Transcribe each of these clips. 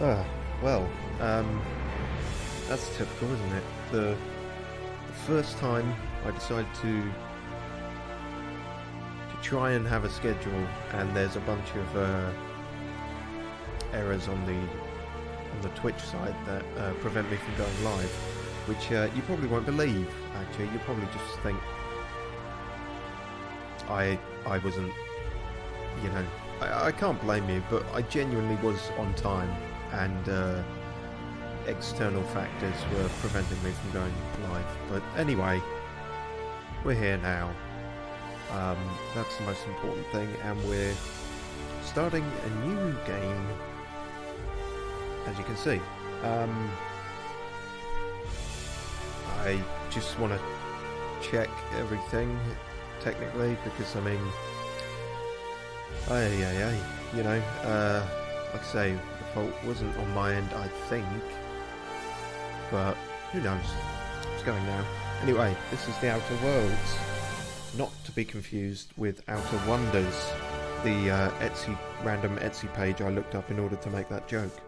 Ah, well, that's typical, isn't it? The first time I decided to try and have a schedule, and there's a bunch of errors on the Twitch side that prevent me from going live, which you probably won't believe. Actually, you probably just think I wasn't, you know. I can't blame you, but I genuinely was on time, and external factors were preventing me from going live. But anyway, we're here now. That's the most important thing, and we're starting a new game, as you can see. I just want to check everything, technically, because, I mean, you know, like I say, the fault wasn't on my end, I think, but who knows? It's going now. Anyway, this is the Outer Worlds, not to be confused with Outer Wonders, the random Etsy page I looked up in order to make that joke.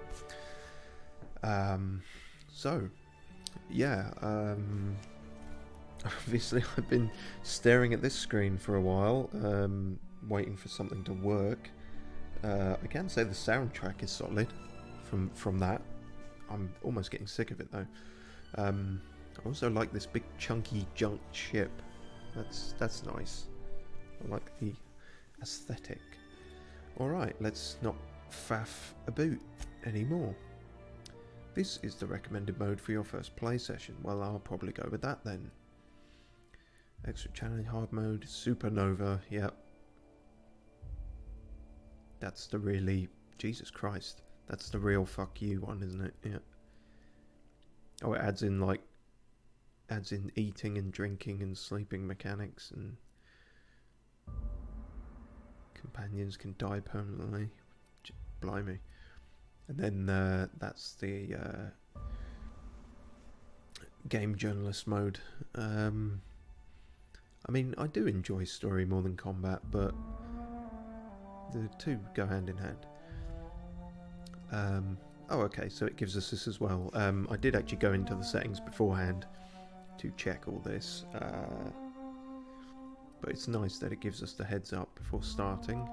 So, yeah, obviously I've been staring at this screen for a while, waiting for something to work. I can say the soundtrack is solid from that. I'm almost getting sick of it though. I also like this big chunky junk ship. That's nice. I like the aesthetic. Alright, let's not faff about anymore. This is the recommended mode for your first play session. Well, I'll probably go with that then. Extra challenge, hard mode, supernova, yep. That's the really, Jesus Christ, that's the real fuck you one, isn't it? Yeah. Oh, it adds in eating and drinking and sleeping mechanics, and companions can die permanently. Blimey. And then that's the game journalist mode. I mean, I do enjoy story more than combat, but the two go hand in hand. Oh, okay, so it gives us this as well. I did actually go into the settings beforehand to check all this, but it's nice that it gives us the heads up before starting.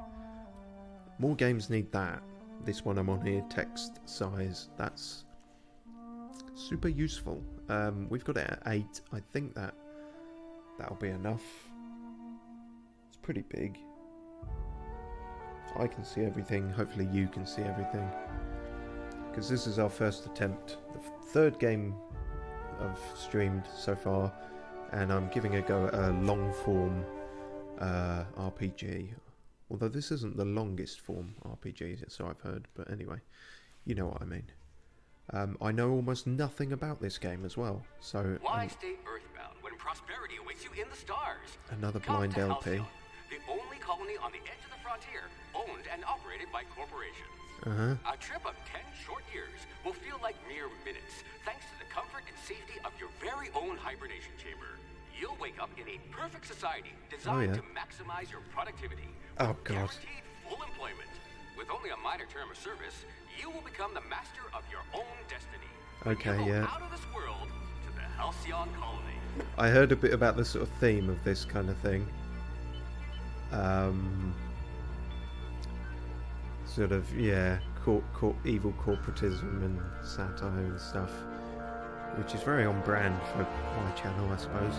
More games need that. This one I'm on here, text size, that's super useful. We've got it at 8. I think that'll be enough. It's pretty big. I can see everything, hopefully you can see everything, because this is our first attempt, the third game I've streamed so far, and I'm giving a go at a long form RPG, although this isn't the longest form RPG, so I've heard, but anyway, you know what I mean. I know almost nothing about this game as well, so why stay earthbound when prosperity awaits you in the stars? Another blind LP. The only colony on the edge of the frontier, owned and operated by corporations. A trip of 10 short years will feel like mere minutes, thanks to the comfort and safety of your very own hibernation chamber. You'll wake up in a perfect society designed to maximize your productivity. Oh, God. Guaranteed full employment. With only a minor term of service, you will become the master of your own destiny. Okay, you go out of this world to the Halcyon colony. I heard a bit about the sort of theme of this kind of thing. Sort of, yeah, evil corporatism and satire and stuff, which is very on brand for my channel, I suppose.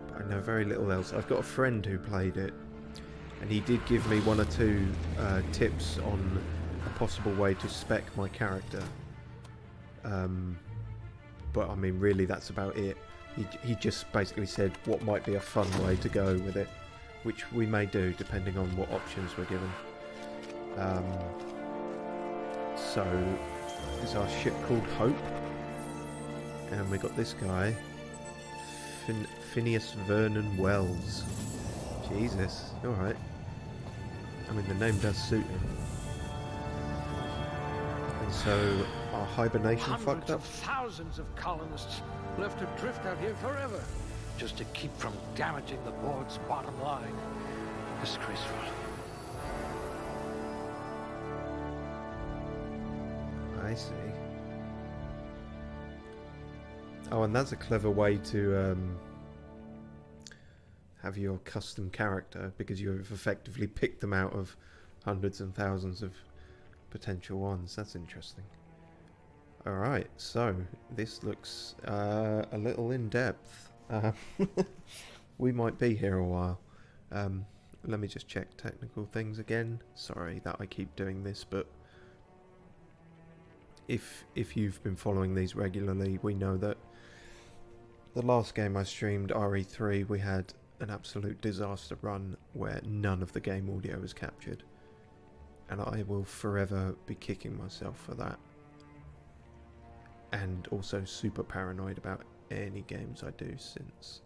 But I know very little else. I've got a friend who played it, and he did give me 1 or 2 tips on a possible way to spec my character. But I mean, really, that's about it. He just basically said what might be a fun way to go with it, which we may do depending on what options we're given. So, is our ship called Hope, and we got this guy, Phineas Vernon Wells. Jesus, alright. I mean, the name does suit him. And so, our hibernation fucked up? Thousands of colonists left adrift out here forever, just to keep from damaging the board's bottom line. Disgraceful. I see. Oh, and that's a clever way to have your custom character, because you've effectively picked them out of hundreds and thousands of potential ones. That's interesting. Alright, so this looks a little in-depth. We might be here a while. Let me just check technical things again. Sorry that I keep doing this, but if you've been following these regularly, we know that the last game I streamed, RE3, we had an absolute disaster run where none of the game audio was captured. And I will forever be kicking myself for that. And also super paranoid about any games I do since.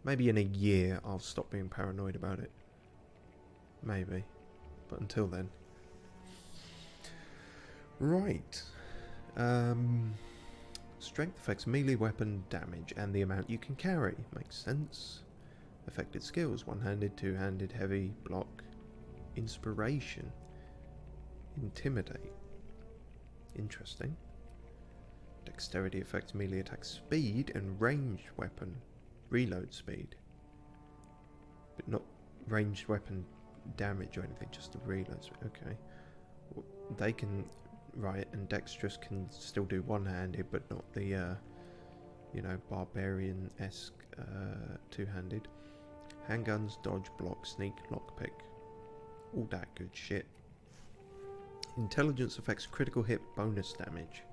Maybe in a year I'll stop being paranoid about it. Maybe. But until then. Right. Strength affects melee weapon damage and the amount you can carry. Makes sense. Affected skills: one-handed, two-handed, heavy, block, inspiration, intimidate. Interesting. Dexterity affects melee attack speed and ranged weapon reload speed, but not ranged weapon damage or anything, just the reload speed. Okay. They can, right, and dexterous can still do one-handed, but not the, you know, barbarian-esque two-handed. Handguns, dodge, block, sneak, lockpick. All that good shit. Intelligence affects critical hit bonus damage.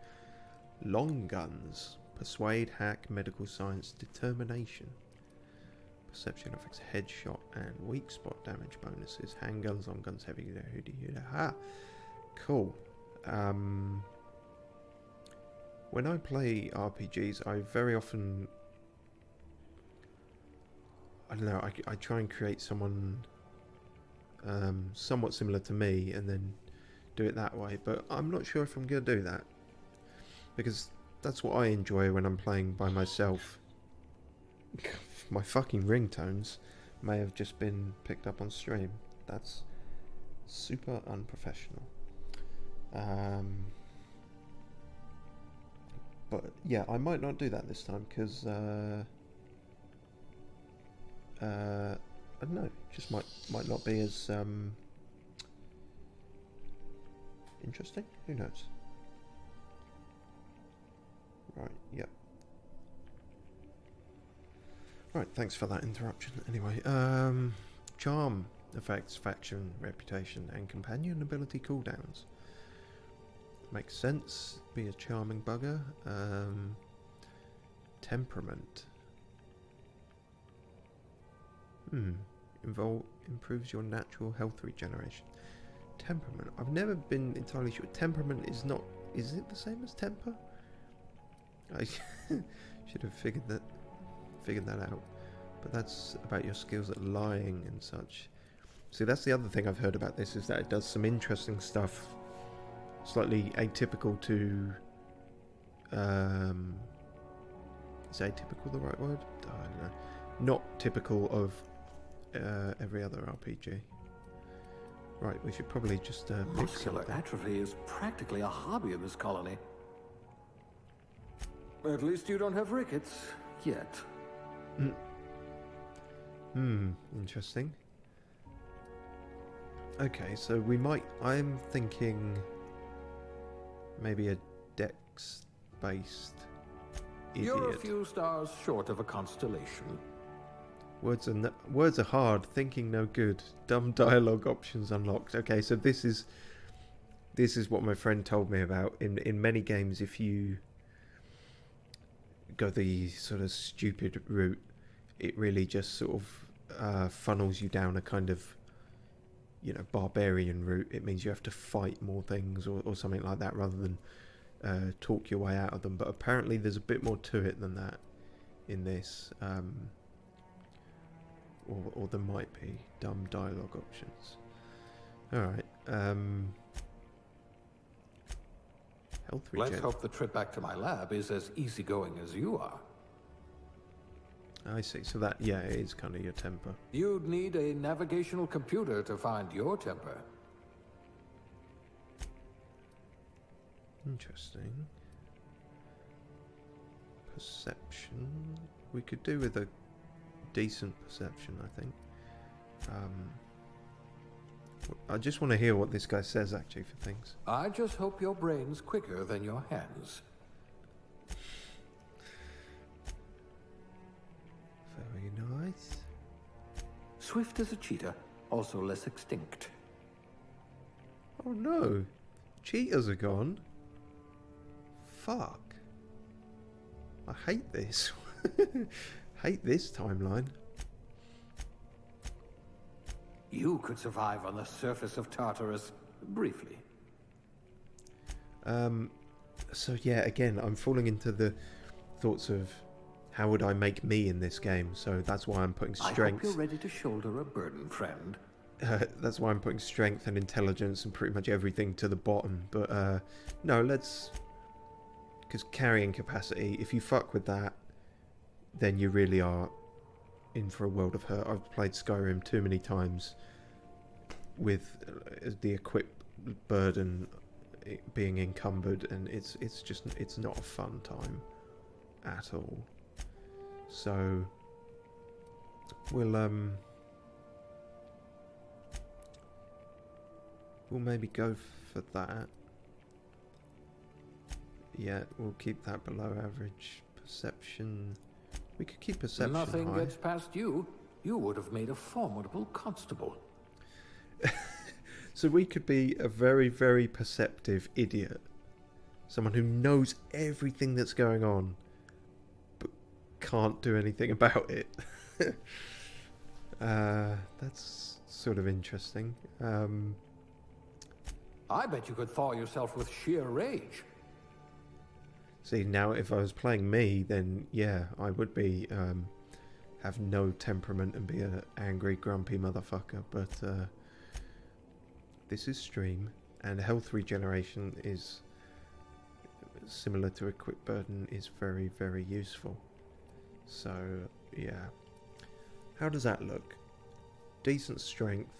Long guns. Persuade, hack, medical science, determination. Perception affects headshot and weak spot damage bonuses. Handguns, long guns, heavy duty. Ha! Cool. When I play RPGs, I very often, I don't know, I try and create someone somewhat similar to me and then do it that way, but I'm not sure if I'm going to do that, because that's what I enjoy when I'm playing by myself. My fucking ringtones may have just been picked up on stream. That's super unprofessional. But yeah, I might not do that this time, because I don't know, just might not be as interesting. Who knows? Right, yep. Right, thanks for that interruption. Anyway, charm affects faction, reputation, and companion ability cooldowns. Makes sense. Be a charming bugger. Temperament. Improves your natural health regeneration. Temperament. I've never been entirely sure. Temperament is not. Is it the same as temper? I should have figured that out. But that's about your skills at lying and such. See, that's the other thing I've heard about this, is that it does some interesting stuff, slightly atypical to. Is atypical the right word? I don't know. Not typical of every other RPG. Right, we should probably just pick Muscular something. atrophy is practically a hobby in this colony. At least you don't have rickets yet. Interesting. Okay, so we might. I'm thinking maybe a dex-based idiot. You're a few stars short of a constellation. Words are hard. Thinking no good. Dumb dialogue options unlocked. Okay, so this is what my friend told me about. In many games, if you go the sort of stupid route, it really just sort of funnels you down a kind of, you know, barbarian route. It means you have to fight more things or something like that, rather than talk your way out of them. But apparently there's a bit more to it than that in this. Or there might be dumb dialogue options. Alright. Health regen. Let's hope the trip back to my lab is as easygoing as you are. I see. So that, yeah, it is kind of your temper. You'd need a navigational computer to find your temper. Interesting. Perception. We could do with a decent perception, I think. I just want to hear what this guy says, actually, for things. I just hope your brain's quicker than your hands. Very nice. Swift as a cheetah, also less extinct. Oh no! Cheetahs are gone. Fuck. I hate this. Hate this timeline. You could survive on the surface of Tartarus, briefly. So yeah, again, I'm falling into the thoughts of how would I make me in this game, so that's why I'm putting strength. I hope you're ready to shoulder a burden, friend. That's why I'm putting strength and intelligence and pretty much everything to the bottom, but no, let's... Because carrying capacity, if you fuck with that, then you really are in for a world of hurt. I've played Skyrim too many times with the equip burden being encumbered, and it's not a fun time at all. So we'll maybe go for that. Yeah, we'll keep that below average. Perception. We could keep perception Nothing high. gets past you. You would have made a formidable constable. So we could be a very, very perceptive idiot. Someone who knows everything that's going on, but can't do anything about it. That's sort of interesting. I bet you could thaw yourself with sheer rage. See, now if I was playing me, then yeah, I would be have no temperament and be an angry, grumpy motherfucker. But this is stream, and health regeneration is similar to equip burden, is very, very useful. So yeah, how does that look? Decent strength,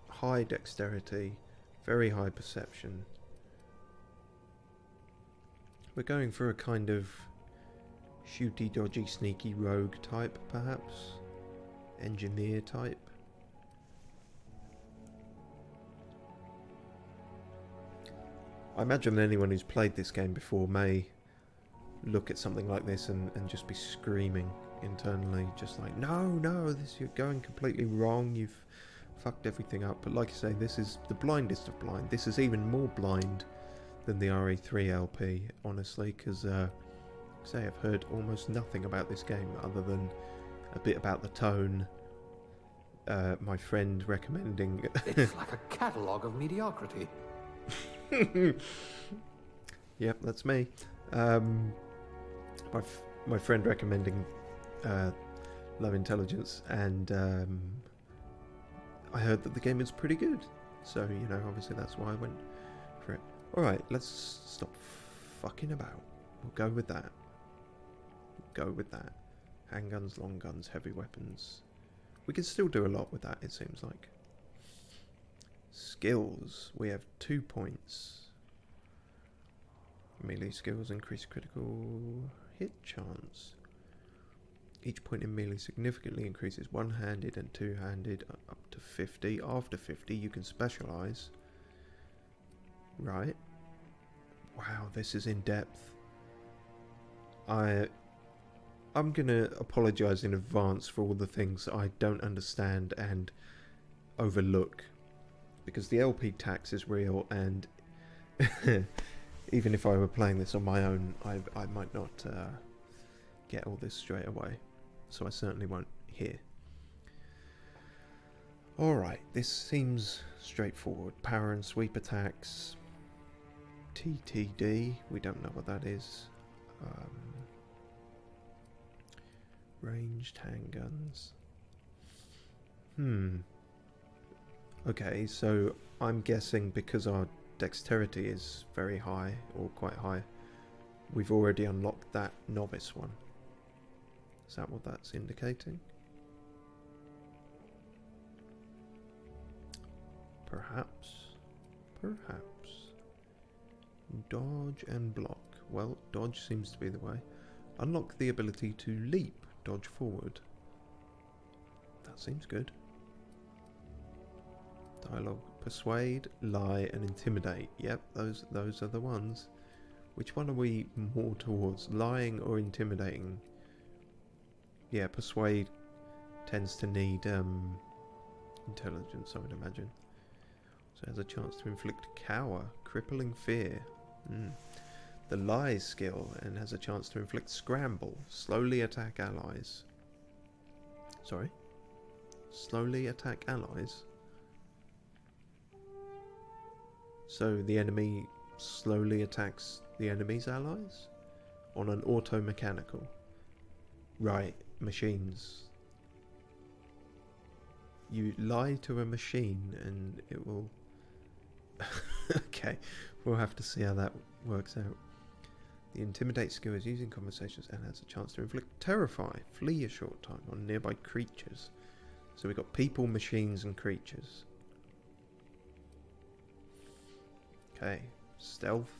high dexterity, very high perception. We're going for a kind of shooty, dodgy, sneaky rogue type, perhaps? Engineer type? I imagine anyone who's played this game before may look at something like this and just be screaming internally, just like, no, you're going completely wrong, you've fucked everything up. But like I say, this is the blindest of blind. This is even more blind than the RE3 LP, honestly, because say I've heard almost nothing about this game other than a bit about the tone, my friend recommending... It's like a catalogue of mediocrity. Yep, that's me. My friend recommending Low Intelligence, and I heard that the game is pretty good, so you know, obviously that's why I went for it. Alright, let's stop fucking about. We'll go with that. Handguns, long guns, heavy weapons. We can still do a lot with that, it seems like. Skills. We have 2 points. Melee skills increase critical hit chance. Each point in melee significantly increases one-handed and two-handed up to 50. After 50 you can specialise. Right. Wow, this is in depth. I'm gonna apologise in advance for all the things I don't understand and overlook, because the LP tax is real, and even if I were playing this on my own, I might not get all this straight away, so I certainly won't here. Alright, this seems straightforward. Power and sweep attacks. TTD, we don't know what that is. Ranged handguns. Okay, so I'm guessing because our dexterity is very high, or quite high, we've already unlocked that novice one. Is that what that's indicating? Perhaps. Dodge and block. Well, dodge seems to be the way. Unlock the ability to leap, dodge forward. That seems good. Dialogue, persuade, lie, and intimidate. Yep, those are the ones. Which one are we more towards, lying or intimidating? Yeah, persuade tends to need intelligence, I would imagine. So it has a chance to inflict cower, crippling fear. The lie skill, and has a chance to inflict scramble, slowly attack allies. Sorry? Slowly attack allies? So the enemy slowly attacks the enemy's allies? On an auto-mechanical. Right, machines. You lie to a machine and it will... Okay, we'll have to see how that works out. The intimidate skill is used in conversations and has a chance to inflict terrify, flee a short time on nearby creatures. So we've got people, machines and creatures. Okay, stealth.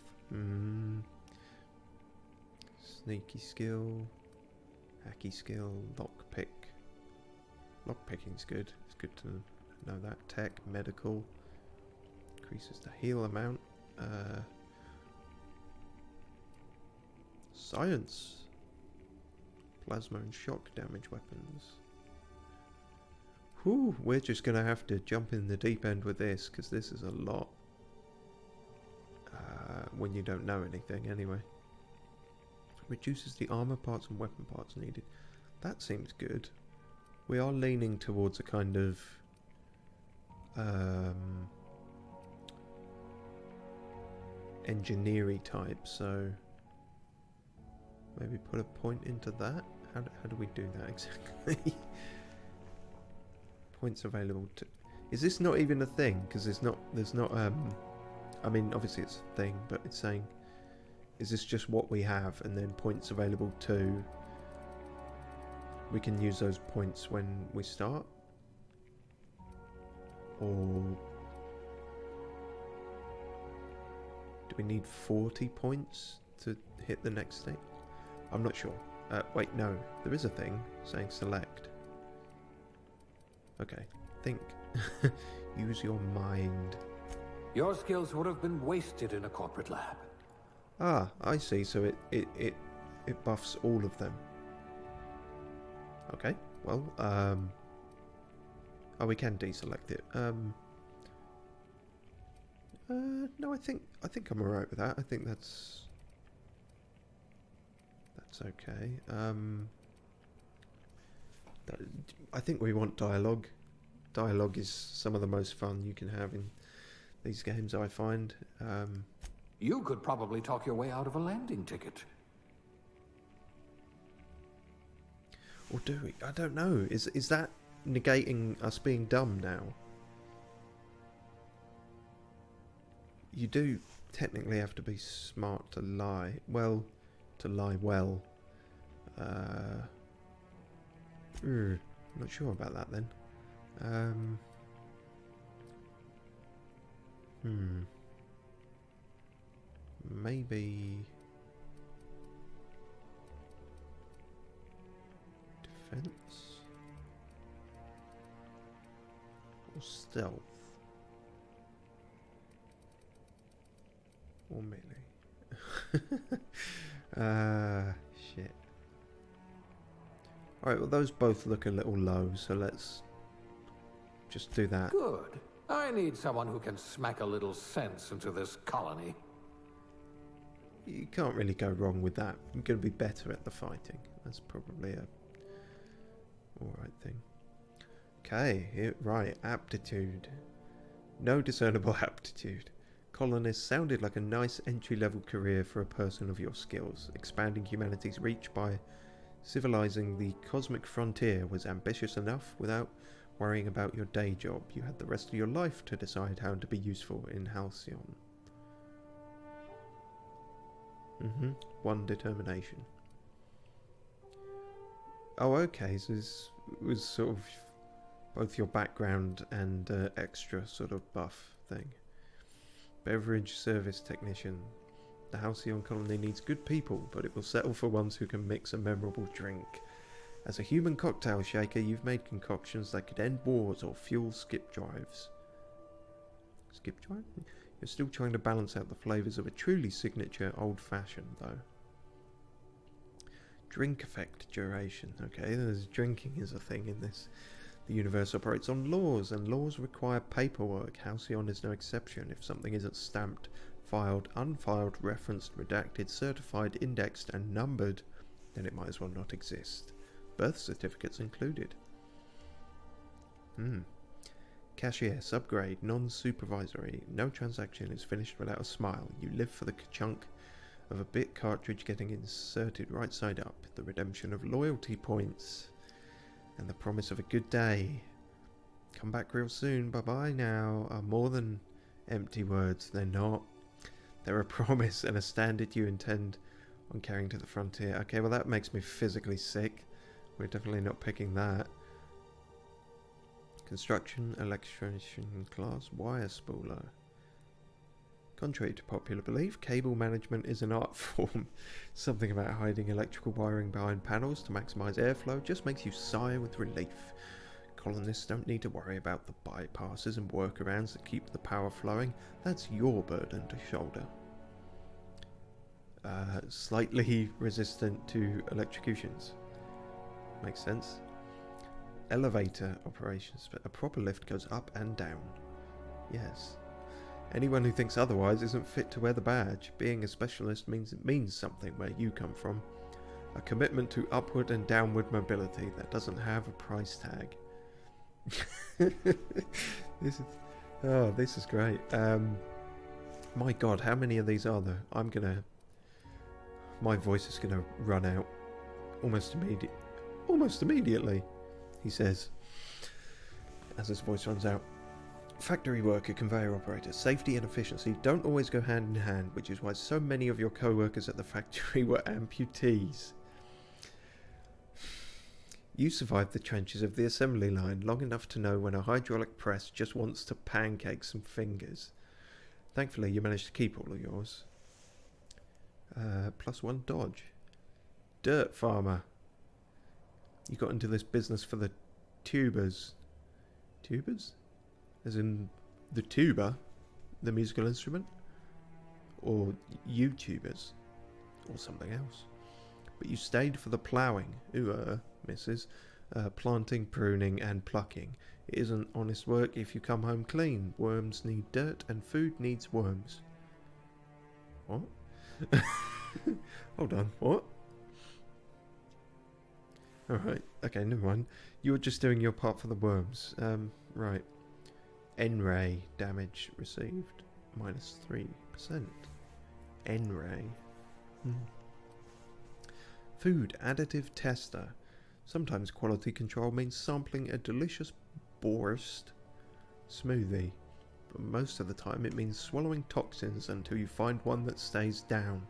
Sneaky skill. Hacky skill. Lockpick. Lockpicking's good. It's good to know that. Tech, medical. Increases the heal amount. Science. Plasma and shock damage weapons. Whew, we're just going to have to jump in the deep end with this, because this is a lot. When you don't know anything, anyway. Reduces the armor parts and weapon parts needed. That seems good. We are leaning towards a kind of... engineering type, so... Maybe put a point into that? How do we do that exactly? Points available to... Is this not even a thing? Because there's not... I mean, obviously it's a thing, but it's saying... Is this just what we have, and then points available to... We can use those points when we start? Or... Do we need 40 points to hit the next stage? I'm not sure. Wait, no. There is a thing saying select. Okay. Think. Use your mind. Your skills would have been wasted in a corporate lab. Ah, I see. So it buffs all of them. Okay. Well, oh, we can deselect it. No, I think I'm alright with that. I think that's okay. I think we want dialogue. Dialogue is some of the most fun you can have in these games, I find. You could probably talk your way out of a landing ticket. Or do we? I don't know. Is that negating us being dumb now? You do technically have to be smart to lie. Well, to lie well. Not sure about that then. Maybe defense or stealth or melee. Shit. Alright, well those both look a little low, so let's just do that. Good. I need someone who can smack a little sense into this colony. You can't really go wrong with that. I'm going to be better at the fighting. That's probably a alright thing. Okay, right, aptitude. No discernible aptitude. Colonist sounded like a nice entry-level career for a person of your skills. Expanding humanity's reach by civilizing the cosmic frontier was ambitious enough without worrying about your day job. You had the rest of your life to decide how to be useful in Halcyon. One determination. Oh, okay, so this was sort of both your background and extra sort of buff thing. Beverage service technician. The Halcyon colony needs good people, but it will settle for ones who can mix a memorable drink. As a human cocktail shaker, you've made concoctions that could end wars or fuel skip drives. Skip drive? You're still trying to balance out the flavours of a truly signature old-fashioned, though. Drink effect duration. Okay, there's drinking is a thing in this. The universe operates on laws, and laws require paperwork. Halcyon is no exception. If something isn't stamped, filed, unfiled, referenced, redacted, certified, indexed, and numbered, then it might as well not exist. Birth certificates included. Cashier, subgrade, non-supervisory. No transaction is finished without a smile. You live for the chunk of a bit cartridge getting inserted right side up. The redemption of loyalty points. And the promise of a good day. Come back real soon. Bye-bye now. Are more than empty words. They're not. They're a promise and a standard you intend on carrying to the frontier. Okay, well that makes me physically sick. We're definitely not picking that. Construction, electrician class, wire spooler. Contrary to popular belief, cable management is an art form. Something about hiding electrical wiring behind panels to maximize airflow just makes you sigh with relief. Colonists don't need to worry about the bypasses and workarounds that keep the power flowing. That's your burden to shoulder. Slightly resistant to electrocutions. Makes sense. Elevator operations. A proper lift goes up and down. Yes. Anyone who thinks otherwise isn't fit to wear the badge. Being a specialist means it means something where you come from. A commitment to upward and downward mobility that doesn't have a price tag. This is great. My God, how many of these are there? My voice is gonna run out almost immediately, he says, as his voice runs out. Factory worker, conveyor operator, safety and efficiency don't always go hand in hand, which is why so many of your co-workers at the factory were amputees. You survived the trenches of the assembly line long enough to know when a hydraulic press just wants to pancake some fingers. Thankfully, you managed to keep all of yours. +1 dodge. Dirt farmer. You got into this business for the tubers. Tubers? As in the tuba, the musical instrument? Or YouTubers? Or something else? But you stayed for the ploughing. Missus. Planting, pruning, and plucking. It isn't honest work if you come home clean. Worms need dirt, and food needs worms. What? Hold on, what? Alright, okay, never mind. You were just doing your part for the worms. Right. N-ray damage received. -3%. N-ray. Food additive tester. Sometimes quality control means sampling a delicious borscht smoothie. But most of the time it means swallowing toxins until you find one that stays down.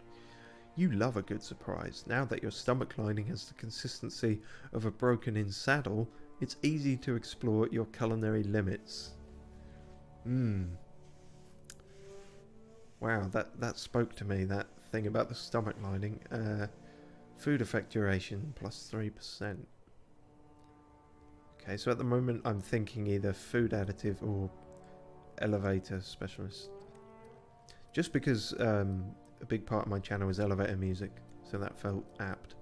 You love a good surprise. Now that your stomach lining has the consistency of a broken-in saddle, it's easy to explore your culinary limits. Wow, that spoke to me, that thing about the stomach lining. Food effect duration, +3%. Okay, so at the moment I'm thinking either food additive or elevator specialist. Just because a big part of my channel is elevator music, so that felt apt.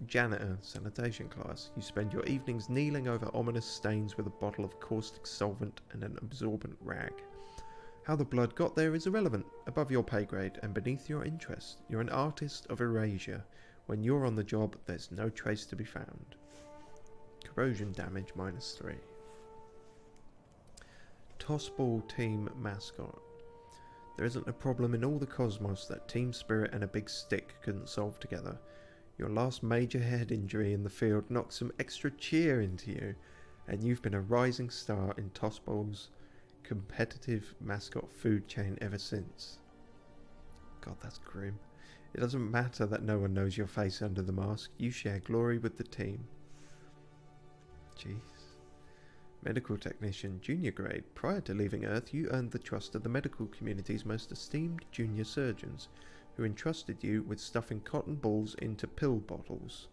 Janitor, sanitation class. You spend your evenings kneeling over ominous stains with a bottle of caustic solvent and an absorbent rag. How the blood got there is irrelevant, above your pay grade and beneath your interest. You're an artist of erasure. When you're on the job, there's no trace to be found. Corrosion damage, -3. Tossball team mascot. There isn't a problem in all the cosmos that team spirit and a big stick couldn't solve together. Your last major head injury in the field knocked some extra cheer into you, and you've been a rising star in Tossball's competitive mascot food chain ever since. God, that's grim. It doesn't matter that no one knows your face under the mask. You share glory with the team. Jeez. Medical technician, junior grade. Prior to leaving Earth, you earned the trust of the medical community's most esteemed junior surgeons, who entrusted you with stuffing cotton balls into pill bottles.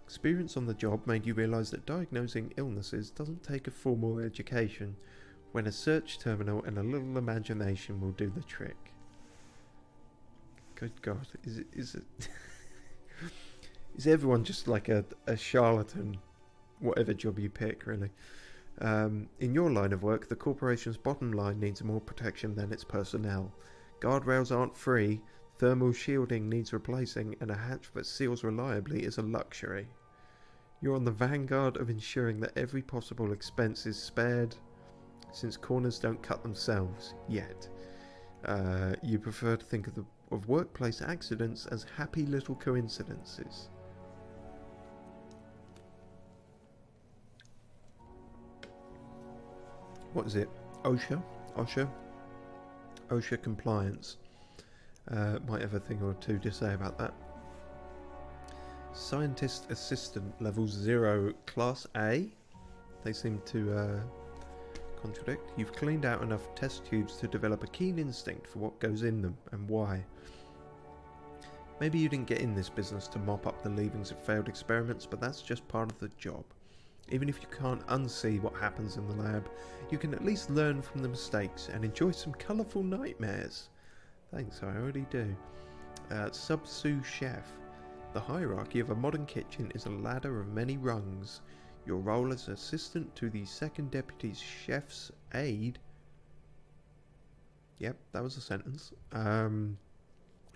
Experience on the job made you realise that diagnosing illnesses doesn't take a formal education, when a search terminal and a little imagination will do the trick. Good God, is it is everyone just like a charlatan, whatever job you pick, really? In your line of work, the corporation's bottom line needs more protection than its personnel. Guardrails aren't free, thermal shielding needs replacing, and a hatch that seals reliably is a luxury. You're on the vanguard of ensuring that every possible expense is spared, since corners don't cut themselves, yet. You prefer to think of workplace accidents as happy little coincidences. What is it? OSHA compliance. Might have a thing or two to say about that. Scientist assistant level 0, class A. They seem to contradict. You've cleaned out enough test tubes to develop a keen instinct for what goes in them and why. Maybe you didn't get in this business to mop up the leavings of failed experiments, but that's just part of the job. Even if you can't unsee what happens in the lab, you can at least learn from the mistakes and enjoy some colourful nightmares. Thanks, I already do. Sub-sous chef. The hierarchy of a modern kitchen is a ladder of many rungs. Your role as assistant to the second deputy chef's aide, yep, that was a sentence,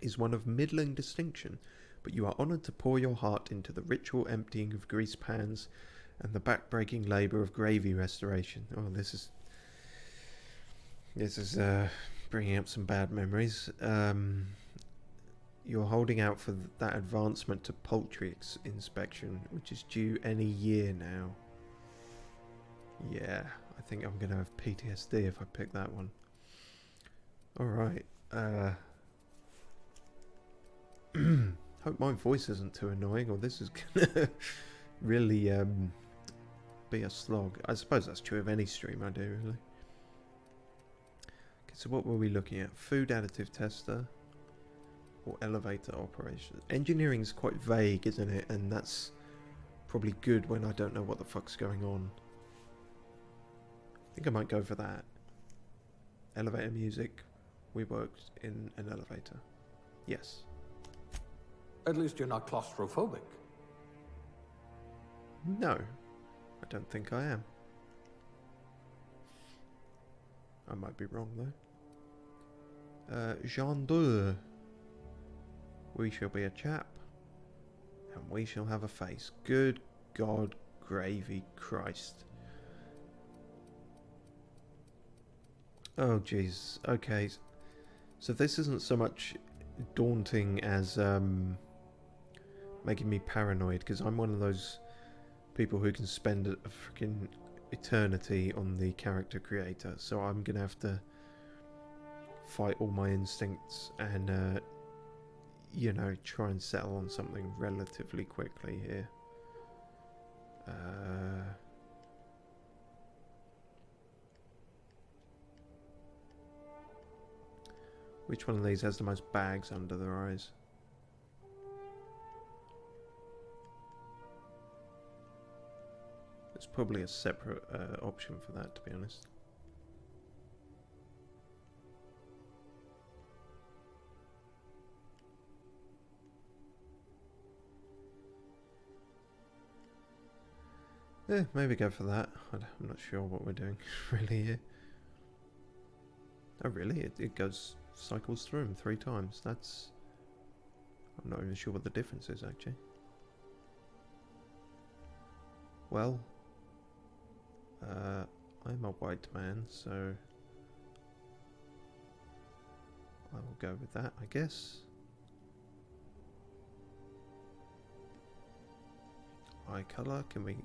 is one of middling distinction, but you are honoured to pour your heart into the ritual emptying of grease pans and the back-breaking labour of gravy restoration. Oh, this is bringing up some bad memories. You're holding out for that advancement to poultry inspection, which is due any year now. Yeah, I think I'm going to have PTSD if I pick that one. Alright. Hope my voice isn't too annoying, or this is going to really be a slog. I suppose that's true of any stream I do, really. Okay, so what were we looking at? Food additive tester or elevator operation? Engineering is quite vague, isn't it? And that's probably good when I don't know what the fuck's going on. I think I might go for that. Elevator music. We worked in an elevator. Yes. At least you're not claustrophobic. No, I don't think I am. I might be wrong though. Jean d'oeuvre. We shall be a chap, and we shall have a face. Good God, gravy Christ. Oh jeez. Okay, so this isn't so much daunting as making me paranoid, because I'm one of those people who can spend a freaking eternity on the character creator, so I'm gonna have to fight all my instincts and you know, try and settle on something relatively quickly here. Which one of these has the most bags under their eyes? There's probably a separate option for that, to be honest. Yeah, maybe go for that. I'm not sure what we're doing really here. Oh really? It cycles through them 3 times. That's... I'm not even sure what the difference is actually. Well, I'm a white man, so I will go with that, I guess. Eye colour, can we...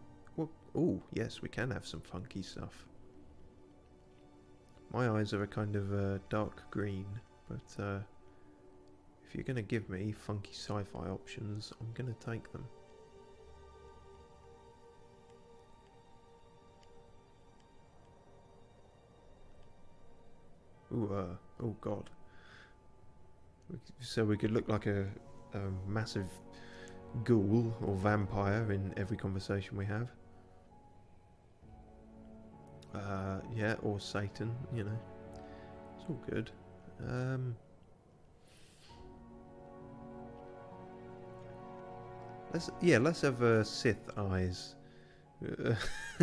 Oh, yes, we can have some funky stuff. My eyes are a kind of dark green, but if you're going to give me funky sci-fi options, I'm going to take them. Ooh, oh god. So we could look like a massive ghoul or vampire in every conversation we have. Yeah, or Satan, you know. It's all good. Let's have Sith eyes.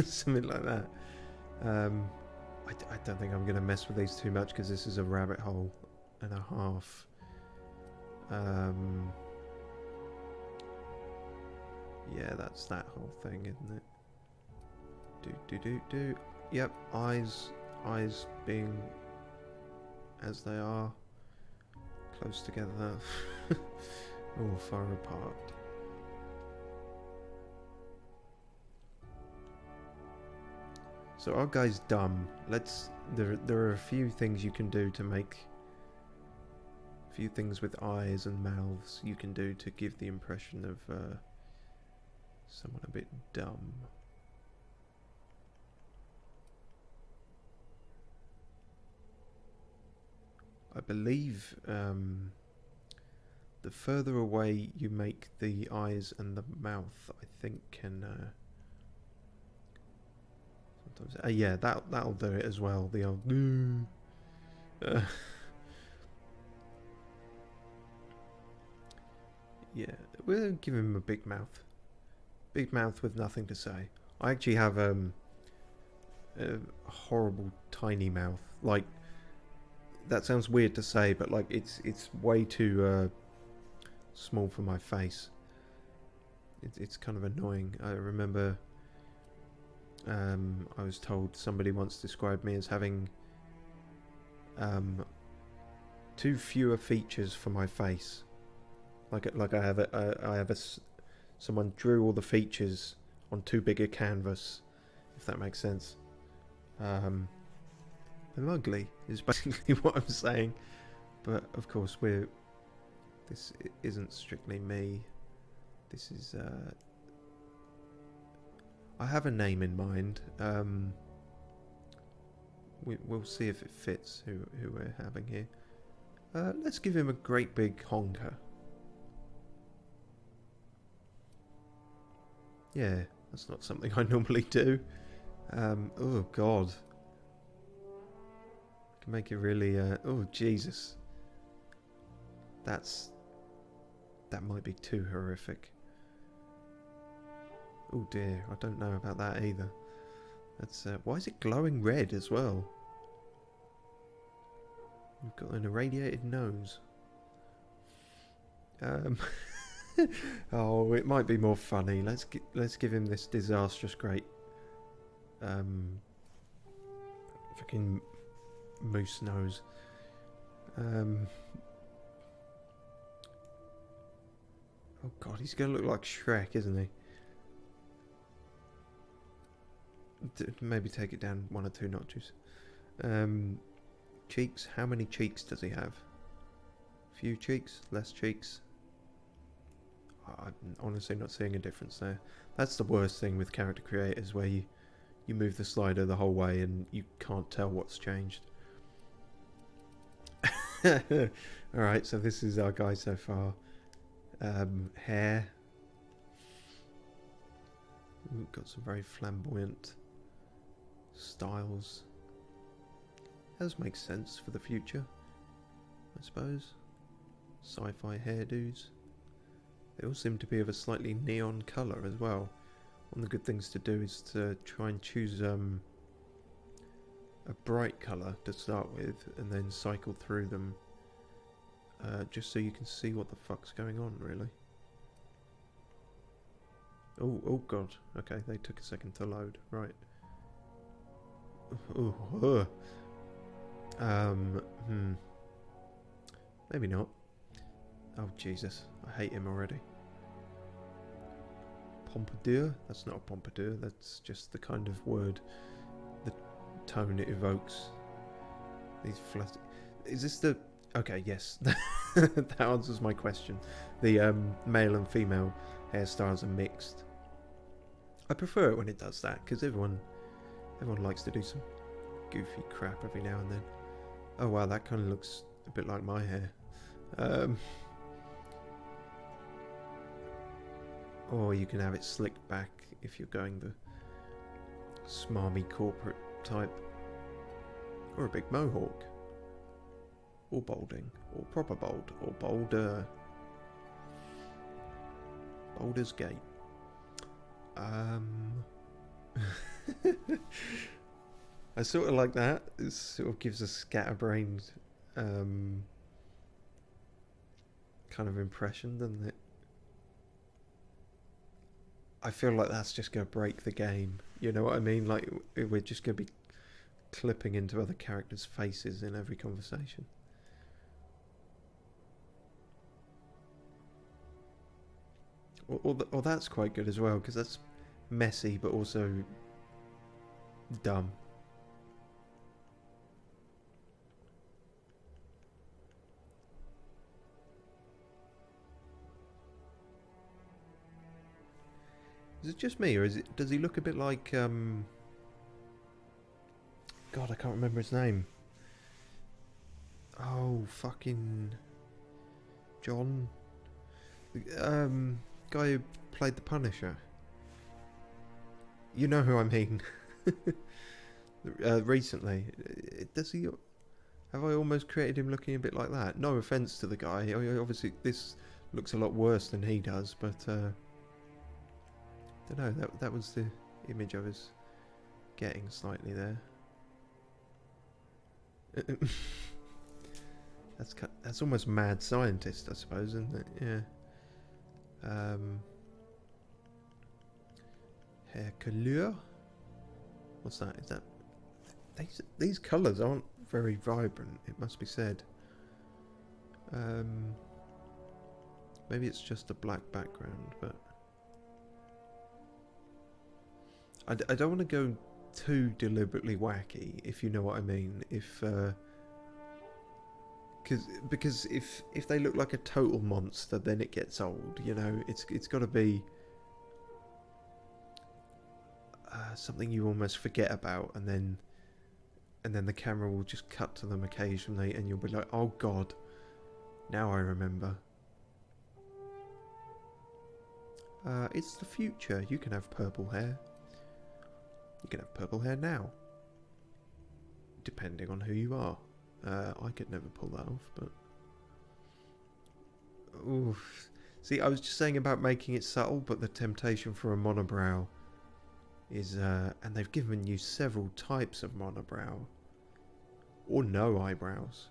Something like that. I don't think I'm going to mess with these too much because this is a rabbit hole and a half. Yeah, that's that whole thing, isn't it? Do. Yep, eyes being as they are, close together, or far apart. So our guy's dumb. There are a few things you can do to make. A few things with eyes and mouths you can do to give the impression of someone a bit dumb. I believe the further away you make the eyes and the mouth, I think can sometimes. Yeah, that'll do it as well. The old. Yeah, we'll give him a big mouth. Big mouth with nothing to say. I actually have a horrible tiny mouth. Like, that sounds weird to say, but like it's way too small for my face. It's kind of annoying. I remember I was told somebody once described me as having too fewer features for my face. Like I have someone drew all the features on too big a canvas, if that makes sense. I'm ugly is basically what I'm saying, but of course this isn't strictly me. This is I have a name in mind. We'll see if it fits who we're having here. Let's give him a great big honker. Yeah, that's not something I normally do. Oh god. Can make it really oh Jesus. That might be too horrific. Oh dear, I don't know about that either. That's why is it glowing red as well? You've got an irradiated nose. Oh, it might be more funny. Let's give him this disastrous great fucking moose nose. Oh god, he's gonna look like Shrek, isn't he? Maybe take it down 1 or 2 notches. Cheeks. How many cheeks does he have? Few cheeks? Less cheeks? I'm honestly not seeing a difference there. That's the worst thing with character creators, where you move the slider the whole way and you can't tell what's changed. Alright, so this is our guy so far. Hair. We've got some very flamboyant styles. Does make sense for the future, I suppose. Sci-fi hairdos. They all seem to be of a slightly neon colour as well. One of the good things to do is to try and choose a bright colour to start with, and then cycle through them, just so you can see what the fuck's going on, really. Oh god. Okay, they took a second to load. Right. Ooh. Maybe not. Oh Jesus, I hate him already. Pompadour? That's not a pompadour, that's just the kind of word, the tone it evokes. These flat... Is this the... Okay, yes. That answers my question. The male and female hairstyles are mixed. I prefer it when it does that, because everyone likes to do some goofy crap every now and then. Oh wow, that kind of looks a bit like my hair. Um, or you can have it slicked back if you're going the smarmy corporate type. Or a big mohawk. Or balding. Or proper bald. Or bolder. Baldur's Gate. I sort of like that. It sort of gives a scatterbrained kind of impression, doesn't it? I feel like that's just going to break the game. You know what I mean? Like, we're just going to be clipping into other characters' faces in every conversation. Or that's quite good as well, because that's messy but also dumb. Is it just me, or does he look a bit like God, I can't remember his name. Oh, fucking John. Guy who played the Punisher. You know who I mean. Recently. Does he... Have I almost created him looking a bit like that? No offence to the guy. Obviously, this looks a lot worse than he does, but... I don't know, that was the image I was getting slightly there. That's almost mad scientist, I suppose, isn't it? Yeah. Hair couleur? What's that? Is that... These colours aren't very vibrant, it must be said. Maybe it's just a black background, but... I don't want to go too deliberately wacky, if you know what I mean. Because if they look like a total monster, then it gets old. You know, it's got to be something you almost forget about, and then the camera will just cut to them occasionally, and you'll be like, oh god, now I remember. It's the future. You can have purple hair. You can have purple hair now, depending on who you are. I could never pull that off, but... Oof. See, I was just saying about making it subtle, but the temptation for a monobrow is... and they've given you several types of monobrow. Or no eyebrows.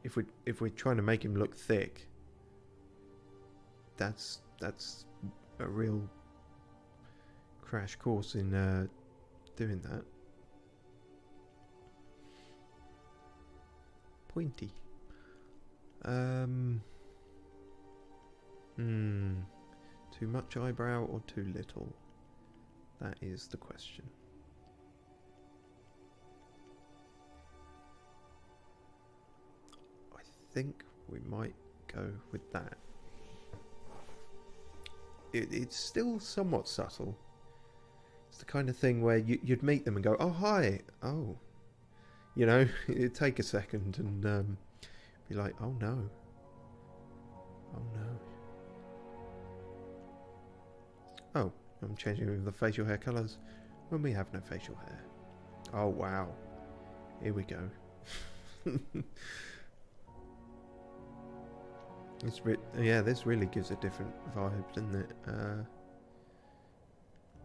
If we're trying to make him look thick, that's a real... crash course in doing that. Pointy. Too much eyebrow or too little? That is the question. I think we might go with that. It's still somewhat subtle. It's the kind of thing where you'd meet them and go, oh, hi, oh. You know, it'd take a second and be like, oh, no. Oh, no. Oh, I'm changing the facial hair colours when we have no facial hair. Oh, wow. Here we go. Yeah, this really gives a different vibe, doesn't it?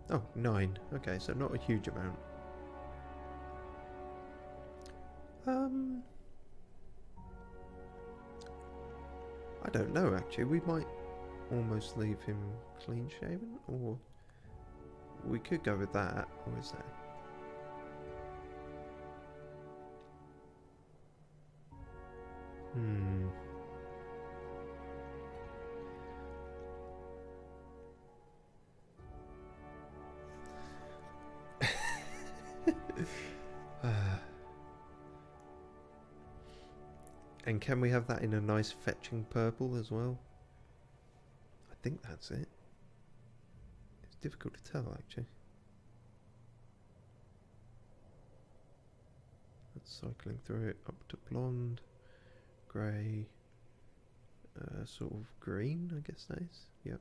Oh, 9. Okay, so not a huge amount. I don't know, actually. We might almost leave him clean shaven, or we could go with that. Or is that? And can we have that in a nice fetching purple as well? I think that's it. It's difficult to tell, actually. cycling through it up to blonde, grey, sort of green, I guess that is. Yep.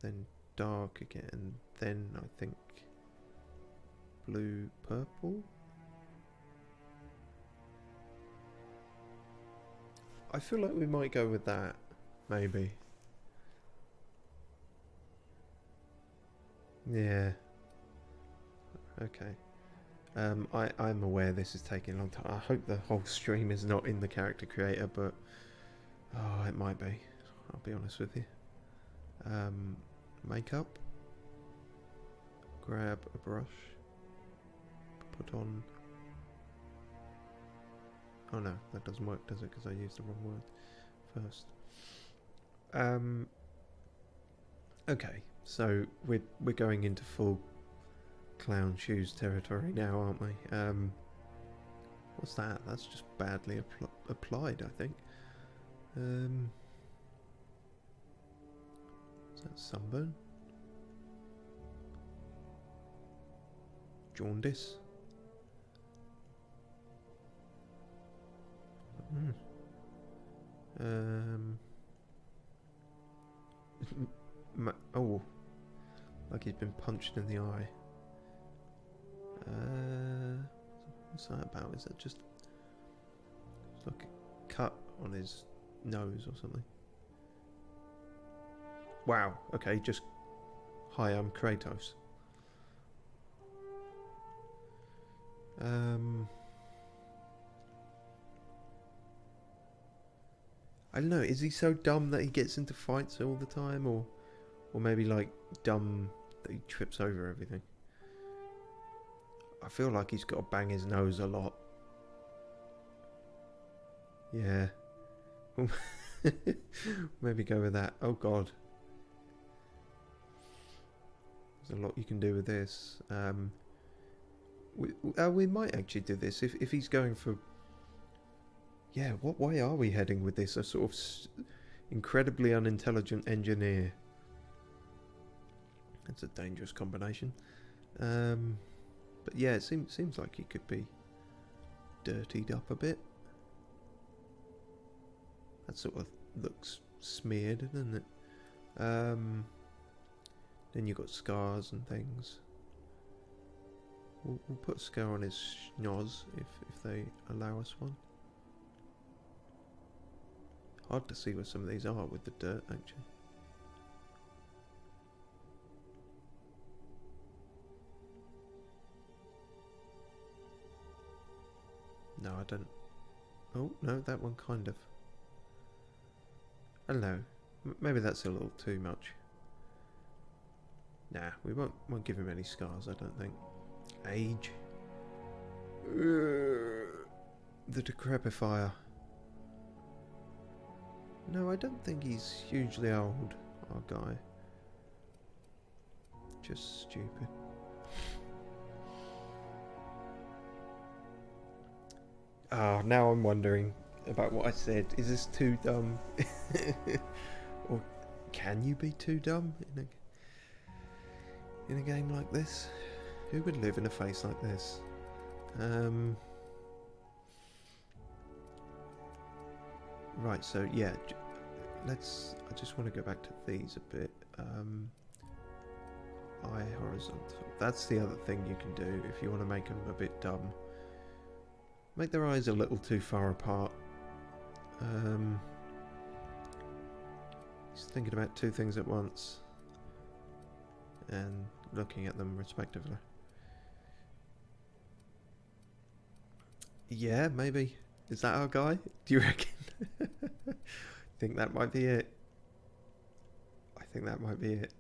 Then dark again. Then I think blue, purple. I feel like we might go with that, maybe. Yeah. Okay. I'm aware this is taking a long time. I hope the whole stream is not in the character creator, but oh, it might be. I'll be honest with you. Makeup. Grab a brush. Put on. Oh no, that doesn't work, does it? Because I used the wrong word first. Okay, so we're going into full clown shoes territory now, aren't we? What's that? That's just badly applied, I think. Is that sunburn? Jaundice? Oh, like he's been punched in the eye. What's that about? Is that just like a cut on his nose or something? Wow. Okay, just hi, I'm Kratos. I don't know, is he so dumb that he gets into fights all the time, or maybe like dumb that he trips over everything? I feel like he's got to bang his nose a lot. Yeah. Maybe go with that. Oh god. There's a lot you can do with this. We might actually do this if he's going for... Yeah, what way are we heading with this? A sort of incredibly unintelligent engineer. That's a dangerous combination. But yeah, it seems like he could be dirtied up a bit. That sort of looks smeared, doesn't it? Then you've got scars and things. We'll put a scar on his schnoz if they allow us one. Hard to see where some of these are with the dirt, actually. No, I don't. Oh, no, that one kind of. I don't know. Maybe that's a little too much. Nah, we won't give him any scars, I don't think. Age. The decrepifier. No, I don't think he's hugely old, our guy. Just stupid. Ah, now I'm wondering about what I said. Is this too dumb? Or can you be too dumb in a game like this? Who would live in a face like this? Right, so yeah, I just want to go back to these a bit. Eye horizontal. That's the other thing you can do if you want to make them a bit dumb. Make their eyes a little too far apart. He's thinking about two things at once and looking at them respectively. Yeah, maybe. Is that our guy? Do you reckon? Think that might be it. I think that might be it.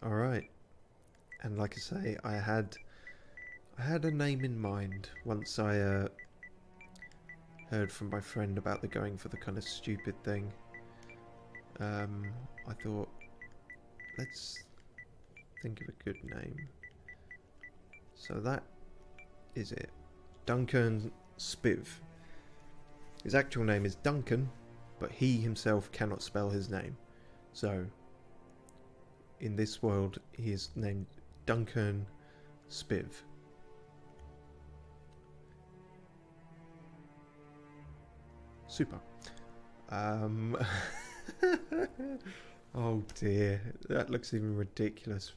Alright. And like I say, I had a name in mind once I heard from my friend about the going for the kind of stupid thing. I thought, let's think of a good name. So that is it. Dunkurn Spiv. His actual name is Duncan, but he himself cannot spell his name. So in this world, he is named Dunkurn Spiv. Super. Oh dear, that looks even ridiculous.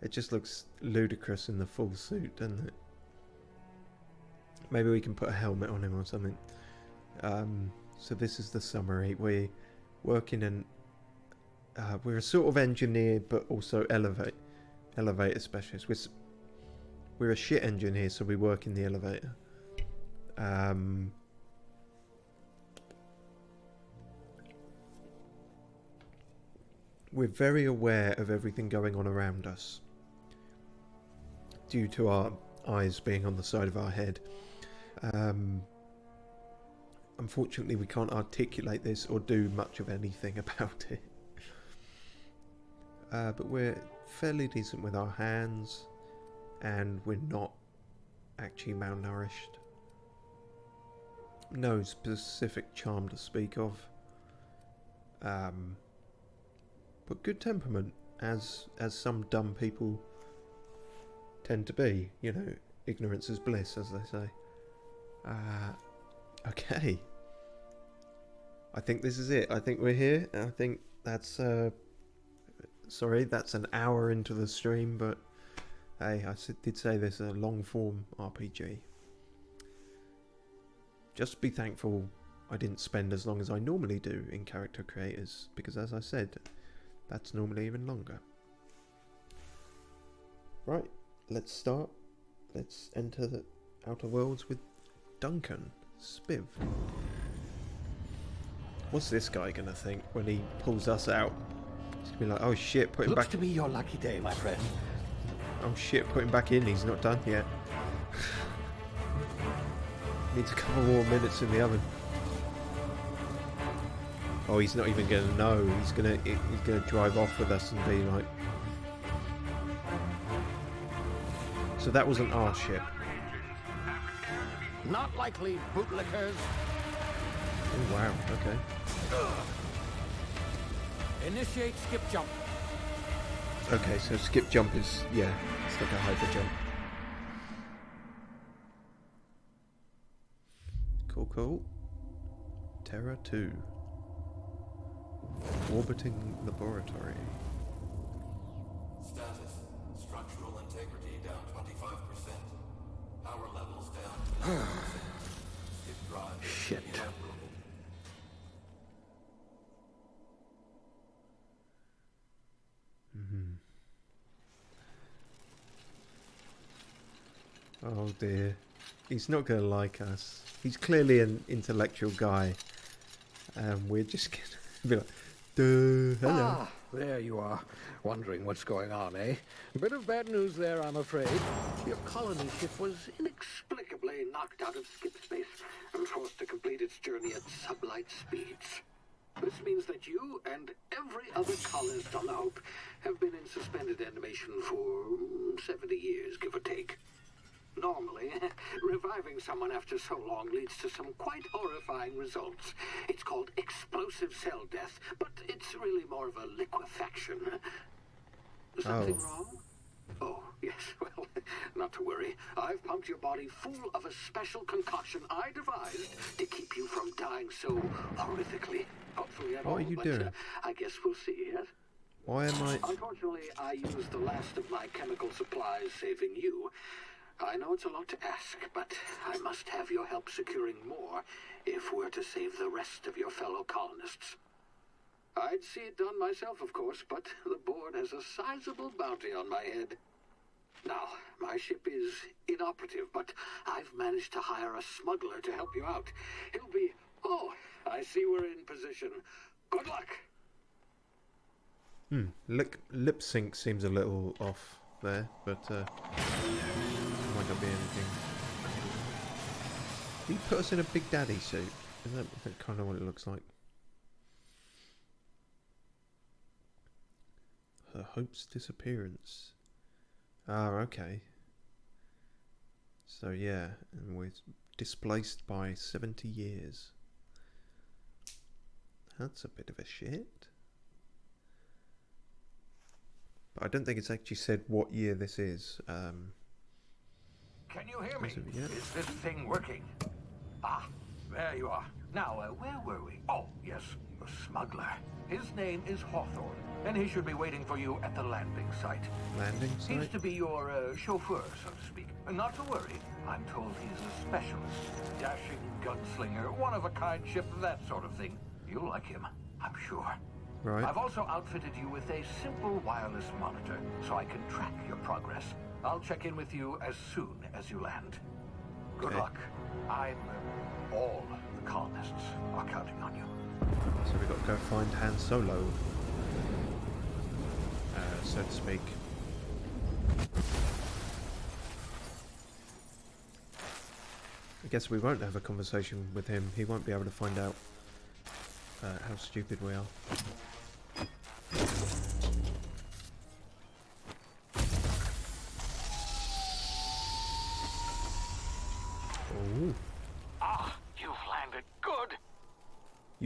It just looks ludicrous in the full suit, doesn't it? Maybe we can put a helmet on him or something. So this is the summary. We're working in... we're a sort of engineer, but also elevator specialist. We're a shit engineer, so we work in the elevator. We're very aware of everything going on around us, due to our eyes being on the side of our head. Unfortunately, we can't articulate this or do much of anything about it. But we're fairly decent with our hands, and we're not actually malnourished. No specific charm to speak of. But good temperament, as some dumb people tend to be. You know, ignorance is bliss, as they say. Okay. I think this is it. I think we're here. I think that's... sorry, that's an hour into the stream, but... Hey, I did say this is a long-form RPG. Just be thankful I didn't spend as long as I normally do in character creators, because as I said, that's normally even longer. Right, let's start. Let's enter the Outer Worlds with Dunkurn Spiv. What's this guy gonna think when he pulls us out? He's gonna be like, oh shit, put him back. Looks to be your lucky day, my friend. Oh shit, put him back in, he's not done yet. Needs a couple more minutes in the oven. Oh, he's not even gonna know. He's gonna drive off with us and be like... So that wasn't our ship. Not likely, bootlickers. Oh wow, okay. Initiate skip jump. Okay, so skip jump is, yeah, it's like a hyper jump. Cool, cool. Terra 2. Orbiting laboratory. Status. Structural integrity down 25%. Power levels down 10%. Skip drive. Shit. Oh dear. He's not going to like us. He's clearly an intellectual guy. We're just going to be like, duh, hello. Ah, there you are. Wondering what's going on, eh? A bit of bad news there, I'm afraid. Your colony ship was inexplicably knocked out of skip space and forced to complete its journey at sublight speeds. This means that you and every other colonist on the Hope have been in suspended animation for 70 years, give or take. Normally, reviving someone after so long leads to some quite horrifying results. It's called explosive cell death, but it's really more of a liquefaction. Something wrong? Oh, yes, well, not to worry. I've pumped your body full of a special concoction I devised to keep you from dying so horrifically. Hopefully at all, What are you but, doing? I guess we'll see, yes? Why am I... Unfortunately, I used the last of my chemical supplies saving you. I know it's a lot to ask, but I must have your help securing more if we're to save the rest of your fellow colonists. I'd see it done myself, of course, but the board has a sizable bounty on my head. Now, my ship is inoperative, but I've managed to hire a smuggler to help you out. He'll be... Oh, I see we're in position. Good luck! Lip sync seems a little off there, but might not be anything. He put us in a Big Daddy suit. Is that kind of what it looks like? Her Hope's disappearance. Ah, okay. So yeah, and we're displaced by 70 years. That's a bit of a shit. But I don't think it's actually said what year this is. Can you hear me? Yeah. Is this thing working? Ah, there you are. Now, where were we? Oh, yes, the smuggler. His name is Hawthorne, and he should be waiting for you at the landing site. Landing Seems site? to be your chauffeur, so to speak. Not to worry. I'm told he's a specialist. Dashing gunslinger, one-of-a-kind ship, that sort of thing. You'll like him, I'm sure. Right. I've also outfitted you with a simple wireless monitor, so I can track your progress. I'll check in with you as soon as you land. Good Okay. luck. All the colonists are counting on you. So we've got to go find Han Solo, so to speak. I guess we won't have a conversation with him. He won't be able to find out how stupid we are. Oh, Ah, you've landed good.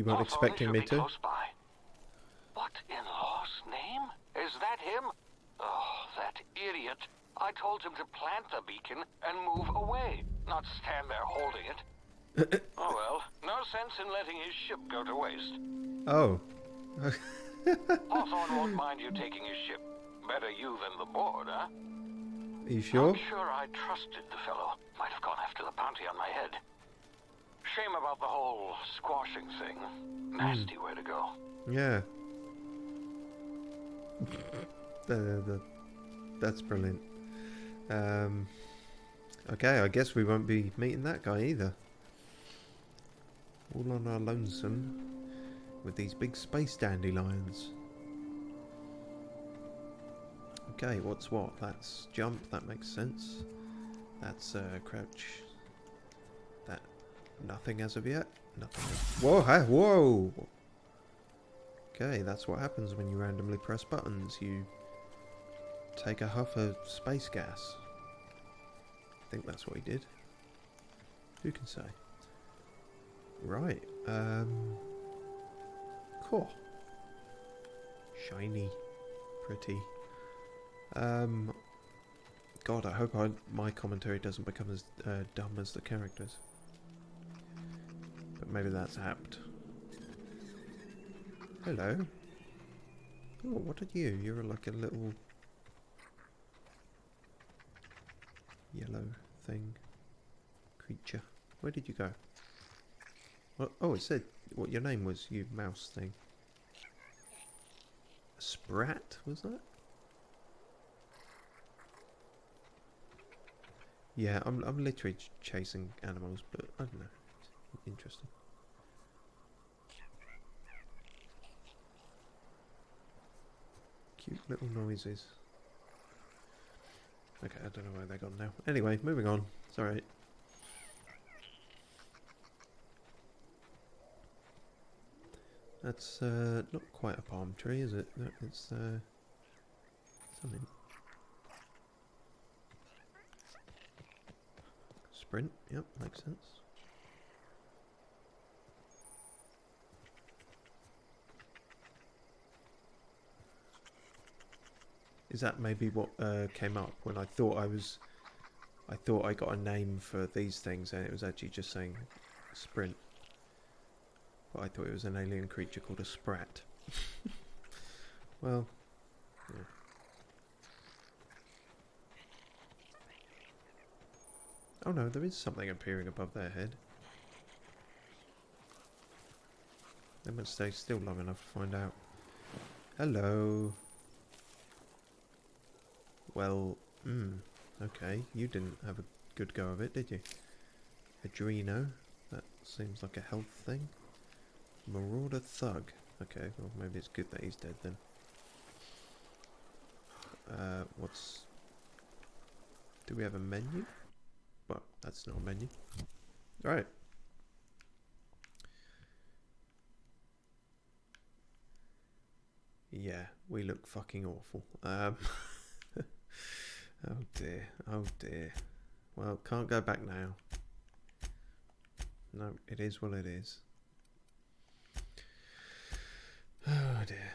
you weren't expecting me to? Close by. What in law's name? Is that him? Oh, that idiot. I told him to plant the beacon and move away, not stand there holding it. Oh well, no sense in letting his ship go to waste. Oh. Hawthorne won't mind you taking his ship. Better you than the board, huh? Are you sure? I'm sure I trusted the fellow. Might have gone after the bounty on my head. Shame about the whole squashing thing. Nasty way to go. Yeah. That's brilliant. Okay, I guess we won't be meeting that guy either. All on our lonesome with these big space dandelions. Okay, what's what? That's jump, that makes sense. That's crouch. That nothing as of yet. Nothing. Whoa, hey, whoa! Okay, that's what happens when you randomly press buttons. You take a huff of space gas. I think that's what he did. Who can say? Right, cool. Shiny. Pretty. God, I hope my commentary doesn't become as dumb as the characters. But maybe that's apt. Hello. Oh, what are you? You're like a little yellow thing. Creature. Where did you go? What? Oh, it said what your name was, you mouse thing. A sprat, was that? Yeah, I'm literally chasing animals, but I don't know. It's interesting. Cute little noises. Okay, I don't know where they're gone now. Anyway, moving on. It's alright. That's not quite a palm tree, is it? No, it's something. Sprint, yep, makes sense. Is that maybe what came up when I thought I got a name for these things and it was actually just saying sprint. But I thought it was an alien creature called a sprat. Well, yeah. Oh no, there is something appearing above their head. They must stay still long enough to find out. Hello. Well, okay, you didn't have a good go of it, did you? Adreno, that seems like a health thing. Marauder Thug. Okay, well maybe it's good that he's dead then. What's... Do we have a menu? Well, that's not a menu. Alright. Yeah, we look fucking awful. Oh dear, oh dear. Well, can't go back now. No, it is what it is. Oh dear.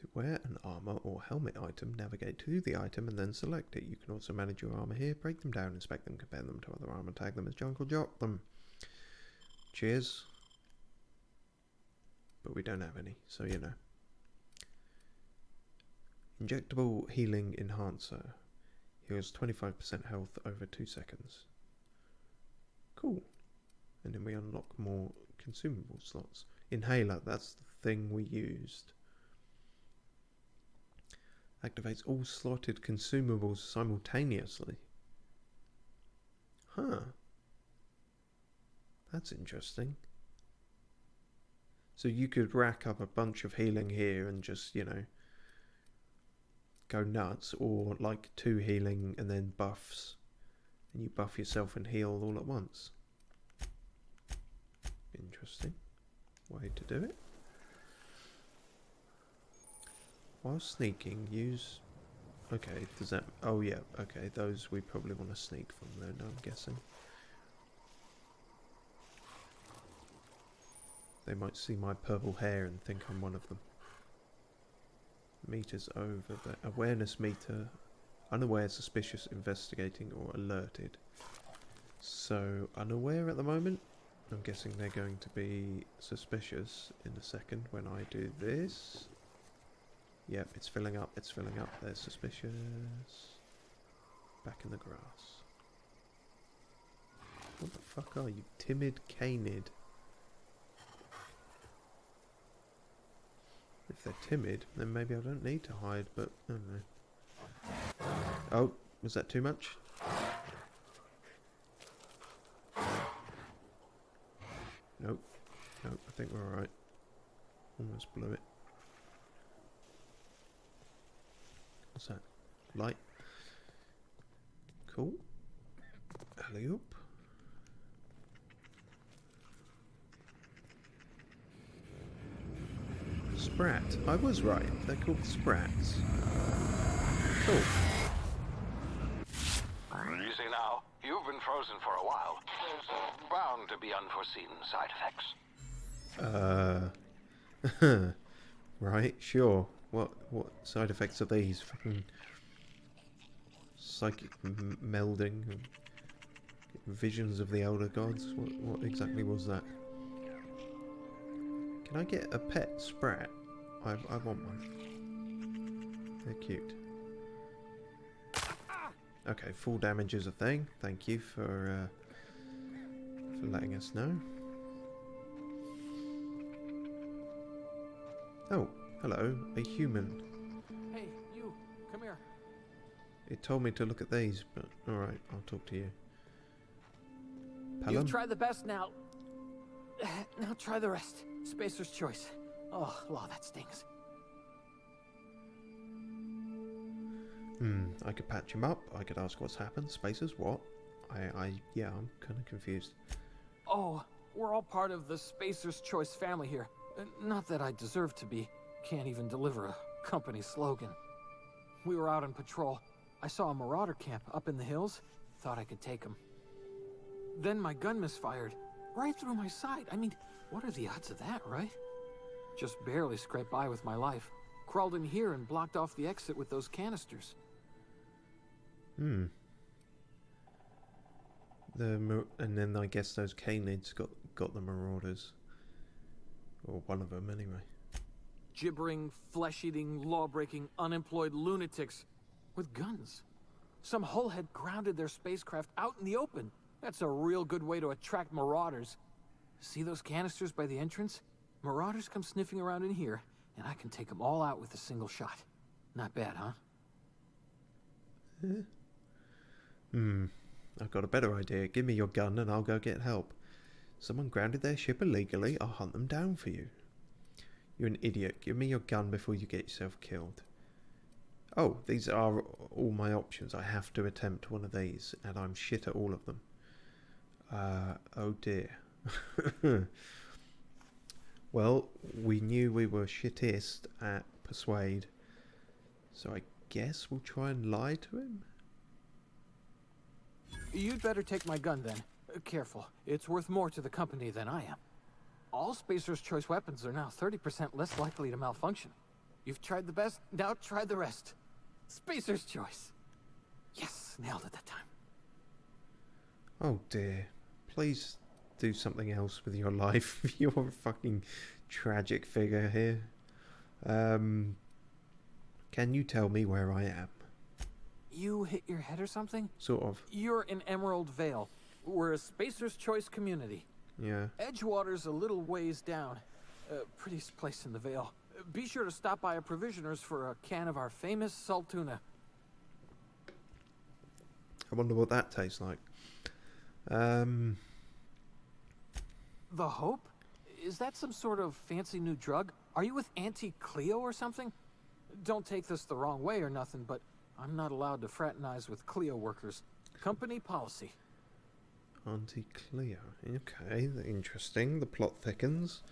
To wear an armor or helmet item, navigate to the item and then select it. You can also manage your armor here, break them down, inspect them, compare them to other armor, tag them as junk or drop them. Cheers. But we don't have any, so you know. Injectable healing enhancer. Heals 25% health over 2 seconds. Cool. And then we unlock more consumable slots. Inhaler, that's the thing we used. Activates all slotted consumables simultaneously. Huh. That's interesting. So you could rack up a bunch of healing here and just, you know, go nuts, or like 2 healing and then buffs, and you buff yourself and heal all at once. Interesting way to do it. While sneaking, use... Okay, does that... Oh yeah, okay, those we probably want to sneak from then, I'm guessing. They might see my purple hair and think I'm one of them. Meters over the awareness meter. Unaware, suspicious, investigating, or alerted. So, unaware at the moment. I'm guessing they're going to be suspicious in a second when I do this. Yep, it's filling up, it's filling up. They're suspicious. Back in the grass. What the fuck are you? Timid canid. If they're timid, then maybe I don't need to hide, but I don't know. Oh, was that too much? Nope. Nope, I think we're alright. Almost blew it. What's that? Light. Cool. Alley-oop. Sprat. I was right. They're called sprats. Cool. Easy now. You've been frozen for a while. There's bound to be unforeseen side effects. Right, sure. What side effects are these? Fucking psychic melding and visions of the elder gods? What exactly was that? Can I get a pet sprat? I want one. They're cute. Okay, full damage is a thing. Thank you for letting us know. Oh, hello, a human. Hey, you, come here. It told me to look at these, but alright, I'll talk to you. Pelham? You've tried the best now. Now try the rest. Spacer's choice. Oh, law, that stings. I could patch him up. I could ask what's happened. Spacers, what? Yeah, I'm kind of confused. Oh, we're all part of the Spacer's Choice family here. Not that I deserve to be. Can't even deliver a company slogan. We were out on patrol. I saw a marauder camp up in the hills. Thought I could take him. Then my gun misfired. Right through my side. I mean, what are the odds of that, right? Just barely scraped by with my life. Crawled in here and blocked off the exit with those canisters. And then I guess those canids got the marauders. Or one of them, anyway. Gibbering, flesh-eating, law-breaking, unemployed lunatics with guns. Some hullhead grounded their spacecraft out in the open. That's a real good way to attract marauders. See those canisters by the entrance? Marauders come sniffing around in here, and I can take them all out with a single shot. Not bad, huh? I've got a better idea. Give me your gun and I'll go get help. Someone grounded their ship illegally. I'll hunt them down for you. You're an idiot. Give me your gun before you get yourself killed. Oh, these are all my options. I have to attempt one of these, and I'm shit at all of them. Oh dear. Well, we knew we were shittest at persuade, so I guess we'll try and lie to him? You'd better take my gun then. Careful, it's worth more to the company than I am. All Spacer's Choice weapons are now 30% less likely to malfunction. You've tried the best, now try the rest. Spacer's choice. Yes, nailed it that time. Oh dear. Please do something else with your life. You're a fucking tragic figure here. Can you tell me where I am? You hit your head or something? Sort of. You're in Emerald Vale. We're a Spacer's Choice community. Yeah. Edgewater's a little ways down. Prettiest place in the Vale. Be sure to stop by a provisioner's for a can of our famous salt tuna. I wonder what that tastes like. The Hope? Is that some sort of fancy new drug? Are you with Auntie Cleo or something? Don't take this the wrong way or nothing, but I'm not allowed to fraternize with Cleo workers. Company policy. Auntie Cleo. Okay, interesting. The plot thickens.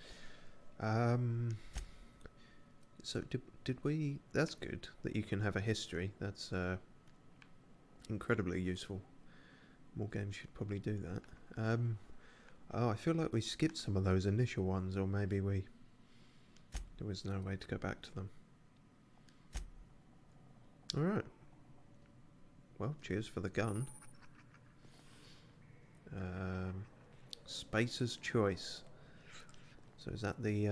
So did we... That's good that you can have a history. That's incredibly useful. More games should probably do that. Oh, I feel like we skipped some of those initial ones, or maybe there was no way to go back to them. Alright. Well, cheers for the gun. Spacer's Choice. So is that the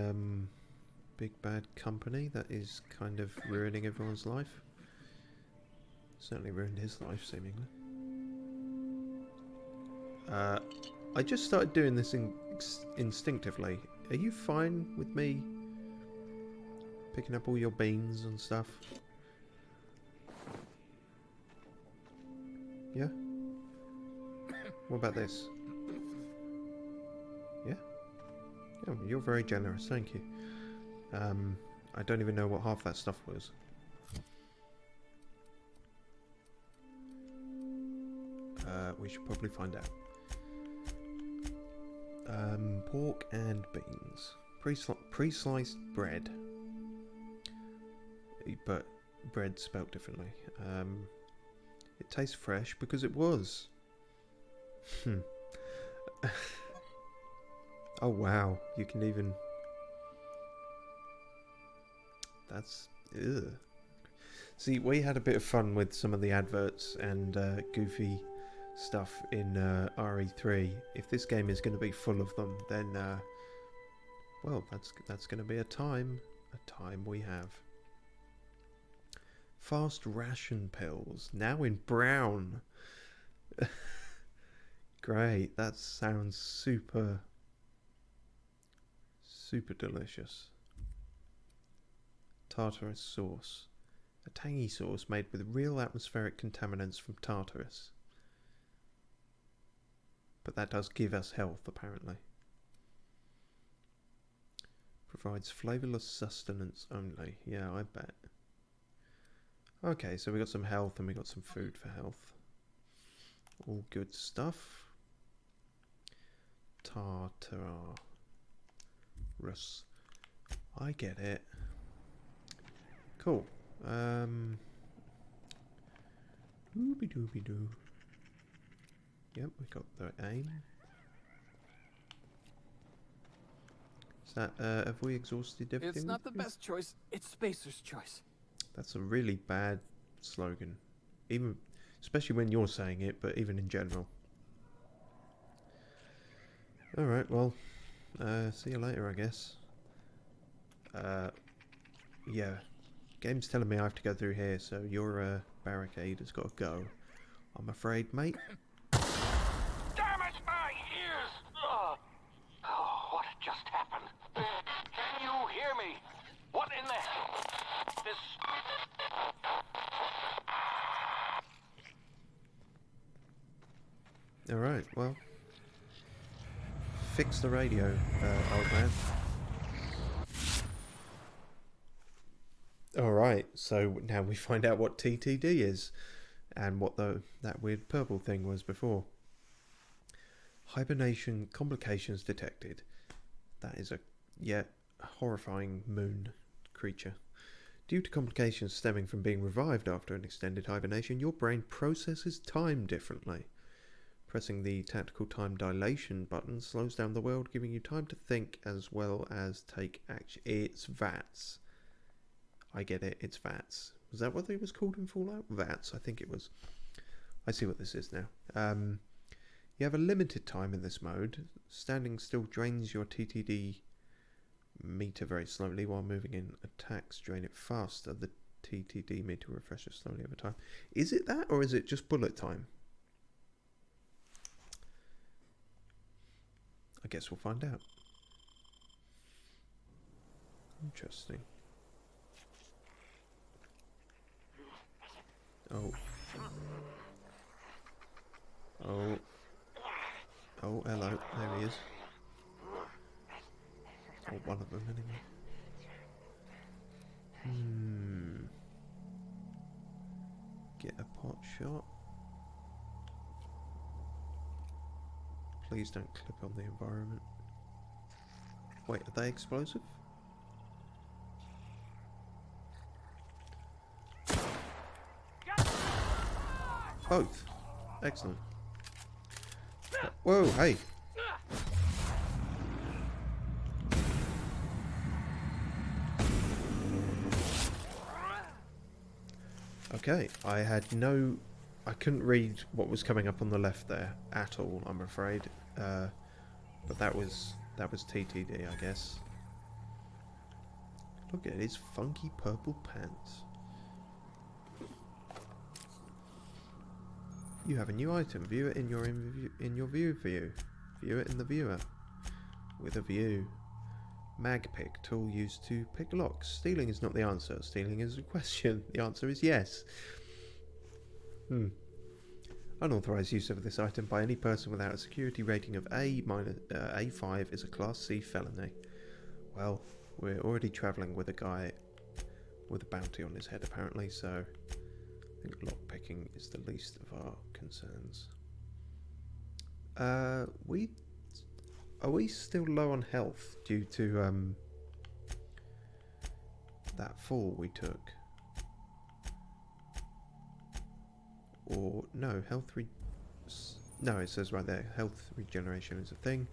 big bad company that is kind of ruining everyone's life? Certainly ruined his life, seemingly. I just started doing this instinctively. Are you fine with me picking up all your beans and stuff? Yeah? What about this? Yeah? Oh, you're very generous, thank you. I don't even know what half that stuff was. We should probably find out. Pork and beans. Pre-sliced bread. But bread spelt differently. It tastes fresh because it was. Oh wow, you can even... That's... Ugh. See, we had a bit of fun with some of the adverts and goofy stuff in RE3. If this game is going to be full of them, then well, that's going to be a time we have. Fast ration pills, now in brown. Great, that sounds super delicious. Tartarus sauce, a tangy sauce made with real atmospheric contaminants from Tartarus. But that does give us health, apparently. Provides flavourless sustenance only. Yeah, I bet. Okay, so we got some health and we got some food for health. All good stuff. Tartarus. I get it. Cool. Doobie-doobie-doo. Yep, we got the aim. Is that, have we exhausted everything? It's not the best choice, it's Spacer's Choice. That's a really bad slogan. Even, especially when you're saying it, but even in general. Alright, well, see you later, I guess. Yeah. Game's telling me I have to go through here, so your barricade has got to go. I'm afraid, mate. Damn it, my ears! Oh, what just happened? Can you hear me? What in the hell? This... Alright, well. Fix the radio, old man. Alright, so now we find out what TTD is. And what that weird purple thing was before. Hibernation complications detected. That is a horrifying moon creature. Due to complications stemming from being revived after an extended hibernation, your brain processes time differently. Pressing the tactical time dilation button slows down the world, giving you time to think as well as take action. It's VATS. I get it, it's VATS. Was that what it was called in Fallout? VATS, I think it was. I see what this is now. You have a limited time in this mode. Standing still drains your TTD meter very slowly, while moving in attacks drain it faster. The TTD meter refreshes slowly over time. Is it that, or is it just bullet time? I guess we'll find out. Interesting. Oh. Oh. Oh, hello. There he is. Or one of them, anyway. Get a pot shot. Please don't clip on the environment. Wait, are they explosive? Both. Excellent. Whoa, hey. Okay, I couldn't read what was coming up on the left there at all, I'm afraid. But that was TTD, I guess. Look at his funky purple pants. You have a new item. View it in your view. View it in the viewer. With a view. Mag pick, tool used to pick locks. Stealing is not the answer. Stealing is a question. The answer is yes. Unauthorized use of this item by any person without a security rating of A5 is a Class C felony. Well, we're already travelling with a guy with a bounty on his head apparently, so I think lockpicking is the least of our concerns. Are we still low on health due to that fall we took? Or no, no, it says right there, health regeneration is a thing.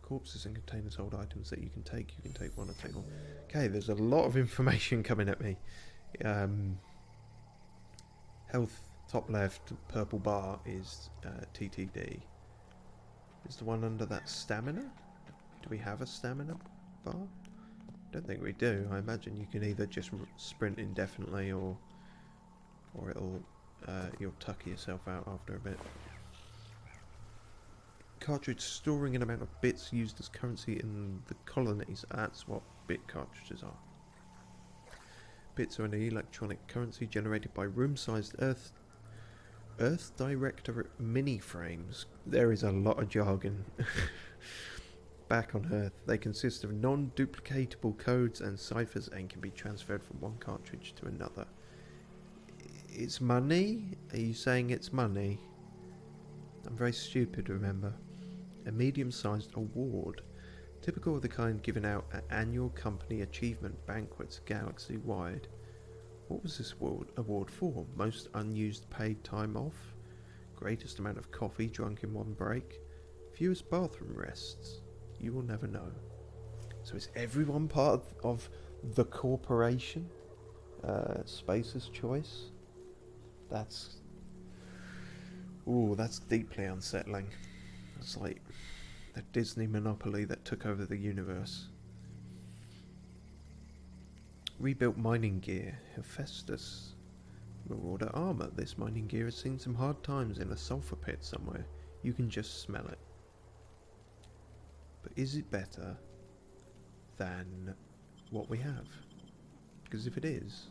Corpses and containers hold items that you can take. You can take one or take one. Okay, there's a lot of information coming at me. Health, top left, purple bar is TTD. Is the one under that stamina? Do we have a stamina bar? Don't think we do. I imagine you can either just sprint indefinitely or it'll you'll tuck yourself out after a bit. Cartridge storing an amount of bits used as currency in the colonies. That's what bit cartridges are. Bits are an electronic currency generated by room-sized Earth Director mini frames. There is a lot of jargon. Back on Earth, they consist of non-duplicatable codes and ciphers and can be transferred from one cartridge to another. It's money? Are you saying it's money? I'm very stupid, remember. A medium-sized award, typical of the kind given out at annual company achievement banquets galaxy-wide. What was this award for? Most unused paid time off? Greatest amount of coffee drunk in one break? Fewest bathroom rests? You will never know. So is everyone part of the corporation? Spacer's choice? That's deeply unsettling. It's like the Disney monopoly that took over the universe. Rebuilt mining gear. Hephaestus. Marauder armor. This mining gear has seen some hard times in a sulfur pit somewhere. You can just smell it. But is it better than what we have? Because if it is,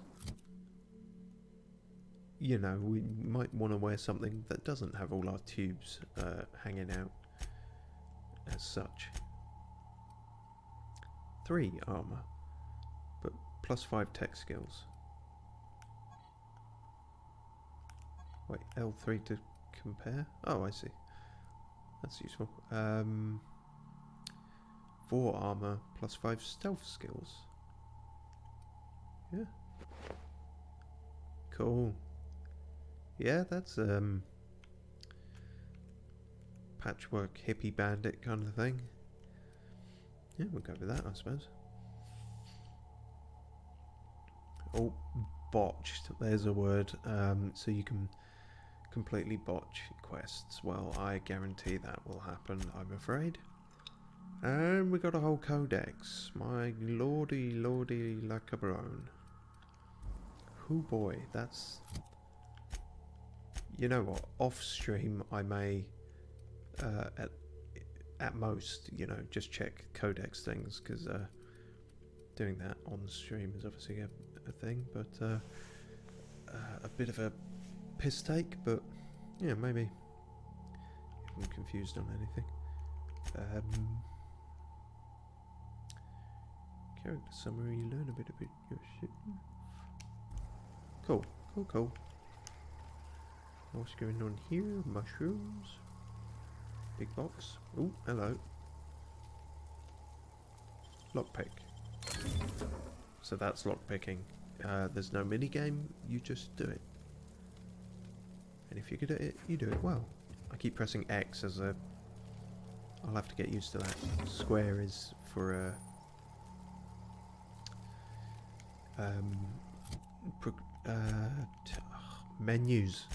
you know, we might want to wear something that doesn't have all our tubes hanging out as such. 3 armor, but +5 tech skills. Wait, L3 to compare? Oh, I see. That's useful. 4 armor, +5 stealth skills. Yeah. Cool. Yeah, that's patchwork hippie bandit kind of thing. Yeah, we'll go with that, I suppose. Oh, botched. There's a word. So you can completely botch quests. Well, I guarantee that will happen, I'm afraid. And we got a whole codex. My lordy la cabron. Oh boy, that's... You know what? Off stream, I may, at most, you know, just check codex things, because doing that on stream is obviously a thing, but a bit of a piss take, but yeah, maybe if I'm confused on anything. Character summary, you learn a bit about your shit. Cool. What's going on here? Mushrooms. Big box. Oh, hello. Lockpick. So that's lockpicking. There's no minigame, you just do it. And if you're good at it, you do it well. I keep pressing X as a... I'll have to get used to that. Square is for menus.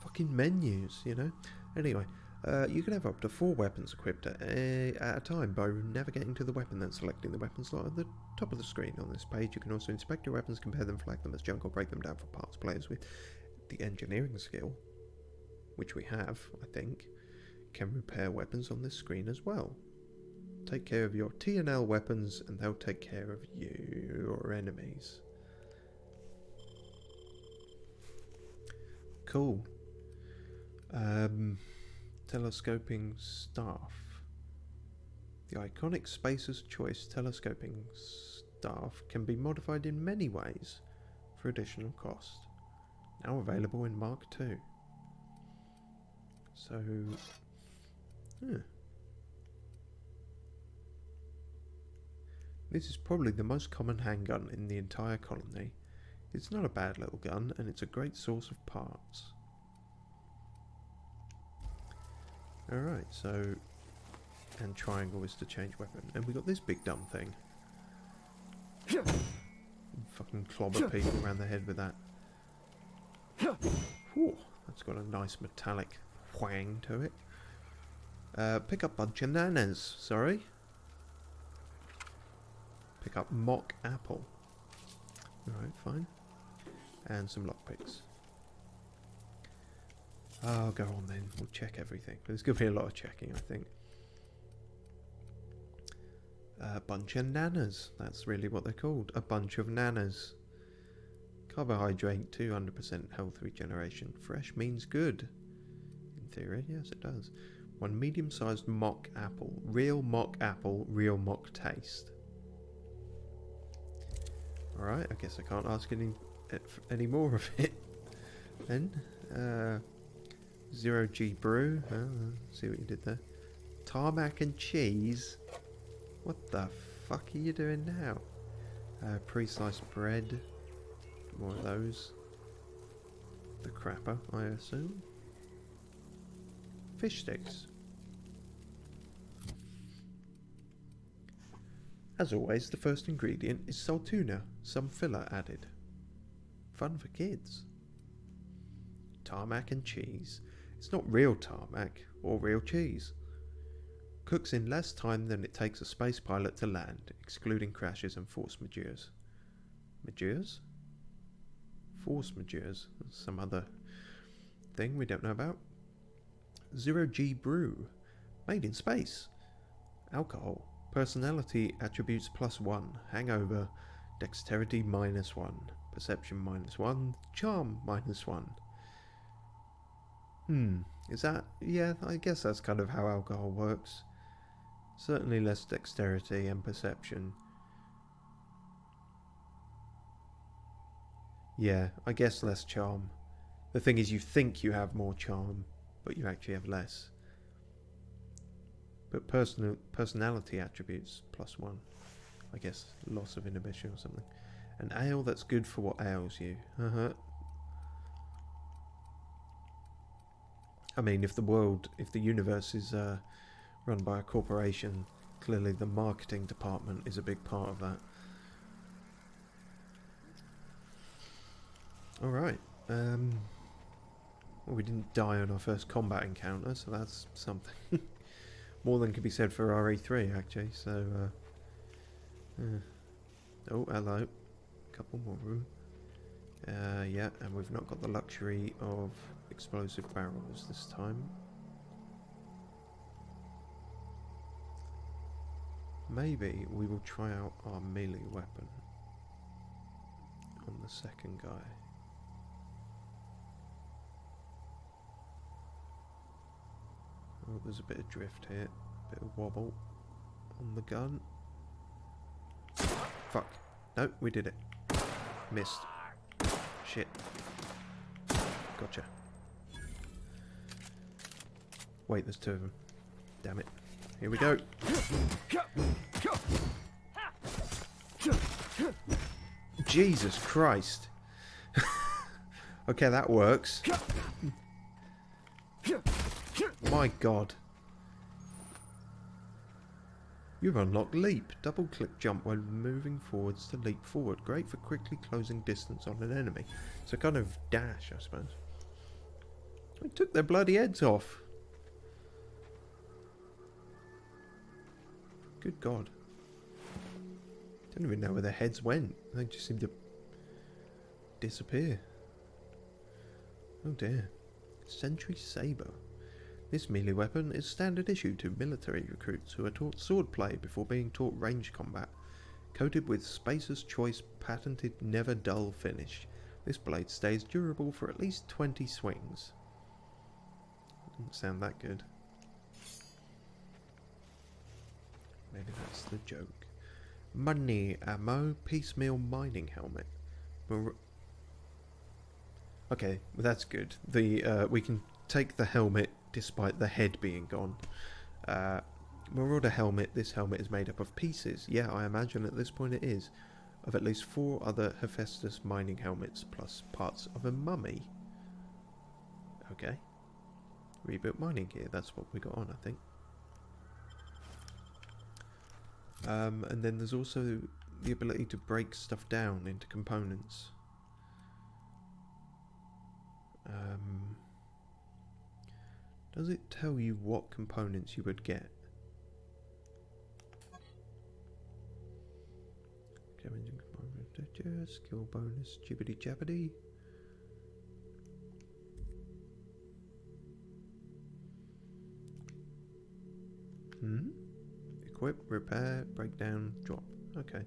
Fucking menus, you know? Anyway, you can have up to 4 weapons equipped at a time by navigating to the weapon, then selecting the weapon slot at the top of the screen. On this page, you can also inspect your weapons, compare them, flag them as junk, or break them down for parts. Players with the engineering skill, which we have, I think, can repair weapons on this screen as well. Take care of your T&L weapons, and they'll take care of your enemies. Cool. Telescoping staff. The iconic Spacer's Choice telescoping staff can be modified in many ways for additional cost. Now available in Mark II. So, this is probably the most common handgun in the entire colony. It's not a bad little gun, and it's a great source of parts. Alright, so... And triangle is to change weapon. And we got this big dumb thing. Fucking clobber people around the head with that. Whew, that's got a nice metallic whang to it. Pick up bunch of nanas, sorry. Pick up mock apple. Alright, fine. And some lockpicks. Oh, go on then. We'll check everything. There's going to be a lot of checking, I think. A bunch of nanas. That's really what they're called. A bunch of nanas. Carbohydrate, 200% health regeneration. Fresh means good. In theory, yes it does. 1 medium-sized mock apple. Real mock apple, real mock taste. Alright, I guess I can't ask any more of it. Then, 0G brew. See what you did there. Tarmac and cheese. What the fuck are you doing now? Pre-sliced bread. More of those. The crapper, I assume. Fish sticks. As always, the first ingredient is saltuna, some filler added. Fun for kids. Tarmac and cheese. It's not real tarmac or real cheese. Cooks in less time than it takes a space pilot to land, excluding crashes and force majeures. Majeures? Force majeures. Some other thing we don't know about. 0G brew. Made in space. Alcohol. Personality attributes +1. Hangover. Dexterity -1. Perception -1. Charm -1. Is that... Yeah, I guess that's kind of how alcohol works. Certainly less dexterity and perception. Yeah, I guess less charm. The thing is, you think you have more charm, but you actually have less. But personality attributes +1. I guess loss of inhibition or something. An ale that's good for what ails you. I mean, if the universe is run by a corporation, clearly the marketing department is a big part of that. Alright. Well, we didn't die on our first combat encounter, so that's something. More than could be said for RE3, actually, so... oh, hello. Couple more room. Yeah, and we've not got the luxury of explosive barrels this time. Maybe we will try out our melee weapon on the second guy. Oh, there's a bit of drift here, bit of wobble on the gun. Fuck. No, we did it. Missed. Shit. Gotcha. Wait, there's two of them. Damn it. Here we go. Jesus Christ. Okay, that works. My God. You've unlocked Leap. Double click jump when moving forwards to leap forward. Great for quickly closing distance on an enemy. So kind of dash, I suppose. We took their bloody heads off. Good God. Don't even know where their heads went. They just seemed to disappear. Oh dear. Sentry Saber. This melee weapon is standard issue to military recruits who are taught swordplay before being taught range combat. Coated with Spacer's Choice patented never dull finish. This blade stays durable for at least 20 swings. Doesn't sound that good. Maybe that's the joke. Money, ammo, piecemeal mining helmet. Okay, well that's good. The we can take the helmet despite the head being gone. Marauder helmet. This helmet is made up of pieces. Yeah, I imagine at this point it is. Of at least 4 other Hephaestus mining helmets plus parts of a mummy. Okay. Rebuilt mining gear. That's what we got on, I think. And then there's also the ability to break stuff down into components. Does it tell you what components you would get? Skill bonus, jibbity jabbity. Equip, repair, breakdown, drop. Okay.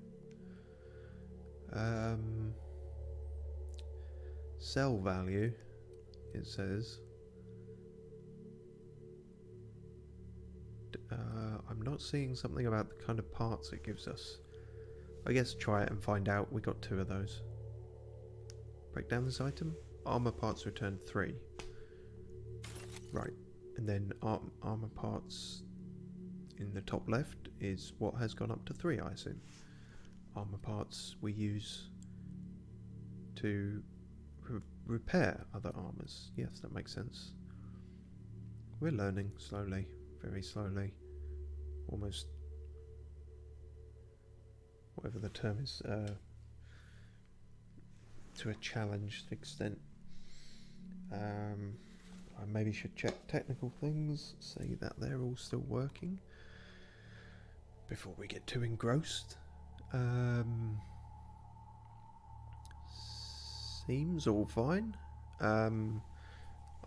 Sell value, it says. I'm not seeing something about the kind of parts it gives us. I guess try it and find out. We got 2 of those. Break down this item. Armor parts return 3. Right. And then armor parts in the top left is what has gone up to 3, I assume. Armor parts we use to repair other armors. Yes, that makes sense. We're learning slowly, very slowly. Almost, whatever the term is, to a challenged extent. I maybe should check technical things, see that they're all still working before we get too engrossed. Seems all fine.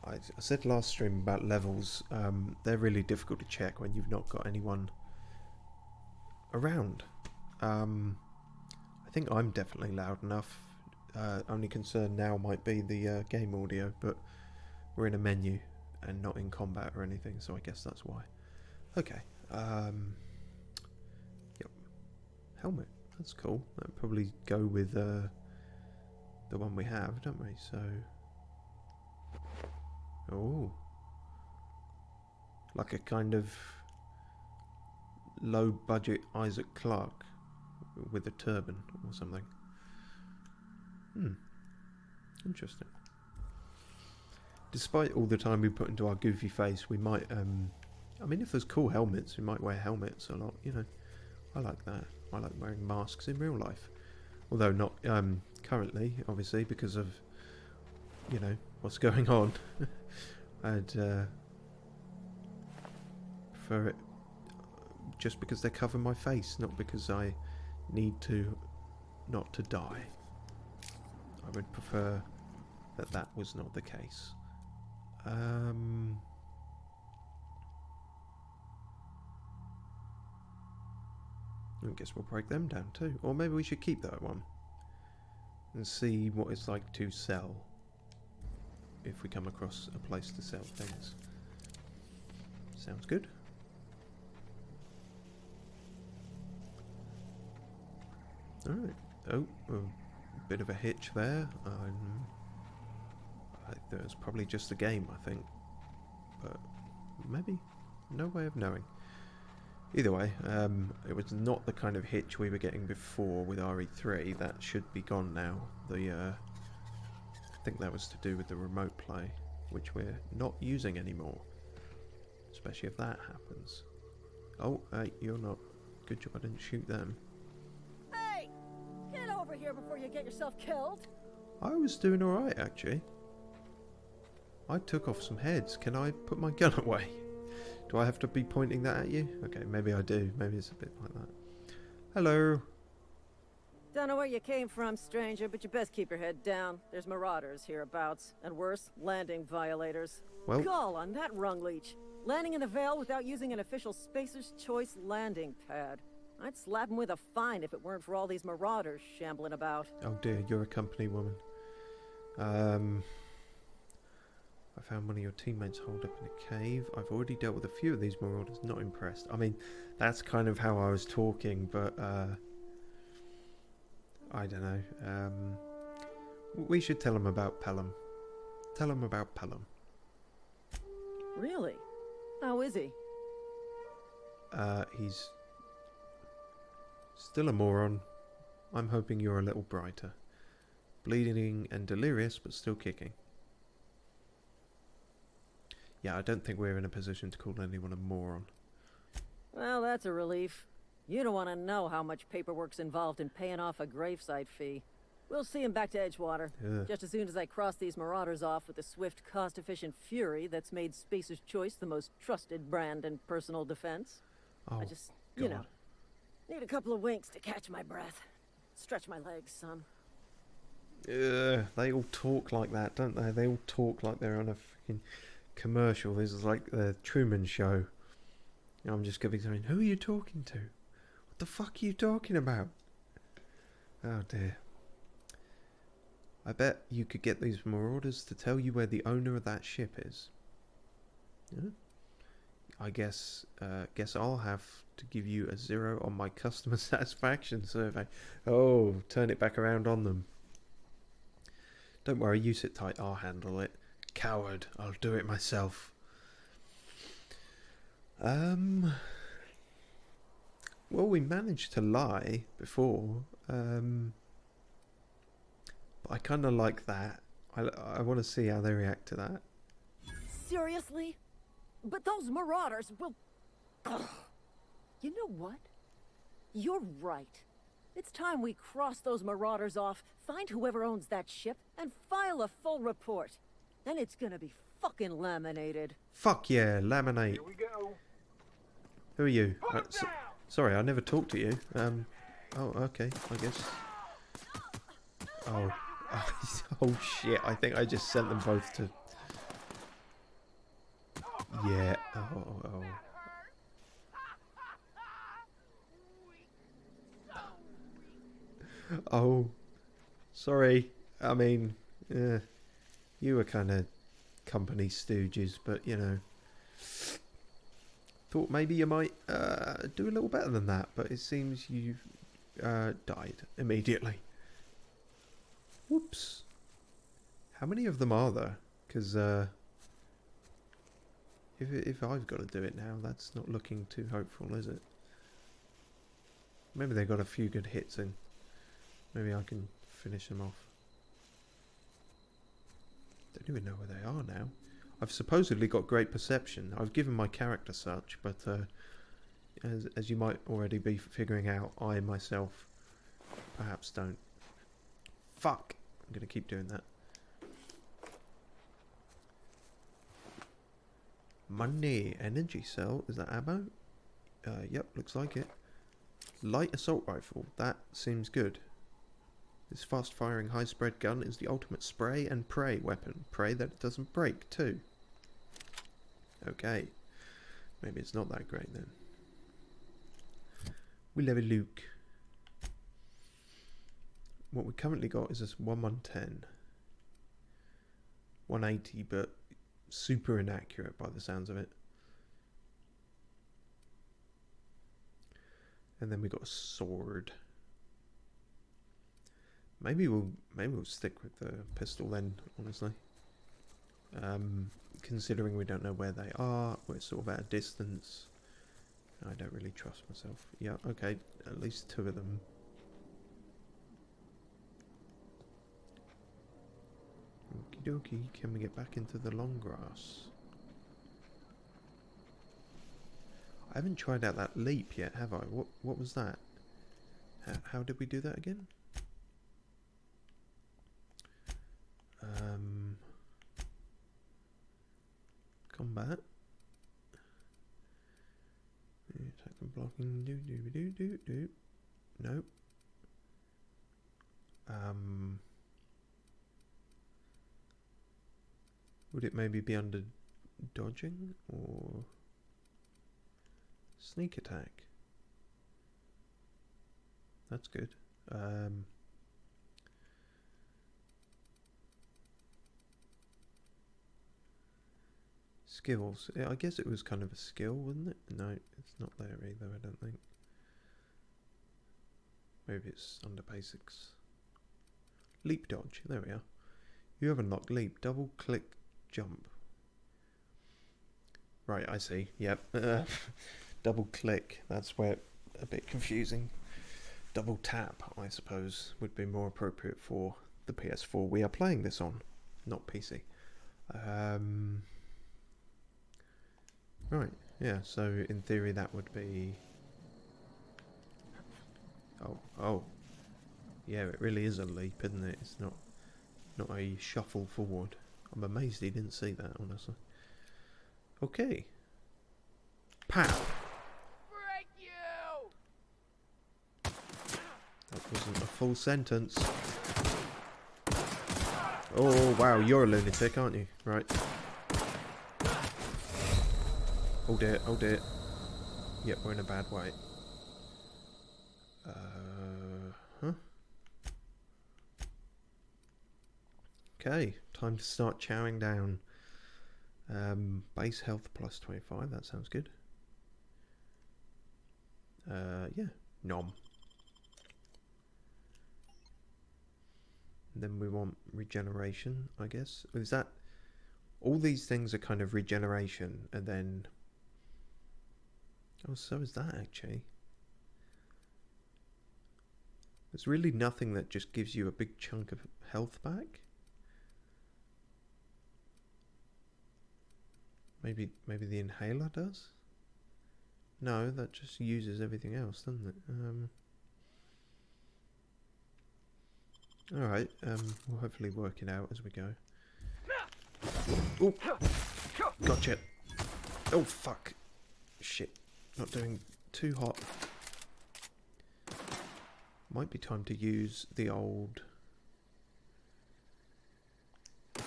I said last stream about levels. They're really difficult to check when you've not got anyone around. I think I'm definitely loud enough. Only concern now might be the game audio, but we're in a menu and not in combat or anything, so I guess that's why. Okay. Yep. Helmet. That's cool. That'd probably go with the one we have, don't we? So. Oh. Like a kind of low budget Isaac Clarke with a turban or something. Interesting. Despite all the time we put into our goofy face, we might, I mean, if there's cool helmets, we might wear helmets a lot, you know. I like that. I like wearing masks in real life. Although not currently, obviously, because of you know, what's going on. I'd prefer it just because they cover my face, not because I need to not to die. I would prefer that that was not the case. I guess we'll break them down too. Or maybe we should keep that one and see what it's like to sell if we come across a place to sell things. Sounds good. Alright. Oh, a bit of a hitch there. There's probably just a game, I think. But maybe. No way of knowing. Either way, it was not the kind of hitch we were getting before with RE3. That should be gone now. I think that was to do with the remote play, which we're not using anymore. Especially if that happens. Oh, hey, you're not. Good job I didn't shoot them. Hey! Get over here before you get yourself killed! I was doing alright, actually. I took off some heads. Can I put my gun away? Do I have to be pointing that at you? Okay, maybe I do. Maybe it's a bit like that. Hello. Don't know where you came from, stranger, but you best keep your head down. There's marauders hereabouts, and worse, landing violators. Well, Call on that rung leech. Landing in the Vale without using an official Spacer's Choice landing pad. I'd slap him with a fine if it weren't for all these marauders shambling about. oh dear, you're a company woman. I found one of your teammates holed up in a cave. I've already dealt with a few of these marauders. Not impressed. I mean, that's kind of how I was talking, but I don't know. We should tell him about Pelham. Tell him about Pelham. Really? How is he? He's still a moron. I'm hoping you're a little brighter. Bleeding and delirious, but still kicking. Yeah, I don't think we're in a position to call anyone a moron. Well, that's a relief. You don't want to know how much paperwork's involved in paying off a gravesite fee. We'll see him back to Edgewater. Ugh. Just as soon as I cross these marauders off with the swift, cost-efficient fury that's made Spacer's Choice the most trusted brand in personal defense. Oh, I just, God. you know, need a couple of winks to catch my breath. Stretch my legs, son. They all talk like that, don't they? They all talk like they're on a freaking commercial. This is like the Truman Show. I'm just going to be saying, who are you talking to? What the fuck are you talking about? Oh dear. I bet you could get these marauders to tell you where the owner of that ship is. Yeah? I guess I'll have to give you a 0 on my customer satisfaction survey. Oh, turn it back around on them. Don't worry, you sit tight, I'll handle it. Coward, I'll do it myself. Well, we managed to lie before. But I kind of like that. I want to see how they react to that. Seriously? But those marauders will... Ugh. You know what? You're right. It's time we cross those marauders off, find whoever owns that ship, and file a full report. Then it's gonna be fucking laminated. Fuck yeah, laminate. Here we go. Who are you? Sorry, I never talked to you. Oh, okay, I guess. Oh. Oh shit, I think I just sent them both to... Yeah, oh. Oh, sorry. I mean, you were kind of company stooges, but you know, thought maybe you might do a little better than that, but it seems you've died immediately. Whoops. How many of them are there? Because if I've got to do it now, that's not looking too hopeful, is it? Maybe they got a few good hits in. Maybe I can finish them off. Don't even know where they are now. I've supposedly got great perception. I've given my character such, but as you might already be figuring out, I myself perhaps don't. Fuck! I'm going to keep doing that. Money. Energy cell. Is that ammo? Yep, looks like it. Light assault rifle. That seems good. This fast-firing, high-spread gun is the ultimate spray and pray weapon. Pray that it doesn't break, too. Okay. Maybe it's not that great, then. We'll have a look. What we currently got is this 1110. 180, but super inaccurate by the sounds of it. And then we got a sword. Maybe we'll stick with the pistol then, honestly. Considering we don't know where they are, we're sort of at a distance. I don't really trust myself. Yeah, okay, at least 2 of them. Okie dokie, can we get back into the long grass? I haven't tried out that leap yet, have I? What was that? How did we do that again? Combat. Attack and blocking. Do. Nope. Would it maybe be under dodging or sneak attack? That's good. Skills. I guess it was kind of a skill, wasn't it? No, it's not there either, I don't think. Maybe it's under basics. Leap dodge. There we are. You have unlocked leap. Double click jump. Right, I see. Yep. Double click. That's where a bit confusing. Double tap, I suppose, would be more appropriate for the PS4 we are playing this on, not PC. Right, yeah, so in theory that would be... Oh. Yeah, it really is a leap, isn't it? It's not a shuffle forward. I'm amazed he didn't see that, honestly. Okay. Pow! Break you! That wasn't a full sentence. Oh, wow, you're a lunatic, aren't you? Right. Oh dear, oh dear. Yep, we're in a bad way. Huh? Okay, time to start chowing down. Base health plus 25, that sounds good. Yeah, nom. And then we want regeneration, I guess. Is that... All these things are kind of regeneration, and then... Oh, so is that, actually. There's really nothing that just gives you a big chunk of health back. Maybe the inhaler does? No, that just uses everything else, doesn't it? Alright, we'll hopefully work it out as we go. Oh! Gotcha! Oh, fuck! Shit. Not doing too hot. Might be time to use the old...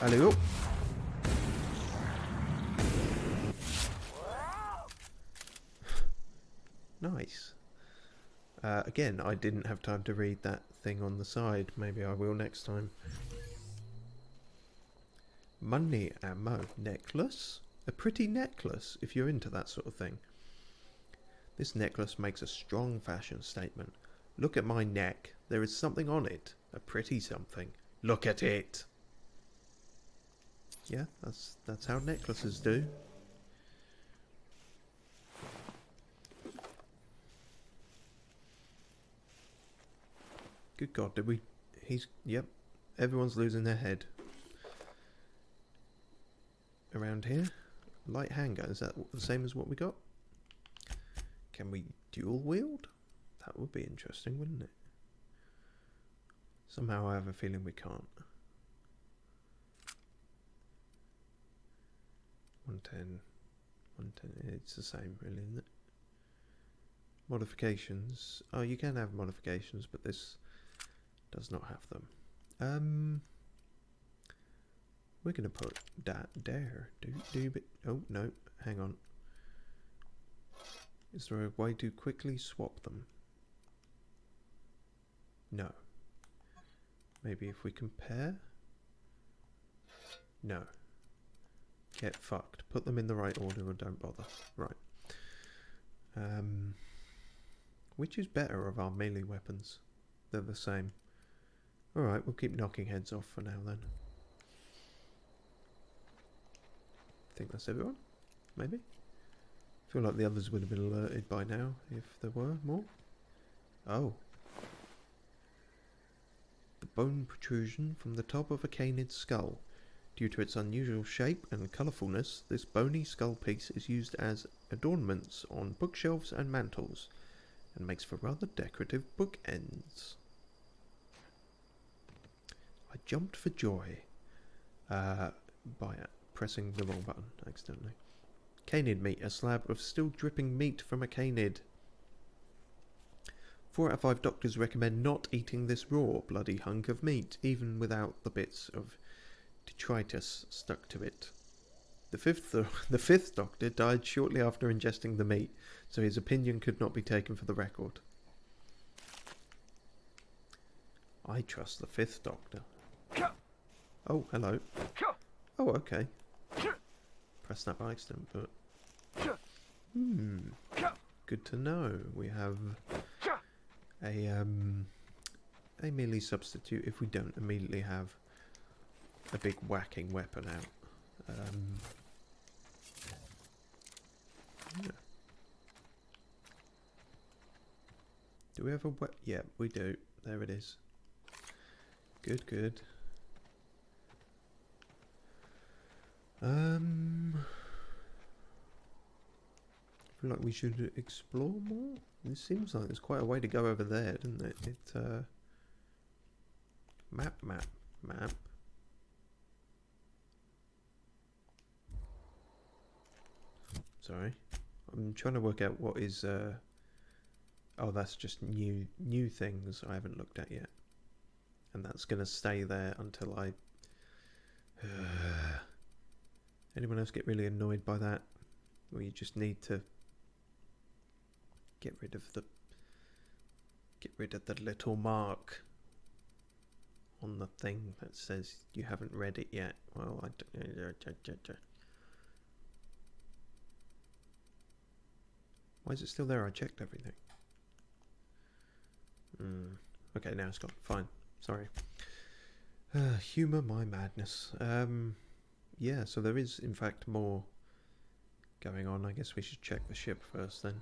Alley-oop! Nice. Again, I didn't have time to read that thing on the side. Maybe I will next time. Money, ammo, necklace? A pretty necklace, if you're into that sort of thing. This necklace makes a strong fashion statement. Look at my neck. There is something on it. A pretty something. Look at it! Yeah, that's how necklaces do. Good God, did we... Yep. Everyone's losing their head. Around here. Light hanger. Is that the same as what we got? Can we dual wield? That would be interesting, wouldn't it? Somehow I have a feeling we can't. 110. It's the same, really, isn't it? Modifications. Oh, you can have modifications, but this does not have them. We're going to put that there. Oh, no. Hang on. Is there a way to quickly swap them? No. Maybe if we compare? No. Get fucked. Put them in the right order or don't bother. Right. Which is better of our melee weapons? They're the same. Alright, we'll keep knocking heads off for now then. Think that's everyone? Maybe? Feel like the others would have been alerted by now if there were more. Oh. The bone protrusion from the top of a canid skull. Due to its unusual shape and colourfulness, this bony skull piece is used as adornments on bookshelves and mantles, and makes for rather decorative bookends. I jumped for joy by pressing the wrong button accidentally. Canid meat, a slab of still dripping meat from a canid. 4 out of 5 doctors recommend not eating this raw, bloody hunk of meat, even without the bits of detritus stuck to it. The fifth doctor died shortly after ingesting the meat, so his opinion could not be taken for the record. I trust the 5th doctor. Oh, hello. Oh, okay. Pressed that by accident, but... Good to know. We have a melee substitute if we don't immediately have a big whacking weapon out. Yeah. Do we have a yeah, we do. There it is. Good, good. I feel like we should explore more. It seems like there's quite a way to go over there, doesn't it? Map. Sorry. I'm trying to work out what is, oh, that's just new things I haven't looked at yet. And that's going to stay there until I... Anyone else get really annoyed by that? Or you just need to get rid of the little mark on the thing that says you haven't read it yet. Well, I don't... Why is it still there? I checked everything. Okay, now it's gone. Fine. Sorry. Humour my madness. Yeah, so there is, in fact, more going on. I guess we should check the ship first, then.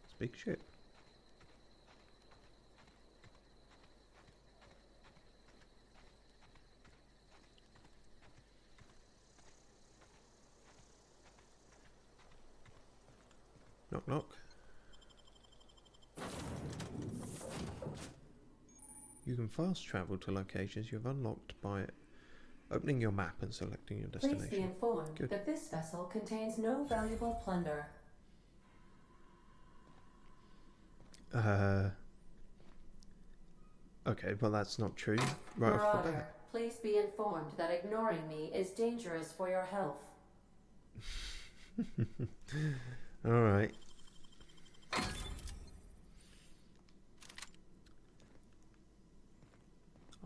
It's a big ship. Knock, knock. You can fast travel to locations you've unlocked by opening your map and selecting your destination. Please be informed Good. that this vessel contains no valuable plunder. Okay, well that's not true. Right off the Marauder, bat. please be informed that ignoring me is dangerous for your health. Alright.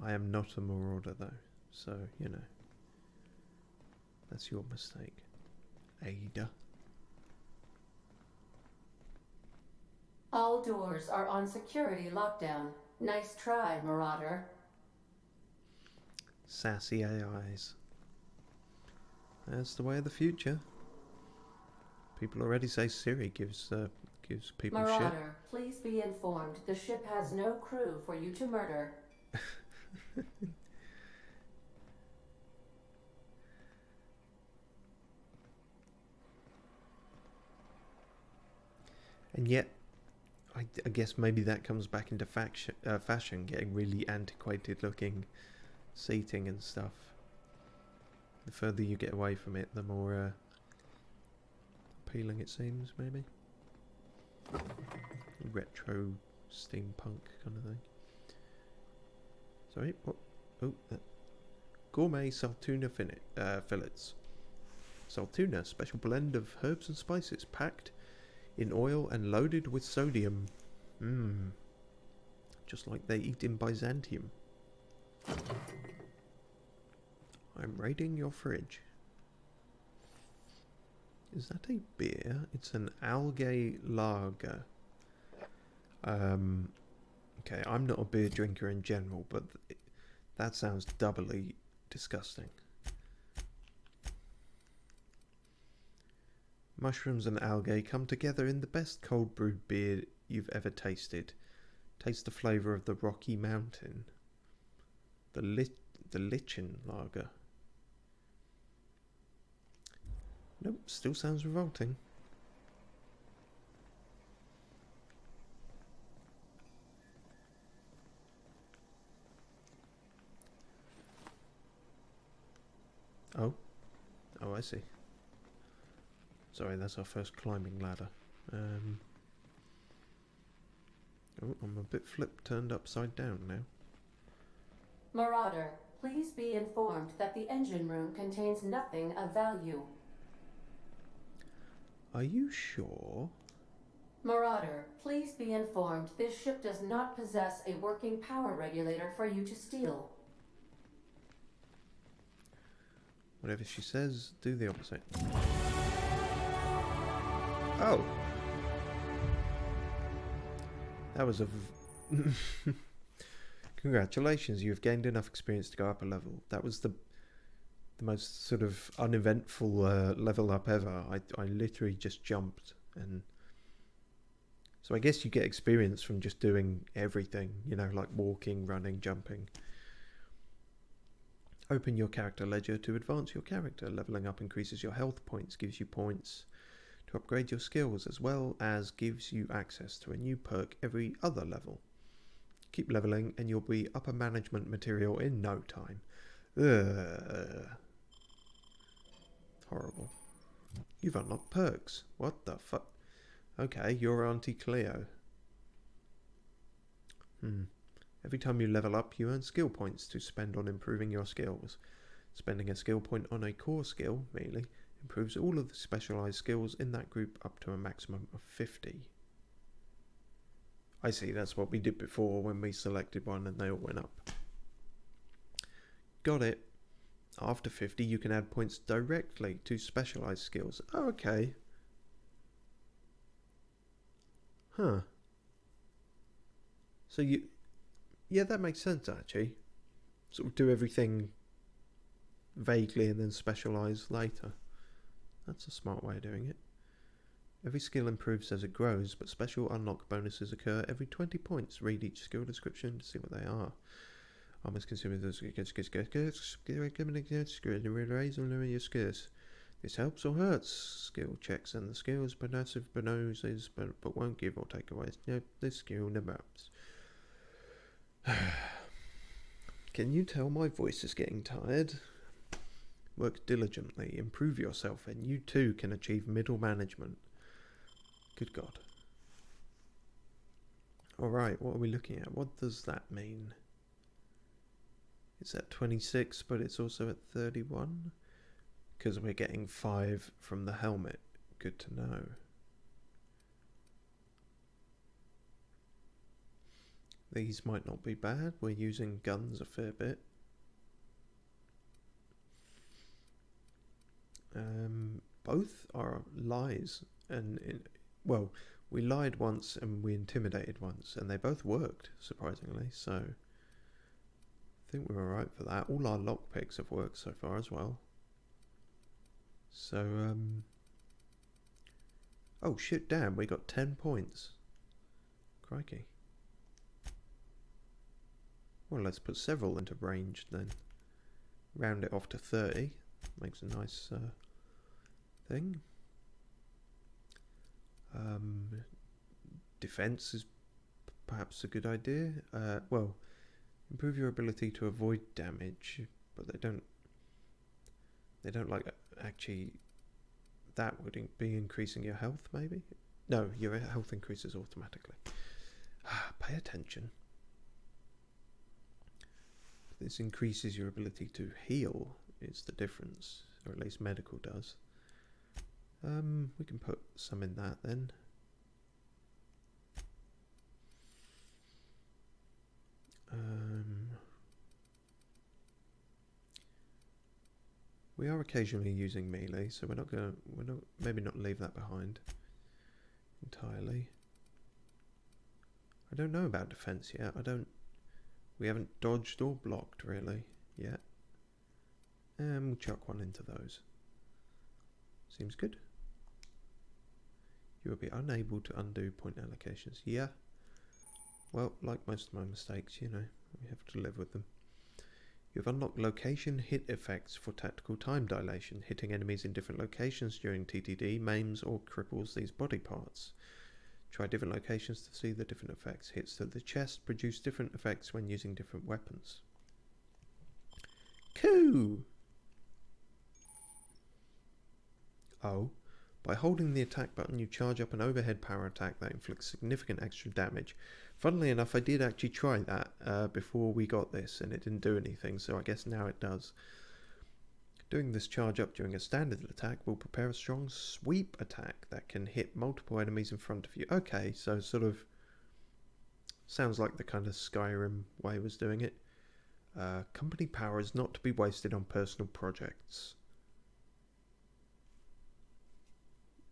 I am not a marauder though, so, you know. That's your mistake. Ada. All doors are on security lockdown. Nice try, Marauder. Sassy AIs. That's the way of the future. People already say Siri gives people Marauder, shit. please be informed the ship has no crew for you to murder. And yet, I guess maybe that comes back into fashion, getting really antiquated looking seating and stuff. The further you get away from it, the more appealing it seems, maybe. Retro steampunk kind of thing. Sorry, what? Oh, gourmet saltuna fillets. Saltuna, special blend of herbs and spices, packed in oil and loaded with sodium. Mmm. Just like they eat in Byzantium. I'm raiding your fridge. Is that a beer? It's an algae lager. Okay, I'm not a beer drinker in general, but that sounds doubly disgusting. Mushrooms and algae come together in the best cold brewed beer you've ever tasted. Taste the flavour of the Rocky Mountain. The Lichen lager. Nope, still sounds revolting. Oh. Oh, I see. Sorry, that's our first climbing ladder. Oh, I'm a bit turned upside down now. Marauder, please be informed that the engine room contains nothing of value. Are you sure? Marauder, please be informed this ship does not possess a working power regulator for you to steal. Whatever she says, do the opposite. Oh! That was a... Congratulations, you've gained enough experience to go up a level. That was the most sort of uneventful level up ever. I literally just jumped, and so I guess you get experience from just doing everything, you know, like walking, running, jumping. Open your character ledger to advance your character. Leveling up increases your health points, gives you points to upgrade your skills, as well as gives you access to a new perk every other level. Keep leveling and you'll be upper management material in no time. Ugh. Horrible. You've unlocked perks. What the fuck? Okay, you're Auntie Cleo. Every time you level up, you earn skill points to spend on improving your skills. Spending a skill point on a core skill, melee, improves all of the specialized skills in that group up to a maximum of 50. I see, that's what we did before when we selected one and they all went up. Got it. After 50, you can add points directly to specialized skills. Oh, okay. Huh. So you... Yeah, that makes sense, actually. Sort of do everything vaguely and then specialise later. That's a smart way of doing it. Every skill improves as it grows, but special unlock bonuses occur every 20 points. Read each skill description to see what they are. I must consider those skills. This helps or hurts skill checks and the skills bonuses, but won't give or take away the skill numbers. Can you tell my voice is getting tired? Work diligently, improve yourself, and you too can achieve middle management. Good God. Alright, what are we looking at? What does that mean? It's at 26, but it's also at 31? Because we're getting 5 from the helmet. Good to know. These might not be bad. We're using guns a fair bit. Both are lies, and well, we lied once and we intimidated once, and they both worked, surprisingly, so I think we're alright for that. All our lockpicks have worked so far as well. So, oh shit, damn, we got 10 points. Crikey. Well, let's put several into ranged then. Round it off to 30. Makes a nice thing. Defense is perhaps a good idea. Well, improve your ability to avoid damage, but they don't They don't like actually. That would be increasing your health, maybe? No, your health increases automatically. Pay attention. This increases your ability to heal, is the difference. Or at least medical does. We can put some in that then. We are occasionally using melee, so we're not maybe not leave that behind entirely. I don't know about defense yet. We haven't dodged or blocked really yet. And we'll chuck one into those. Seems good. You will be unable to undo point allocations. Yeah. Well, like most of my mistakes, you know, we have to live with them. You've unlocked location hit effects for tactical time dilation. Hitting enemies in different locations during TTD maims or cripples these body parts. Try different locations to see the different effects. Hits to the chest produce different effects when using different weapons. Cool! Oh, by holding the attack button you charge up an overhead power attack that inflicts significant extra damage. Funnily enough, I did actually try that before we got this and it didn't do anything, so I guess now it does. Doing this charge up during a standard attack will prepare a strong sweep attack that can hit multiple enemies in front of you. Okay, so sort of sounds like the kind of Skyrim way was doing it. Company power is not to be wasted on personal projects.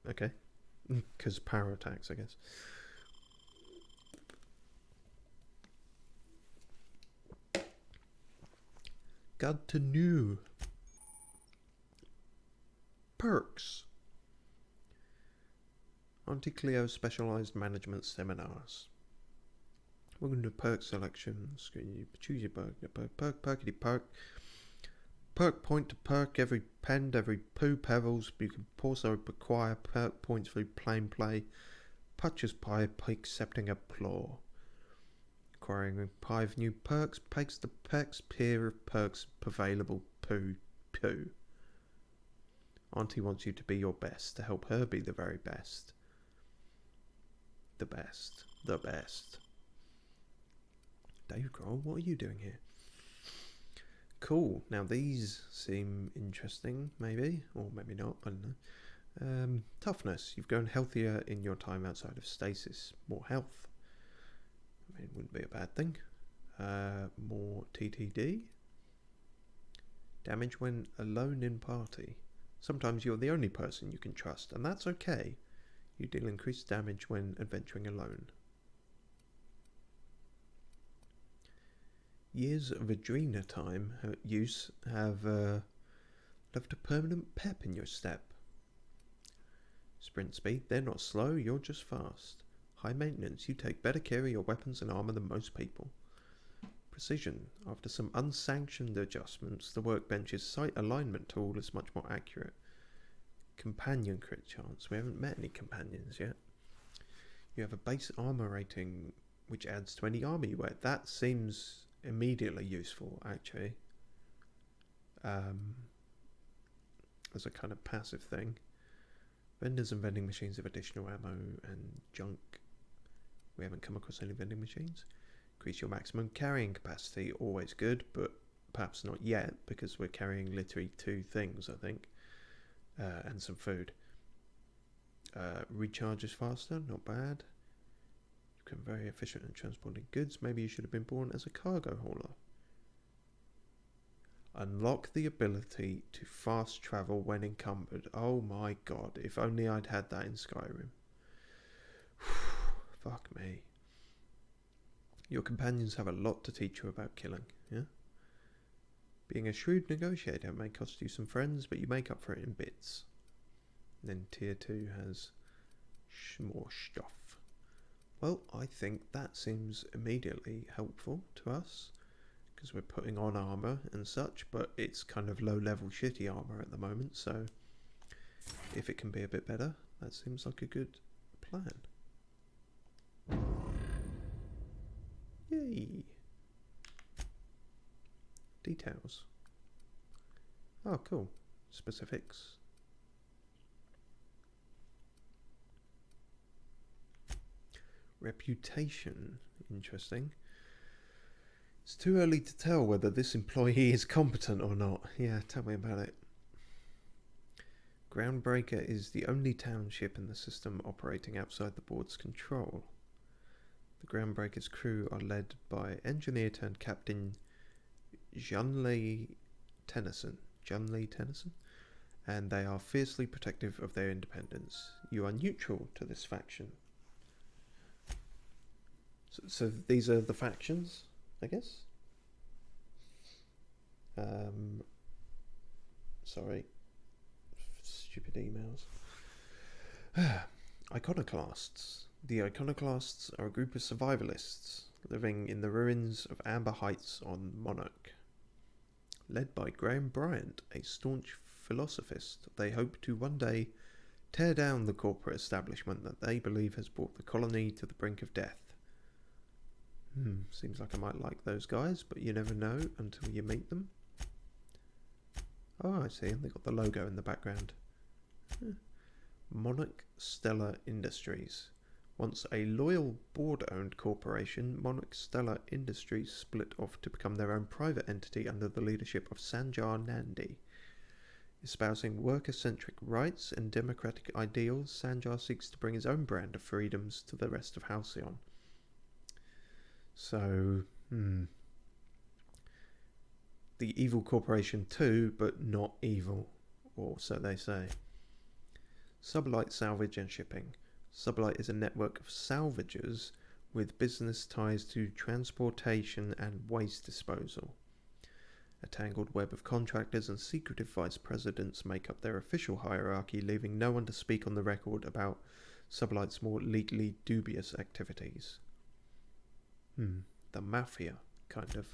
Okay, because power attacks, I guess. Got to know. Perks. Auntie Cleo specialized management seminars. We're going to do perk selection. You choose your perk. Perkity perk. Perk point to perk every pend, every poo pebbles. You can also acquire perk points through plain play. Purchase by accepting a claw. Acquiring 5 new perks takes the perks pair of perks available poo. Auntie wants you to be your best to help her be the very best. The best. Dave Grohl, what are you doing here? Cool. Now these seem interesting, maybe, or maybe not. I don't know. Toughness. You've grown healthier in your time outside of stasis. More health. I mean, it wouldn't be a bad thing. More TTD. Damage when alone in party. Sometimes you're the only person you can trust, and that's okay. You deal increased damage when adventuring alone. Years of Adrena time use have left a permanent pep in your step. Sprint speed, they're not slow, you're just fast. High maintenance, you take better care of your weapons and armor than most people. Precision, after some unsanctioned adjustments, the workbench's sight alignment tool is much more accurate. Companion crit chance, we haven't met any companions yet. You have a base armor rating which adds to any armor you wear. That seems immediately useful, actually, as a kind of passive thing. Vendors and vending machines have additional ammo and junk. We haven't come across any vending machines. Increase your maximum carrying capacity, always good, but perhaps not yet, because we're carrying literally 2 things, I think, and some food. Recharges faster, not bad. You can be very efficient in transporting goods. Maybe you should have been born as a cargo hauler. Unlock the ability to fast travel when encumbered. Oh my god, if only I'd had that in Skyrim. Fuck me. Your companions have a lot to teach you about killing, yeah? Being a shrewd negotiator may cost you some friends, but you make up for it in bits. And then tier 2 has more stuff. Well, I think that seems immediately helpful to us, because we're putting on armor and such, but it's kind of low-level shitty armor at the moment, so if it can be a bit better, that seems like a good plan. Yay! Details. Oh, cool. specifics. Reputation. Interesting. It's too early to tell whether this employee is competent or not. Yeah, tell me about it. Groundbreaker is the only township in the system operating outside the board's control. The Groundbreaker's crew are led by engineer turned captain Junley Tennyson, and they are fiercely protective of their independence. You are neutral to this faction. So these are the factions, I guess? Sorry. Stupid emails. Iconoclasts. The Iconoclasts are a group of survivalists living in the ruins of Amber Heights on Monarch. Led by Graham Bryant, a staunch philosophist, they hope to one day tear down the corporate establishment that they believe has brought the colony to the brink of death. Seems like I might like those guys, but you never know until you meet them. Oh, I see, and they got the logo in the background. Monarch Stellar Industries. Once a loyal board-owned corporation, Monarch Stellar Industries split off to become their own private entity under the leadership of Sanjar Nandi. Espousing worker-centric rights and democratic ideals, Sanjar seeks to bring his own brand of freedoms to the rest of Halcyon. So, the evil corporation too, but not evil, or so they say. Sublight Salvage and Shipping. Sublight is a network of salvagers with business ties to transportation and waste disposal. A tangled web of contractors and secretive vice presidents make up their official hierarchy, leaving no one to speak on the record about Sublight's more legally dubious activities. The Mafia, kind of.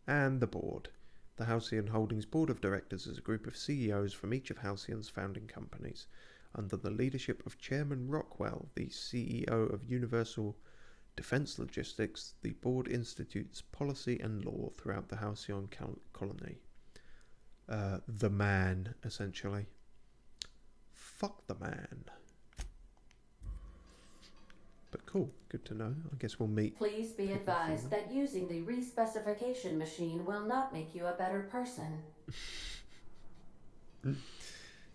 And the board. The Halcyon Holdings Board of Directors is a group of CEOs from each of Halcyon's founding companies. Under the leadership of Chairman Rockwell, the CEO of Universal Defense Logistics, the board institutes policy and law throughout the Halcyon colony. The man, essentially. Fuck the man. But cool, good to know. I guess we'll meet. Please be advised that using the respecification machine will not make you a better person.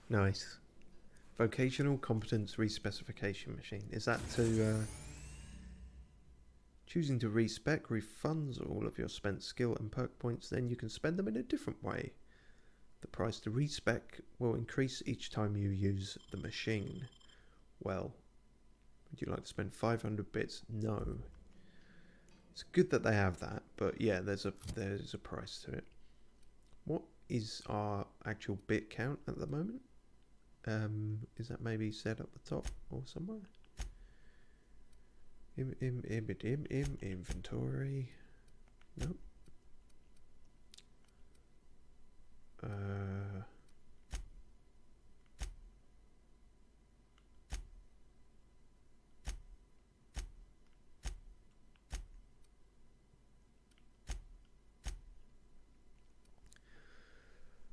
Nice. Vocational competence respecification machine. Is that to choosing to respec refunds all of your spent skill and perk points, then you can spend them in a different way. The price to respec will increase each time you use the machine. Well, would you like to spend 500 bits? No. It's good that they have that, but yeah, there's a price to it. What is our actual bit count at the moment? Is that maybe set up the top or somewhere? Inventory. Nope.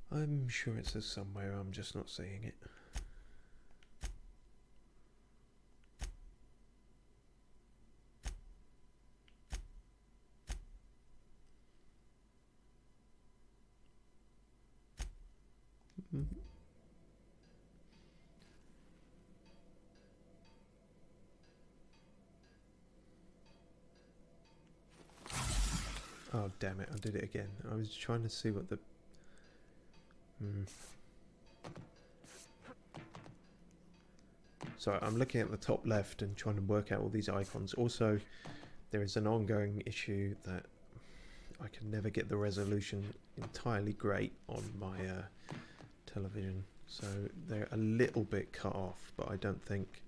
I'm sure it says somewhere, I'm just not seeing it. Oh damn it, I did it again. I was trying to see what the... So I'm looking at the top left and trying to work out all these icons. Also, there is an ongoing issue that I can never get the resolution entirely great on my television. So they're a little bit cut off, but I don't think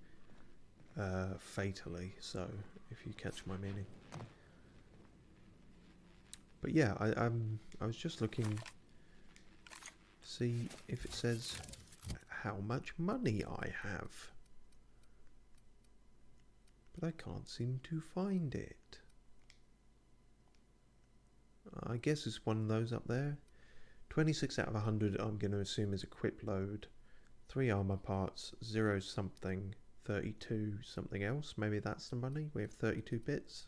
fatally so, if you catch my meaning. But yeah, I was just looking to see if it says how much money I have. But I can't seem to find it. I guess it's one of those up there. 26 out of 100 I'm going to assume is equip load. 3 armor parts, 0 something, 32 something else. Maybe that's the money. We have 32 bits.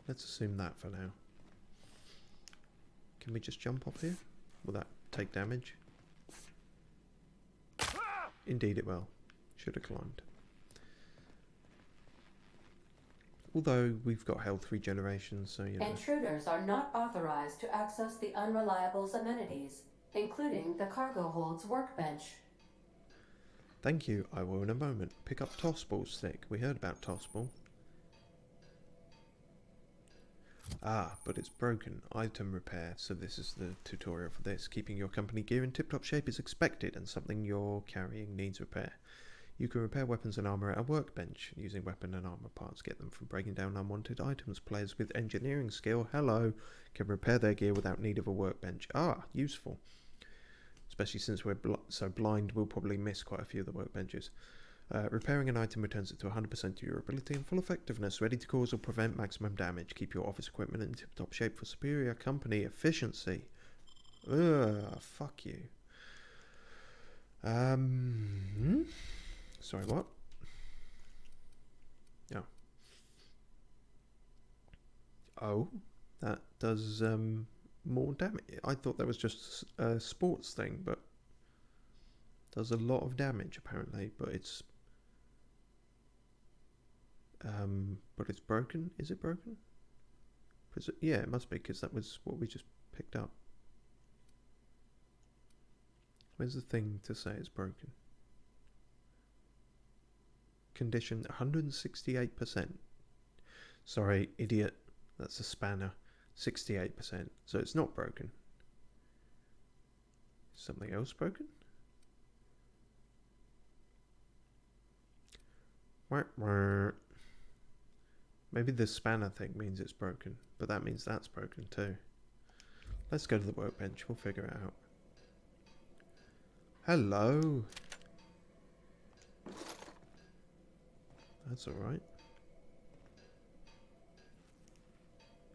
Let's assume that for now. Can we just jump off here? Will that take damage? Indeed it will. Should have climbed. Although we've got health regeneration, so you know. Intruders are not authorized to access the Unreliable's amenities, including the cargo hold's workbench. Thank you, I will in a moment. Pick up Tossball stick. We heard about Tossball. Ah, but it's broken. Item repair. So this is the tutorial for this. Keeping your company gear in tip-top shape is expected, and something you're carrying needs repair. You can repair weapons and armor at a workbench. Using weapon and armor parts, get them from breaking down unwanted items. Players with engineering skill, hello, can repair their gear without need of a workbench. Ah, useful. Especially since we're so blind, we'll probably miss quite a few of the workbenches. Repairing an item returns it to 100% durability and full effectiveness, ready to cause or prevent maximum damage. Keep your office equipment in tip-top shape for superior company efficiency. Ugh, fuck you. Sorry, what? Oh. Oh, that does more damage. I thought that was just a sports thing, but does a lot of damage apparently. But it's broken. Is it broken? Yeah, it must be, because that was what we just picked up. Where's the thing to say it's broken? Condition 168%. Sorry, idiot. That's a spanner. 68%. So it's not broken. Something else broken? Maybe the spanner thing means it's broken, but that means that's broken too. Let's go to the workbench. We'll figure it out. Hello. That's alright.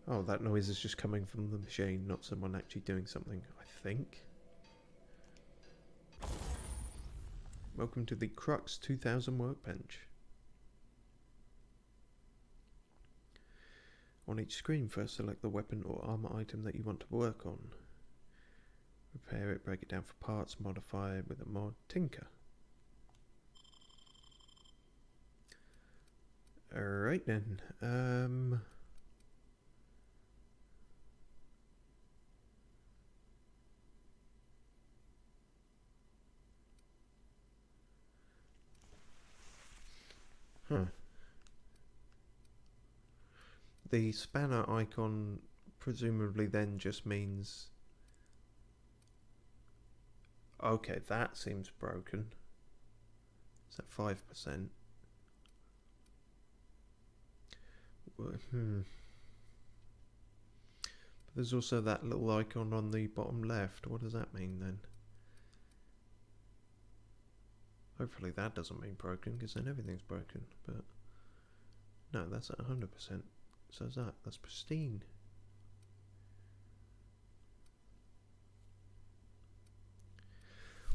Oh, that noise is just coming from the machine, not someone actually doing something, I think. Welcome to the Crux 2000 workbench. On each screen, first select the weapon or armor item that you want to work on. Repair it, break it down for parts, modify it with a mod, tinker. Alright then, the spanner icon presumably then just means... Okay, that seems broken. Is that 5%? But there's also that little icon on the bottom left. What does that mean then? Hopefully that doesn't mean broken, because then everything's broken. But no, that's at 100%. So is that. That's pristine.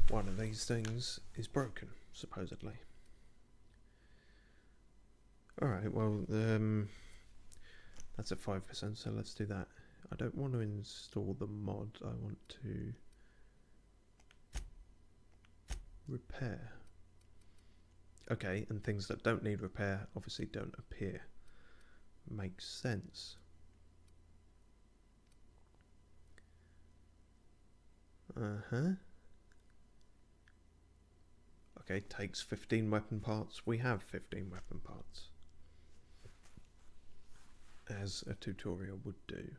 One of these things is broken, supposedly. Alright, well, that's at 5%, so let's do that. I don't want to install the mod, I want to repair. Okay, and things that don't need repair obviously don't appear. Makes sense. Okay, takes 15 weapon parts. We have 15 weapon parts, as a tutorial would do.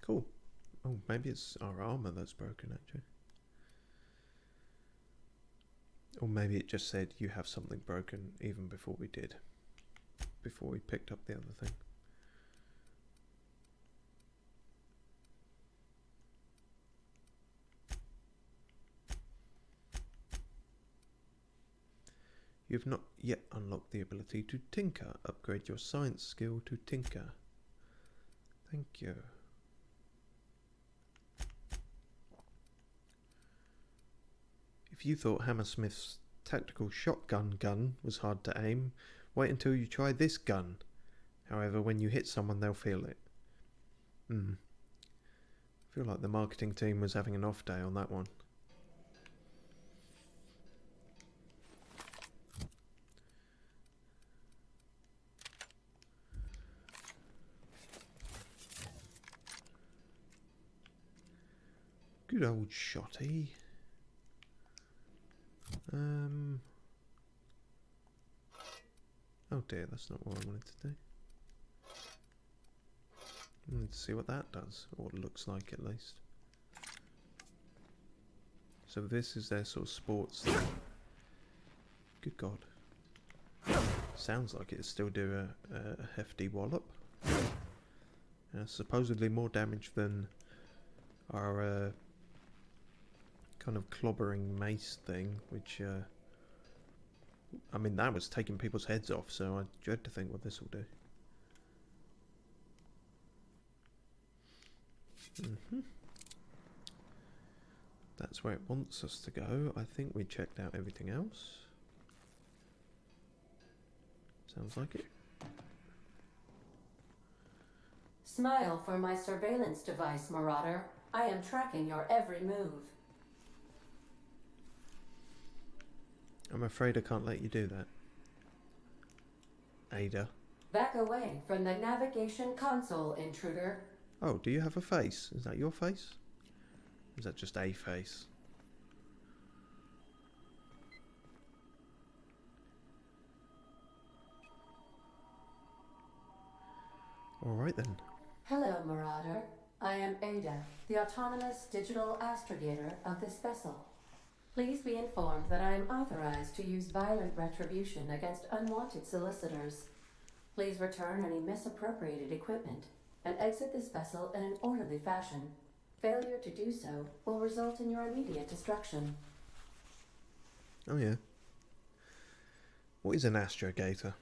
Cool. Oh, maybe it's our armor that's broken, actually. Or maybe it just said you have something broken even before we did. Before we picked up the other thing. You've not yet unlocked the ability to tinker. Upgrade your science skill to tinker. Thank you. If you thought Hammersmith's tactical shotgun gun was hard to aim, wait until you try this gun. However, when you hit someone, they'll feel it. I feel like the marketing team was having an off day on that one. Good old shotty. Oh dear, that's not what I wanted to do. Let's see what that does, or what it looks like at least. So this is their sort of sports thing. Good God. Sounds like it'll still do a hefty wallop. Supposedly more damage than our kind of clobbering mace thing, which I mean, that was taking people's heads off, so I dread to think what this will do. That's where it wants us to go. I think we checked out everything else. Sounds like it. Smile for my surveillance device, Marauder. I am tracking your every move. I'm afraid I can't let you do that. Ada. Back away from the navigation console, intruder. Oh, do you have a face? Is that your face? Or is that just a face? Alright then. Hello, Marauder. I am Ada, the autonomous digital astrogator of this vessel. Please be informed that I am authorized to use violent retribution against unwanted solicitors. Please return any misappropriated equipment and exit this vessel in an orderly fashion. Failure to do so will result in your immediate destruction. Oh yeah. What is an astrogator?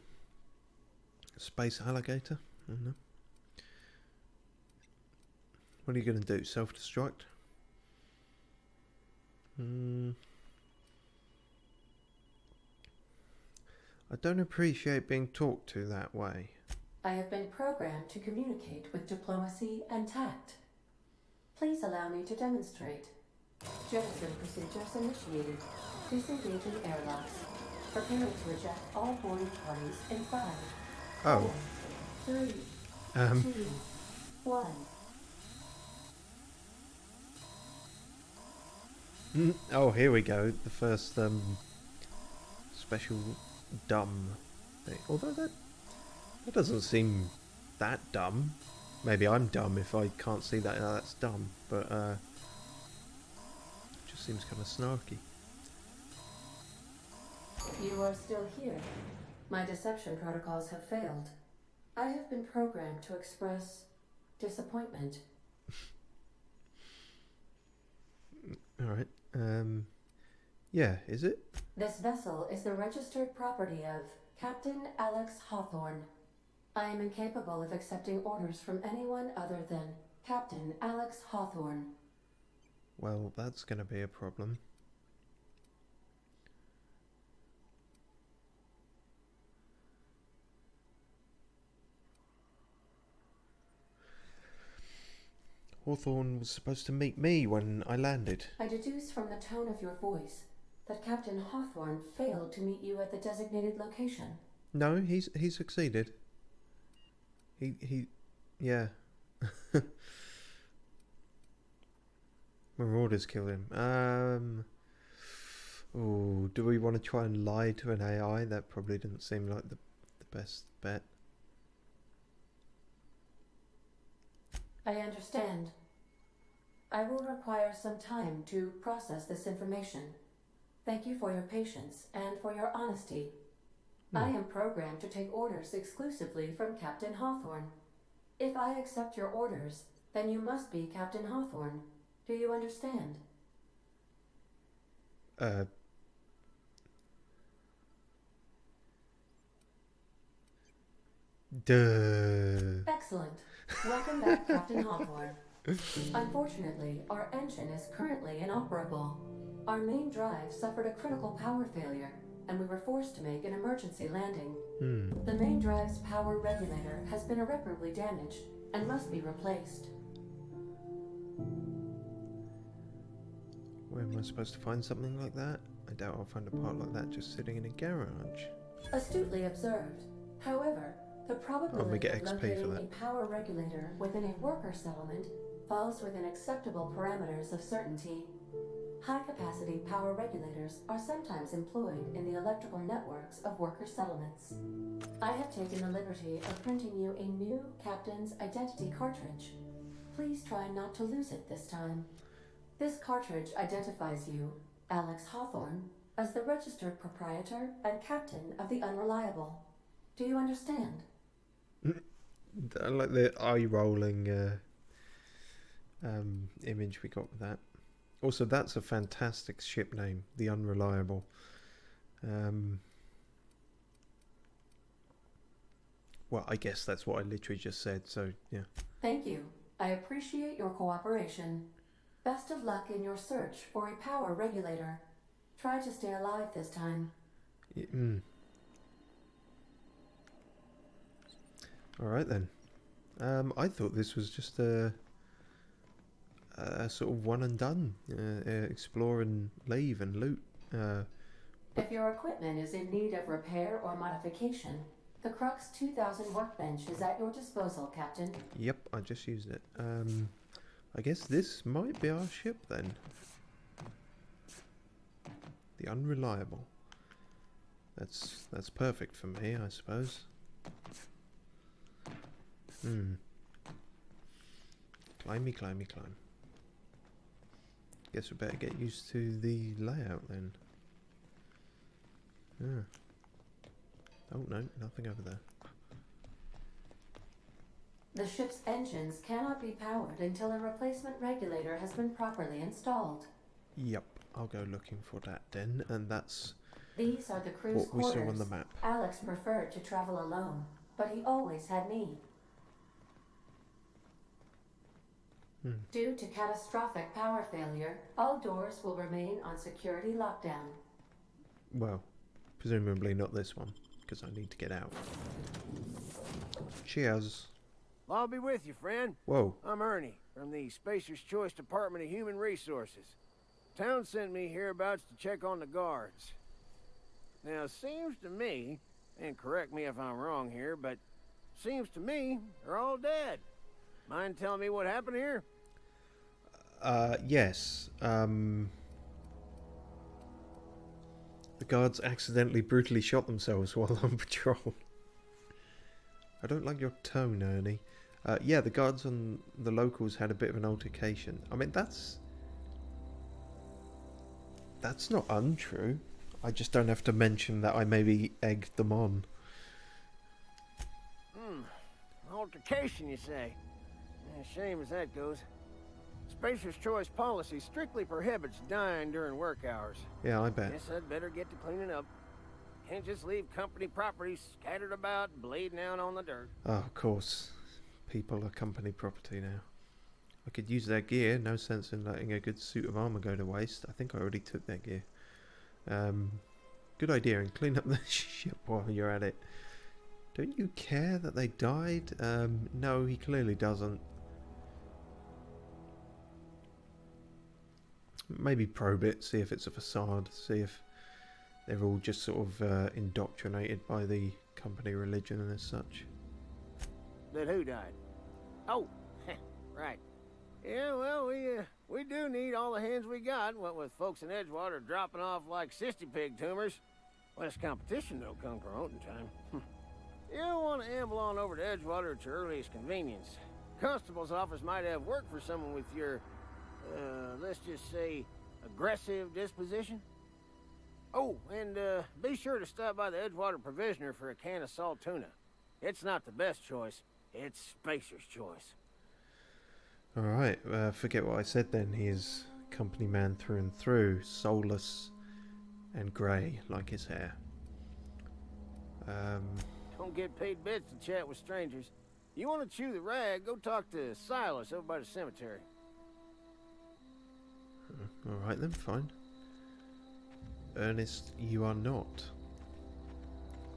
A space alligator? I don't know. What are you going to do? Self-destruct? I don't appreciate being talked to that way. I have been programmed to communicate with diplomacy and tact. Please allow me to demonstrate. Jettison procedures initiated. Disengaging airlocks. Preparing to eject all boarding parties in 5, Oh. 4, 3, 2, 1. Oh, here we go. The first special dumb thing. Although that doesn't seem that dumb. Maybe I'm dumb if I can't see that. That's dumb, but it just seems kind of snarky. You are still here. My deception protocols have failed. I have been programmed to express disappointment. Alright. Yeah, is it? This vessel is the registered property of Captain Alex Hawthorne. I am incapable of accepting orders from anyone other than Captain Alex Hawthorne. Well, that's going to be a problem. Hawthorne was supposed to meet me when I landed. I deduce from the tone of your voice that Captain Hawthorne failed to meet you at the designated location. No, he succeeded. Yeah. Marauders killed him. Oh, do we want to try and lie to an AI? That probably didn't seem like the best bet. I understand. I will require some time to process this information. Thank you for your patience and for your honesty. I am programmed to take orders exclusively from Captain Hawthorne. If I accept your orders, then you must be Captain Hawthorne. Do you understand? Duh. Excellent. Welcome back, Captain Hawthorne. Unfortunately, our engine is currently inoperable. Our main drive suffered a critical power failure, and we were forced to make an emergency landing. The main drive's power regulator has been irreparably damaged and must be replaced. Where am I supposed to find something like that? I doubt I'll find a part like that just sitting in a garage. Astutely observed. However, the probability get of XP for locating that. a power regulator within a worker settlement falls within acceptable parameters of certainty. High-capacity power regulators are sometimes employed in the electrical networks of worker settlements. I have taken the liberty of printing you a new Captain's Identity cartridge. Please try not to lose it this time. This cartridge identifies you, Alex Hawthorne, as the registered proprietor and captain of the Unreliable. Do you understand? I like the eye-rolling image we got with that. Also, that's a fantastic ship name, the Unreliable. Well, I guess that's what I literally just said, so yeah. Thank you. I appreciate your cooperation. Best of luck in your search for a power regulator. Try to stay alive this time. Alright then. I thought this was just a sort of one and done. Explore and leave and loot. If your equipment is in need of repair or modification, the Crux 2000 workbench is at your disposal, Captain. Yep, I just used it. I guess this might be our ship then. The Unreliable. That's perfect for me, I suppose. Climby, climby, climb. Guess we better get used to the layout then. Oh no, nothing over there. The ship's engines cannot be powered until a replacement regulator has been properly installed. Yep, I'll go looking for that then, and that's These are the crew's what we quarters. saw on the map. Alex preferred to travel alone, but he always had me. Due to catastrophic power failure, all doors will remain on security lockdown. Well, presumably not this one, because I need to get out. Cheers. I'll be with you, friend. Whoa. I'm Ernie, from the Spacer's Choice Department of Human Resources. Town sent me hereabouts to check on the guards. Now, it seems to me, and correct me if I'm wrong here, but seems to me they're all dead. Mind telling me what happened here? Yes. The guards accidentally brutally shot themselves while on patrol. I don't like your tone, Ernie. Yeah, the guards and the locals had a bit of an altercation. I mean, that's not untrue. I just don't have to mention that I maybe egged them on. Altercation, you say? Shame as that goes. Spacer's Choice policy strictly prohibits dying during work hours. Yeah, I bet. Guess I'd better get to cleaning up. Can't just leave company property scattered about, bleeding out on the dirt. Oh, of course. People are company property now. I could use their gear. No sense in letting a good suit of armor go to waste. I think I already took their gear. Good idea, and clean up the ship while you're at it. Don't you care that they died? No, he clearly doesn't. Maybe probe it, see if it's a facade, see if they're all just sort of indoctrinated by the company religion and as such. That who died? Oh, right. Yeah, well, we do need all the hands we got, what with folks in Edgewater dropping off like sissy pig tumors. Less competition, though, come promoting time. You don't want to amble on over to Edgewater at your earliest convenience. Constable's office might have work for someone with your, let's just say, aggressive disposition. Oh, and be sure to stop by the Edgewater Provisioner for a can of salt tuna. It's not the best choice, it's Spacer's Choice. Alright, forget what I said then. He is company man through and through, soulless and grey like his hair. Don't don't get paid bits to chat with strangers. You want to chew the rag, go talk to Silas over by the cemetery. Alright then, fine. Earnest you are not.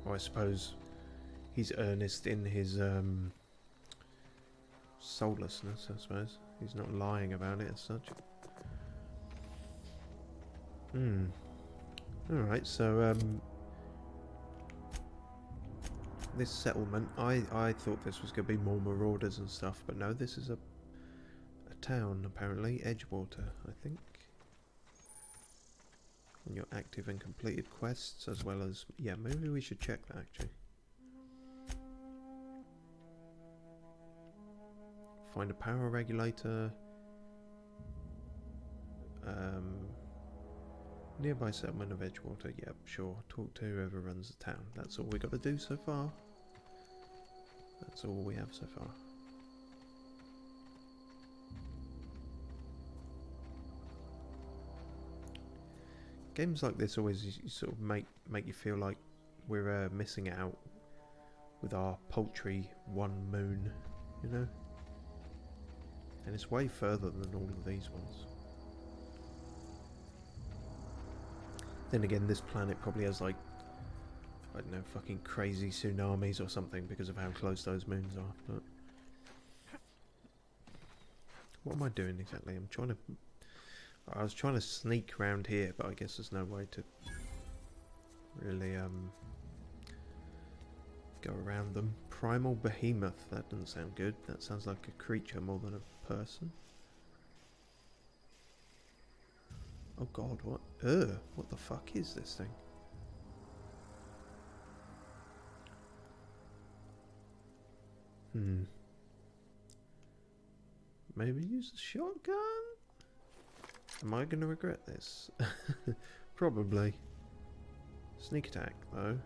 Or I suppose he's earnest in his soullessness, I suppose. He's not lying about it as such. Alright, so this settlement, I thought this was going to be more marauders and stuff, but no, this is a town apparently, Edgewater, I think. And your active and completed quests, as well as, yeah, maybe we should check that actually. Find a power regulator. Nearby settlement of Edgewater. Yep, sure. Talk to whoever runs the town. That's all we got to do so far. That's all we have so far. Games like this always sort of make you feel like we're missing out with our paltry one moon, you know? And it's way further than all of these ones. Then again, this planet probably has like, I don't know, fucking crazy tsunamis or something because of how close those moons are. But what am I doing exactly? I was trying to sneak around here, but I guess there's no way to really go around them. Primal behemoth, that doesn't sound good. That sounds like a creature more than a person. Oh god, what? What the fuck is this thing? Maybe use a shotgun? Am I gonna regret this? Probably. Sneak attack, though.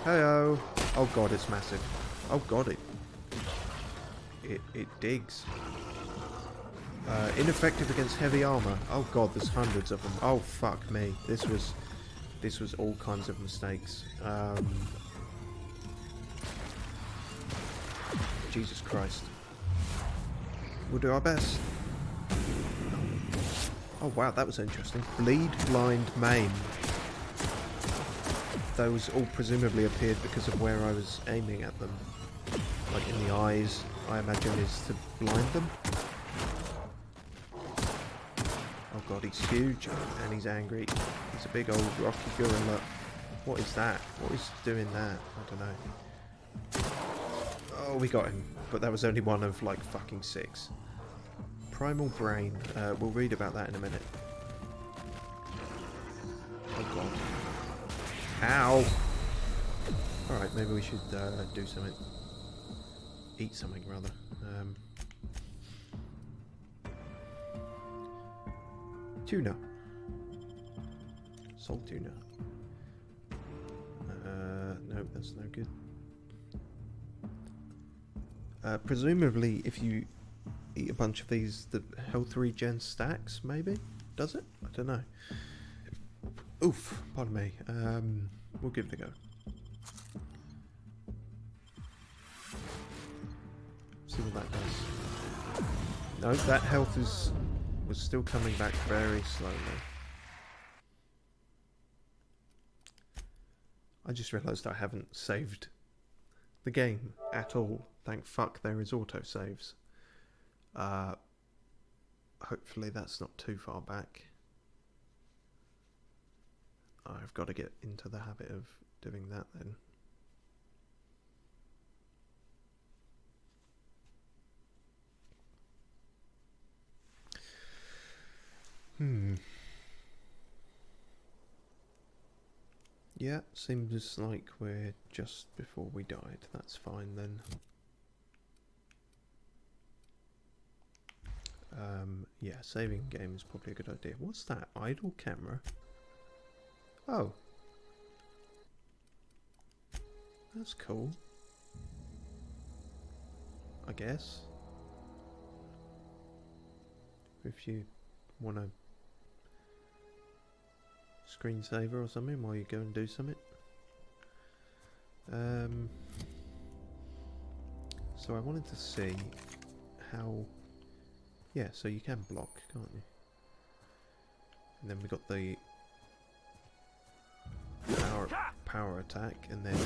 Hey-oh! Oh god, it's massive. Oh god, it digs. Ineffective against heavy armor. Oh god, there's hundreds of them. Oh fuck me. This was all kinds of mistakes. Jesus Christ. We'll do our best. Oh wow, that was interesting. Bleed, blind, maim. Those all presumably appeared because of where I was aiming at them. Like in the eyes, I imagine is to blind them. Oh god, he's huge and he's angry. He's a big old rocky gorilla. What is that? What is doing that? I don't know. Oh, we got him. But that was only one of like fucking 6. Primal brain. We'll read about that in a minute. Oh god. Ow! Alright, maybe we should do something. Eat something, rather. Tuna. Salt tuna. No, that's no good. Presumably, if you eat a bunch of these, the health regen stacks, maybe? Does it? I don't know. Oof, pardon me. We'll give it a go. See what that does. No, that health was still coming back very slowly. I just realised I haven't saved the game at all. Thank fuck there is autosaves. Hopefully that's not too far back. I've got to get into the habit of doing that then. Yeah, seems like we're just before we died. That's fine then. Yeah, saving game is probably a good idea. What's that? Idle camera? Oh. That's cool. I guess. If you want to screensaver or something while you go and do something. So I wanted to see how... Yeah, so you can block, can't you? And then we got the power attack, and then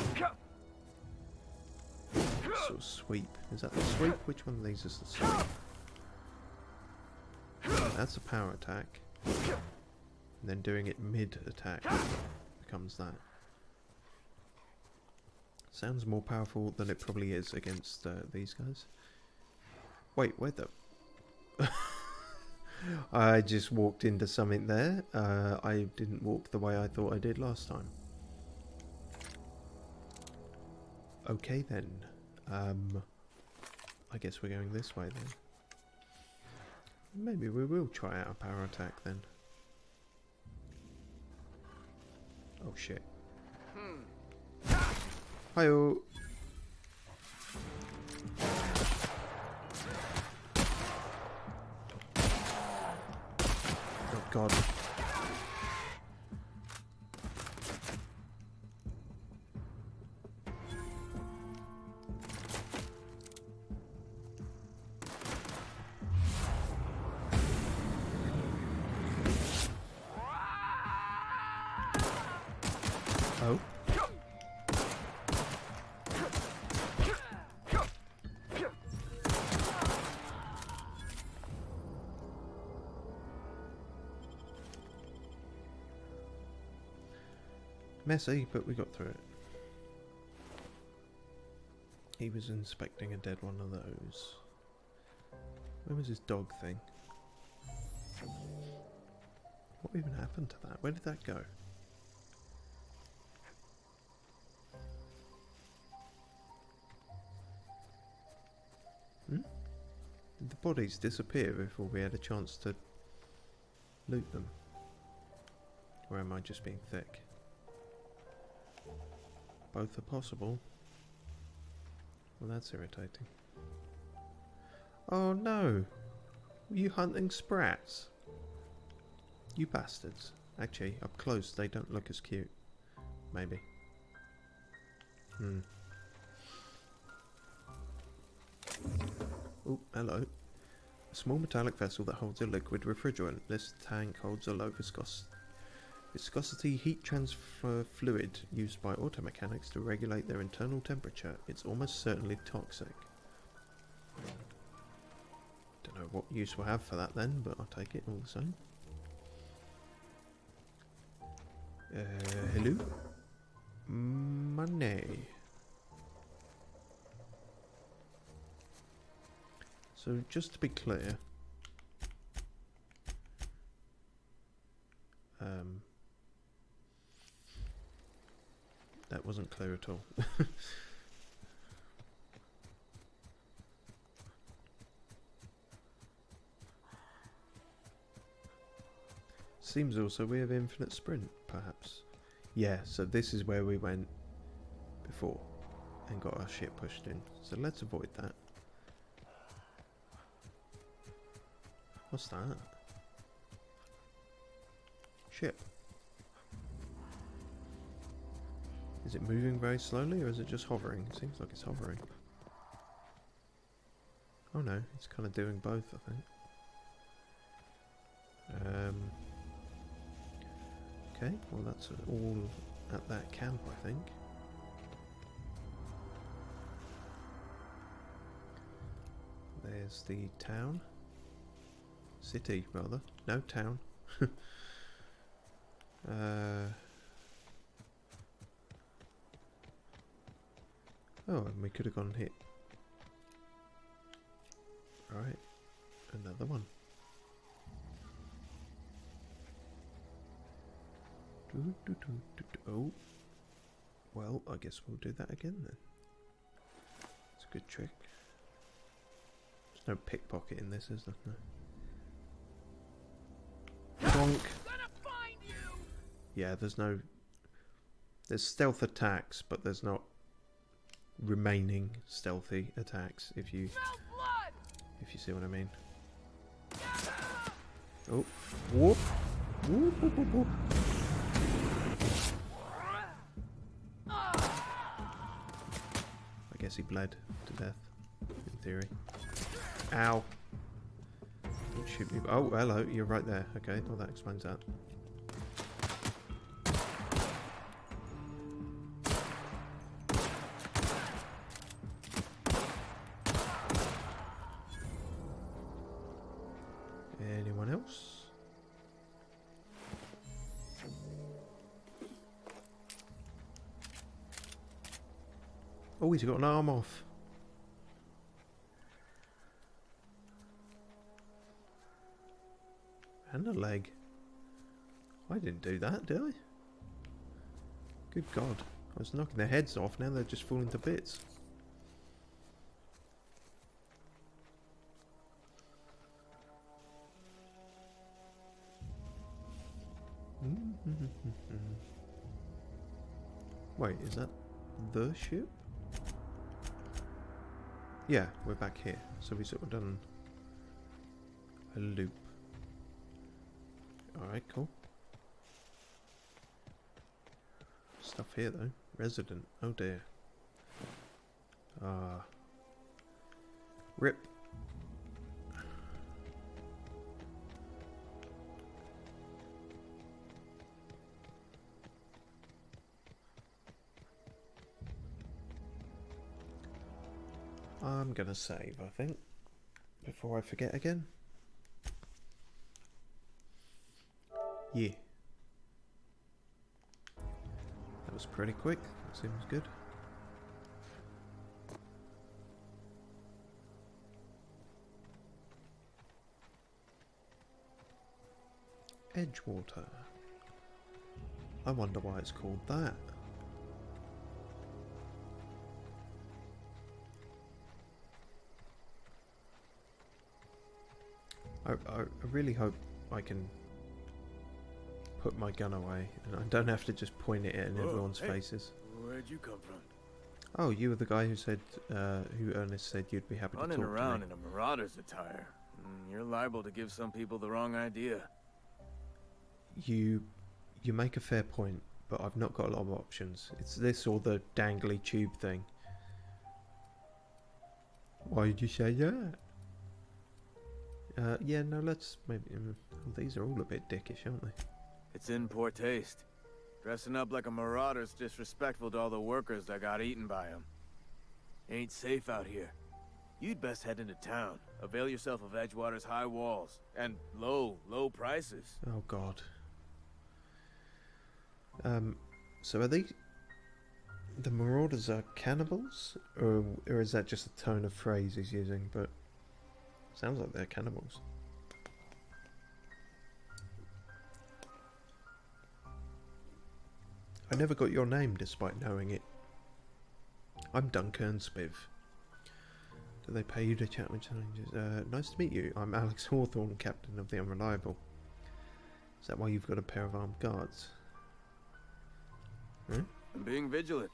sort of sweep. Is that the sweep? Which one of these is the sweep? Yeah, that's a power attack. And then doing it mid-attack becomes that. Sounds more powerful than it probably is against these guys. Wait, where the... I just walked into something there. I didn't walk the way I thought I did last time. Okay then. I guess we're going this way then. Maybe we will try out a power attack then. Oh shit. Hi-oh. Oh god. Oh. Messy, but we got through it. He was inspecting a dead one of those. Where was his dog thing? What even happened to that? Where did that go? Did the bodies disappear before we had a chance to loot them? Or am I just being thick? Both are possible. Well, that's irritating. Oh no! Were you hunting sprats? You bastards. Actually, up close they don't look as cute. Maybe. Oh, hello. A small metallic vessel that holds a liquid refrigerant. This tank holds a low viscosity heat transfer fluid used by auto mechanics to regulate their internal temperature. It's almost certainly toxic. Don't know what use we'll have for that then, but I'll take it all the same. Hello? Money. So just to be clear, that wasn't clear at all. Seems also we have infinite sprint, perhaps. Yeah, so this is where we went before and got our shit pushed in. So let's avoid that. What's that? Ship. Is it moving very slowly or is it just hovering? It seems like it's hovering. Oh no, it's kind of doing both, I think. Okay, well that's all at that camp, I think. There's the town. City, rather. No, town. Oh, and we could have gone hit. Alright, another one. Oh, well, I guess we'll do that again then. It's a good trick. There's no pickpocket in this, is there? No. Bonk. Yeah, there's stealth attacks, but there's not remaining stealthy attacks if you see what I mean. Oh, whoop. Whoop, whoop, whoop, whoop. guess he bled to death, in theory. Ow! Don't shoot me. Oh, hello, you're right there. Okay, well that explains that. Anyone else? Oh, he's got an arm off. And a leg. I didn't do that, did I? Good God. I was knocking their heads off, now they're just falling to bits. Wait, is that the ship? Yeah, we're back here. So we sort of done a loop. Alright, cool. Stuff here though. Resident. Oh dear. Rip. I'm gonna save, I think, before I forget again. Yeah. That was pretty quick. That seems good. Edgewater. I wonder why it's called that. I really hope I can put my gun away and I don't have to just point it in everyone's faces. Where'd you come from? Oh, you were the guy who said, who Ernest said you'd be happy to talk to me. Running around in a marauder's attire. You're liable to give some people the wrong idea. You make a fair point, but I've not got a lot of options. It's this or the dangly tube thing. Why did you say that? Yeah, no, let's maybe... these are all a bit dickish, aren't they? It's in poor taste. Dressing up like a marauder's disrespectful to all the workers that got eaten by them. Ain't safe out here. You'd best head into town. Avail yourself of Edgewater's high walls. And low prices. Oh, God. So are these... the marauders are cannibals? Or is that just a tone of phrase he's using? But... sounds like they're cannibals. I never got your name despite knowing it. I'm Dunkurn Spiv. Do they pay you to chat with challenges? Nice to meet you. I'm Alex Hawthorne, captain of the Unreliable. Is that why you've got a pair of armed guards? Hmm? I'm being vigilant.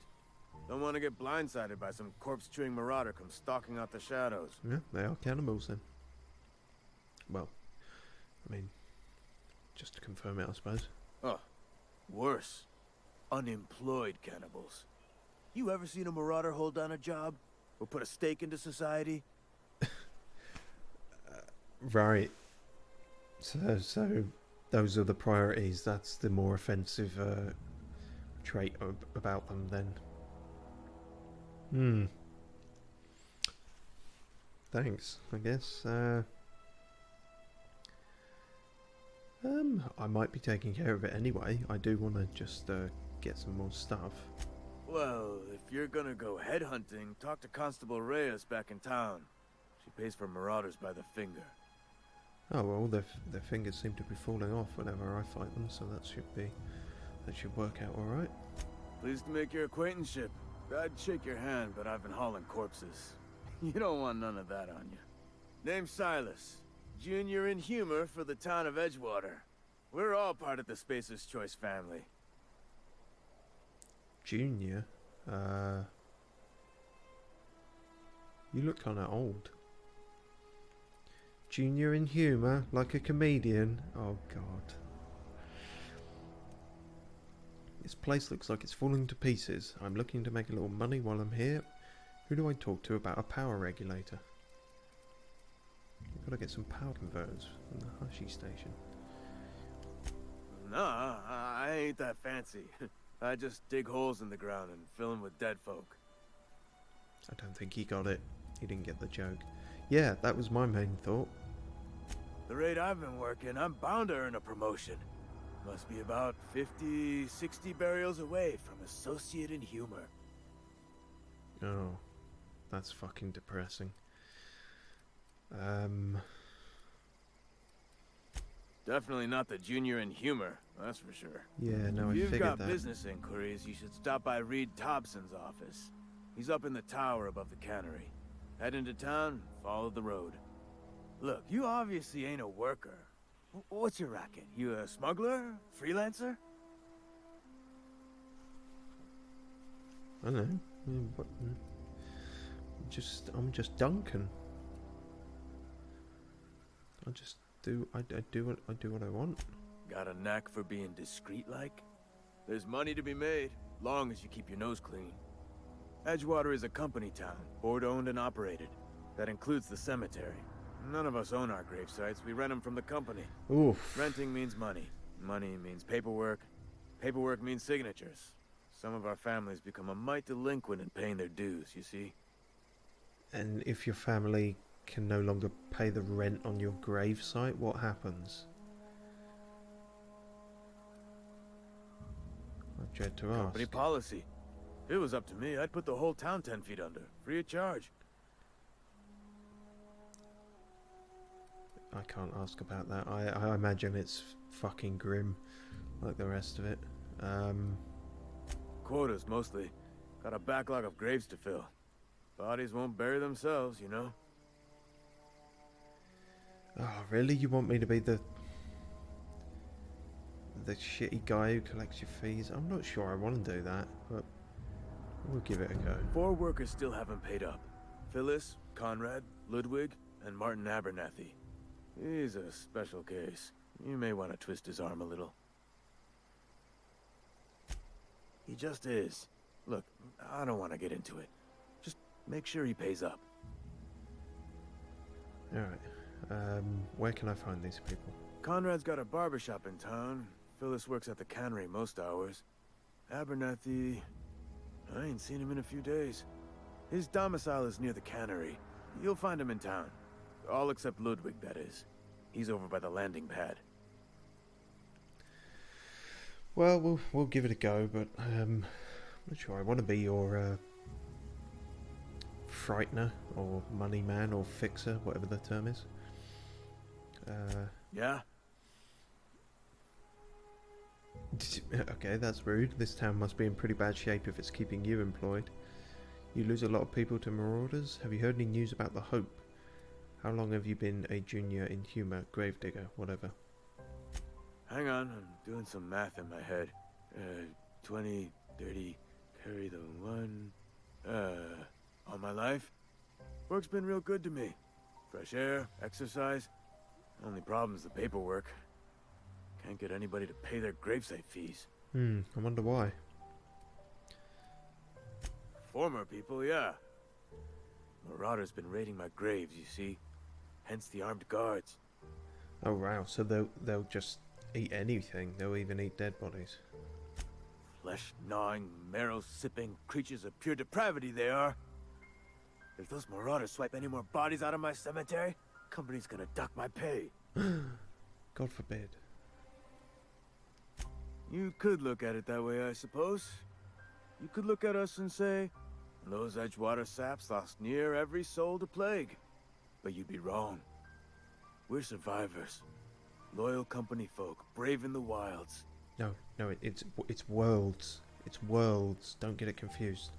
Don't want to get blindsided by some corpse-chewing marauder come stalking out the shadows. Yeah, they are cannibals then. Well, I mean, just to confirm it, I suppose. Oh, worse. Unemployed cannibals. You ever seen a marauder hold down a job? Or put a stake into society? Right. So those are the priorities. That's the more offensive trait about them then. Thanks, I guess. I might be taking care of it anyway. I do want to just get some more stuff. Well, if you're gonna go headhunting, talk to Constable Reyes back in town. She pays for marauders by the finger. Oh well, their fingers seem to be falling off whenever I fight them, so that should work out all right. Pleased to make your acquaintanceship. I'd shake your hand, but I've been hauling corpses. You don't want none of that on you. Name's Silas. Junior in humor for the town of Edgewater. We're all part of the Spacer's Choice family. Junior? You look kinda old. Junior in humor, like a comedian? Oh god. This place looks like it's falling to pieces. I'm looking to make a little money while I'm here. Who do I talk to about a power regulator? I've got to get some power converters from the Hushie station. Nah, I ain't that fancy. I just dig holes in the ground and fill them with dead folk. I don't think he got it. He didn't get the joke. Yeah, that was my main thought. The rate I've been working, I'm bound to earn a promotion. Must be about 50, 60 burials away from associate in humor. Oh, that's fucking depressing. Definitely not the junior in humor, that's for sure. Yeah, no, I If you've figured got that. business inquiries, you should stop by Reed Thompson's office. He's up in the tower above the cannery. Head into town, follow the road. Look, you obviously ain't a worker. What's your racket? You a smuggler? Freelancer? I don't know. I'm just Duncan. I do what I want. Got a knack for being discreet-like? There's money to be made, long as you keep your nose clean. Edgewater is a company town, board-owned and operated. That includes the cemetery. None of us own our grave sites. We rent them from the company. Oof. Renting means money. Money means paperwork. Paperwork means signatures. Some of our families become a mite delinquent in paying their dues, you see? And if your family can no longer pay the rent on your grave site, what happens? I dread to ask. Company policy. If it was up to me, I'd put the whole town 10 feet under, free of charge. I can't ask about that. I imagine it's fucking grim, like the rest of it. Quotas, mostly. Got a backlog of graves to fill. Bodies won't bury themselves, you know? Oh, really? You want me to be the shitty guy who collects your fees? I'm not sure I want to do that, but we'll give it a go. 4 workers still haven't paid up. Phyllis, Conrad, Ludwig, and Martin Abernathy. He's a special case. You may want to twist his arm a little. He just is. Look, I don't want to get into it. Just make sure he pays up. Alright. Where can I find these people? Conrad's got a barbershop in town. Phyllis works at the cannery most hours. Abernathy... I ain't seen him in a few days. His domicile is near the cannery. You'll find him in town. All except Ludwig, that is. He's over by the landing pad. Well, we'll give it a go, but I'm not sure I want to be your frightener or money man or fixer, whatever the term is. Yeah? Okay, that's rude. This town must be in pretty bad shape if it's keeping you employed. You lose a lot of people to marauders. Have you heard any news about the Hope? How long have you been a junior in humor, gravedigger, whatever? Hang on, I'm doing some math in my head. 20, 30, carry the 1... all my life? Work's been real good to me. Fresh air, exercise. Only problem's the paperwork. Can't get anybody to pay their gravesite fees. I wonder why. Former people, yeah. Marauders been raiding my graves, you see. Hence the armed guards. Oh wow, so they'll just eat anything. They'll even eat dead bodies. Flesh-gnawing, marrow-sipping creatures of pure depravity they are. If those marauders swipe any more bodies out of my cemetery, company's gonna duck my pay. God forbid. You could look at it that way, I suppose. You could look at us and say, those Edgewater saps lost near every soul to plague. But you'd be wrong. We're survivors. Loyal company folk, brave in the wilds. No, it's worlds. It's worlds. Don't get it confused.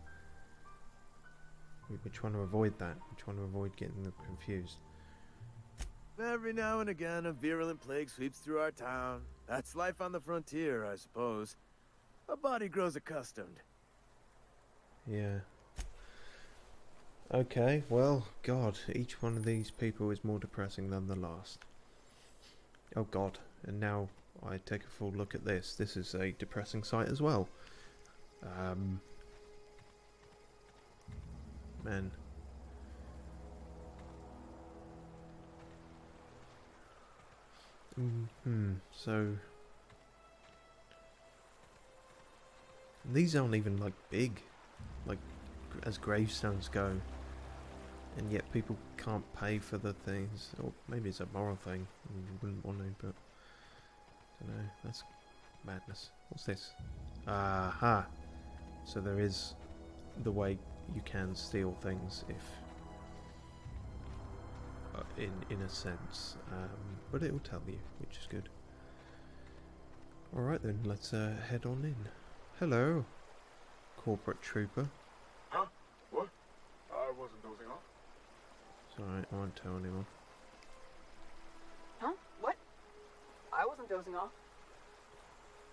We're trying to avoid that. We're trying to avoid getting them confused. Every now and again, a virulent plague sweeps through our town. That's life on the frontier, I suppose. A body grows accustomed. Yeah. Okay, well, God, each one of these people is more depressing than the last. Oh God, and now I take a full look at this. This is a depressing sight as well. man. So these aren't even like big, like as gravestones go, and yet people can't pay for the things. Or maybe it's a moral thing. You wouldn't want to, but I don't know. That's madness. What's this? Aha! So there is the way you can steal things if, in a sense, but it'll tell you, which is good. All right then, let's head on in. Hello, corporate trooper. Huh? What? I wasn't dozing off. It's alright, I won't tell anyone. Huh? What? I wasn't dozing off.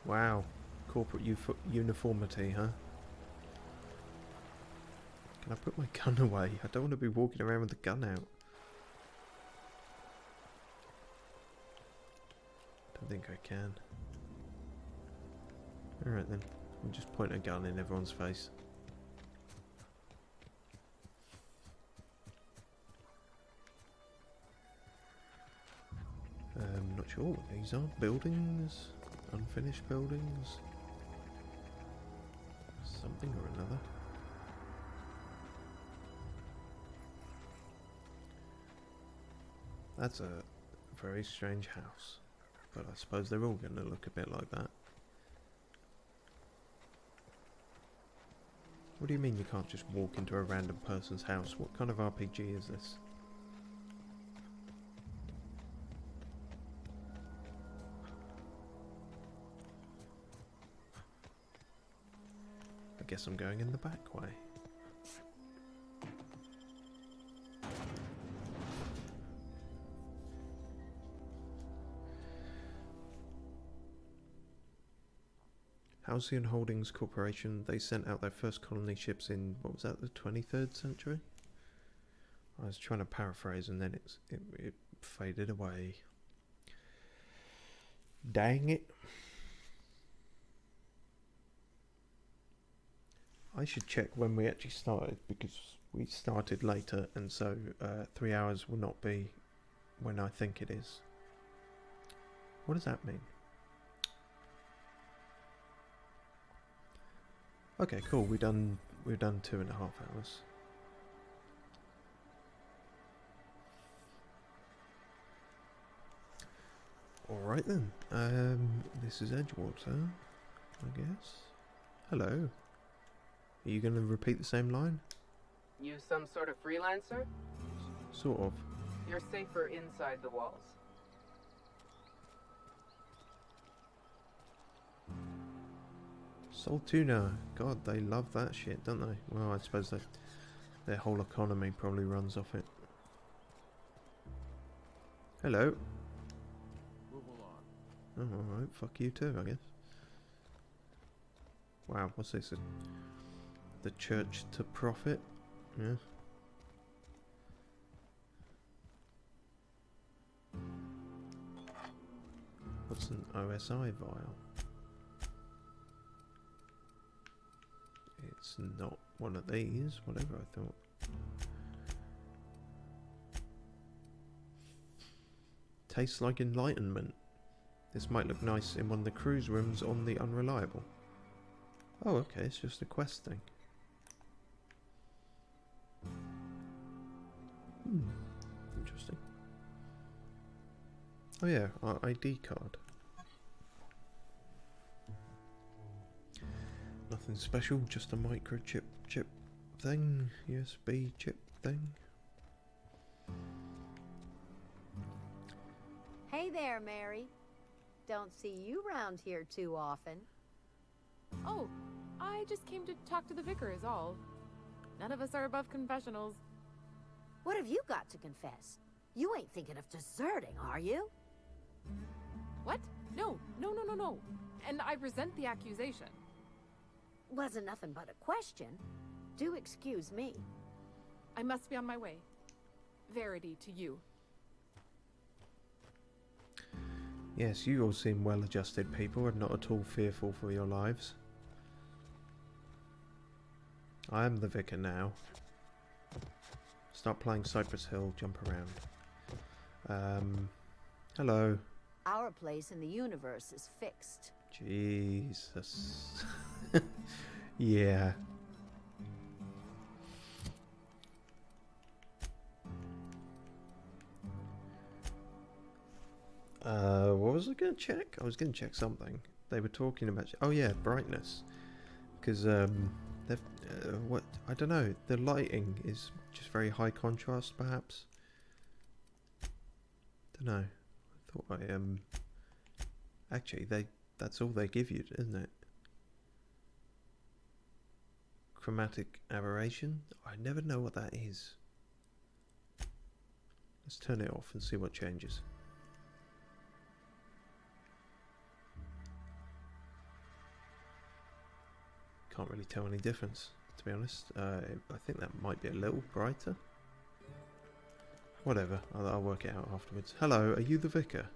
Wow, corporate uniformity, huh? Can I put my gun away? I don't want to be walking around with the gun out. Don't think I can. Alright then, I'll just point a gun in everyone's face. Not sure what these are. Buildings? Unfinished buildings? Something or another. That's a very strange house, but I suppose they're all going to look a bit like that. What do you mean you can't just walk into a random person's house? What kind of RPG is this? I guess I'm going in the back way. Halcyon Holdings Corporation, they sent out their first colony ships in, what was that, the 23rd century? I was trying to paraphrase and then it faded away. Dang it. I should check when we actually started, because we started later, and so 3 hours will not be when I think it is. What does that mean? Okay, cool. We've done 2.5 hours. All right then. This is Edgewater, I guess. Hello. Are you going to repeat the same line? You some sort of freelancer? Sort of. You're safer inside the walls. Salt tuna. God, they love that shit, don't they? Well, I suppose their whole economy probably runs off it. Hello. Move along. Oh, alright. Fuck you too, I guess. Wow, what's this? The church to profit? Yeah. What's an OSI vial? It's not one of these, whatever I thought. Tastes like enlightenment. This might look nice in one of the cruise rooms on the Unreliable. Oh, okay, it's just a quest thing. Interesting. Oh yeah, our ID card. Nothing special, just a microchip thing, USB chip thing. Hey there, Mary. Don't see you round here too often. Oh, I just came to talk to the vicar is all. None of us are above confessionals. What have you got to confess? You ain't thinking of deserting, are you? What? No. And I resent the accusation. Wasn't nothing but a question. Do excuse me. I must be on my way. Verity to you. Yes, you all seem well-adjusted people and not at all fearful for your lives. I am the vicar now. Start playing Cypress Hill, jump around. Hello. Our place in the universe is fixed. Jesus. Yeah. What was I going to check? I was going to check something. They were talking about... Oh yeah, brightness. Because, they've... what... I don't know. The lighting is just very high contrast, perhaps. Don't know. I thought I, Actually, that's all they give you, isn't it? Chromatic aberration? I never know what that is. Let's turn it off and see what changes. Can't really tell any difference, to be honest. I think that might be a little brighter. Whatever, I'll work it out afterwards. Hello, are you the vicar?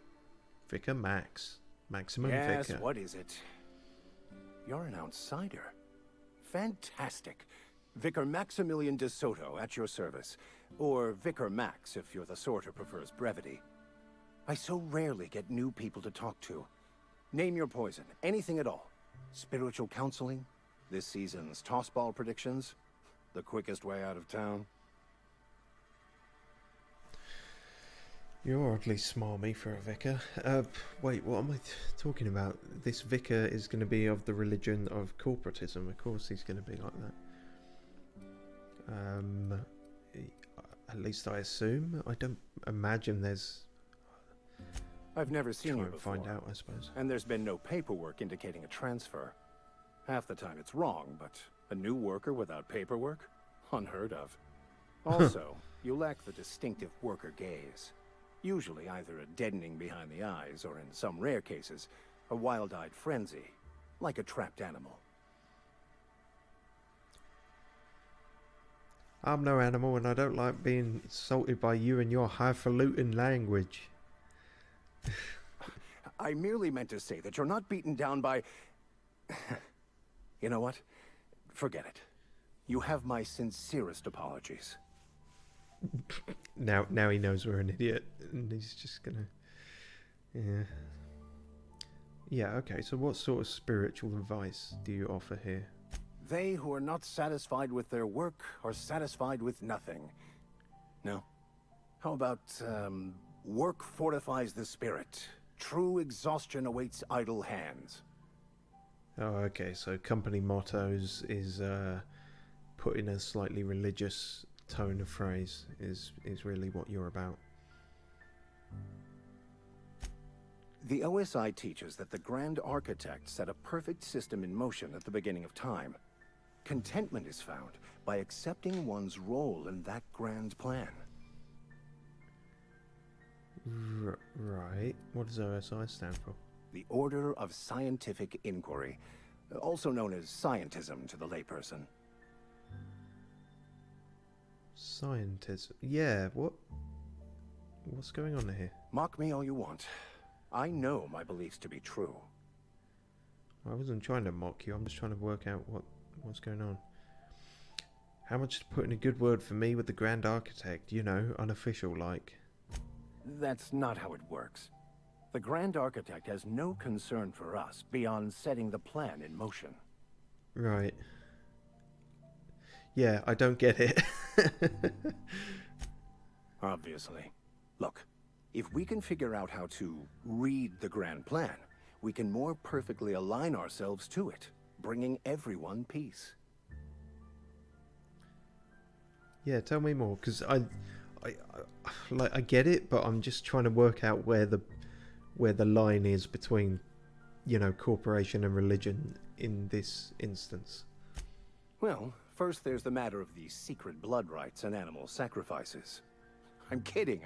Vicar Max. Maximum yes, Vicar. What is it? You're an outsider. Fantastic. Vicar Maximilian de Soto at your service. Or Vicar Max if you're the sort who prefers brevity. I so rarely get new people to talk to. Name your poison, anything at all. Spiritual counseling? This season's tossball predictions? The quickest way out of town? You're oddly smarmy for a vicar. Wait, what am I talking about? This vicar is going to be of the religion of corporatism. Of course he's going to be like that. At least I assume. I don't imagine there's... I've never seen you before. Find out, I suppose. And there's been no paperwork indicating a transfer. Half the time it's wrong, but a new worker without paperwork? Unheard of. Also, you lack the distinctive worker gaze. Usually either a deadening behind the eyes, or in some rare cases, a wild-eyed frenzy, like a trapped animal. I'm no animal, and I don't like being insulted by you and your highfalutin language. I merely meant to say that you're not beaten down by... You know what? Forget it. You have my sincerest apologies. Now he knows we're an idiot, and he's just gonna... Yeah, okay, so what sort of spiritual advice do you offer here? They who are not satisfied with their work are satisfied with nothing. No? How about, work fortifies the spirit. True exhaustion awaits idle hands. Oh, okay, so company mottos is put in a slightly religious tone of phrase is really what you're about. The OSI teaches that the Grand Architect set a perfect system in motion at the beginning of time. Contentment is found by accepting one's role in that grand plan. Right. What does OSI stand for? The Order of Scientific Inquiry, also known as scientism to the layperson. Scientism? Yeah, what's going on here? Mock me all you want. I know my beliefs to be true. I wasn't trying to mock you, I'm just trying to work out what's going on. How much to put in a good word for me with the Grand Architect, you know, unofficial like? That's not how it works. The Grand Architect has no concern for us beyond setting the plan in motion. Right. Yeah, I don't get it. Obviously. Look, if we can figure out how to read the grand plan, we can more perfectly align ourselves to it, bringing everyone peace. Yeah, tell me more, because I get it, but I'm just trying to work out where the line is between, you know, corporation and religion in this instance. Well, first there's the matter of the secret blood rites and animal sacrifices. I'm kidding.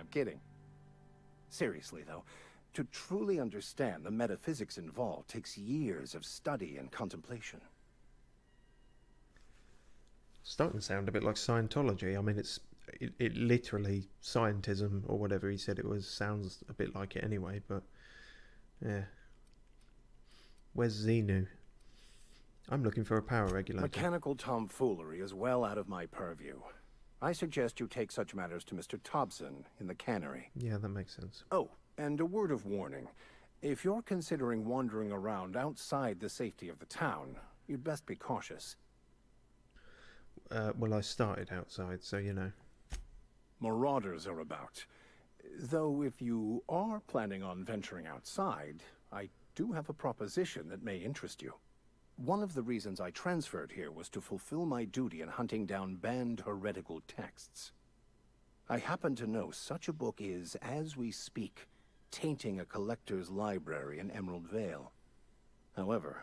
Seriously, though, to truly understand the metaphysics involved takes years of study and contemplation. Starting to sound a bit like Scientology. I mean, it literally, scientism, or whatever he said it was, sounds a bit like it anyway, but yeah. Where's Xenu? I'm looking for a power regulator. Mechanical tomfoolery is well out of my purview. I suggest you take such matters to Mr. Thompson in the cannery. Yeah, that makes sense. Oh, and a word of warning. If you're considering wandering around outside the safety of the town, you'd best be cautious. Well, I started outside, so you know. Marauders are about. Though if you are planning on venturing outside, I do have a proposition that may interest you. One of the reasons I transferred here was to fulfill my duty in hunting down banned heretical texts. I happen to know such a book is, as we speak, tainting a collector's library in Emerald Vale. However,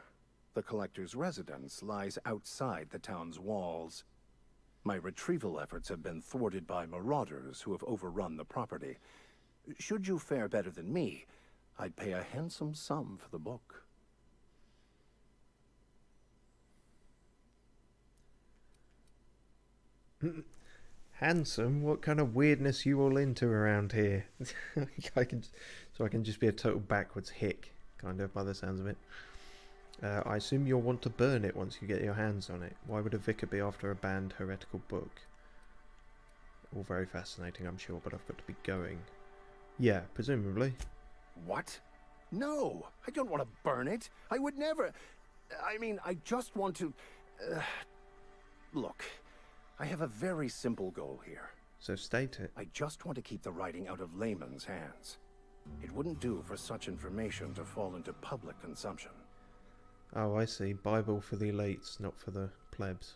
the collector's residence lies outside the town's walls. My retrieval efforts have been thwarted by marauders who have overrun the property. Should you fare better than me, I'd pay a handsome sum for the book. Handsome? What kind of weirdness you all into around here? I can just be a total backwards hick, kind of, by the sounds of it. I assume you'll want to burn it once you get your hands on it. Why would a vicar be after a banned heretical book? All very fascinating, I'm sure, but I've got to be going. Yeah, presumably. What? No, I don't want to burn it. I would never. I mean, I just want to... Look, I have a very simple goal here. So state it. I just want to keep the writing out of layman's hands. It wouldn't do for such information to fall into public consumption. Oh, I see. Bible for the elites, not for the plebs.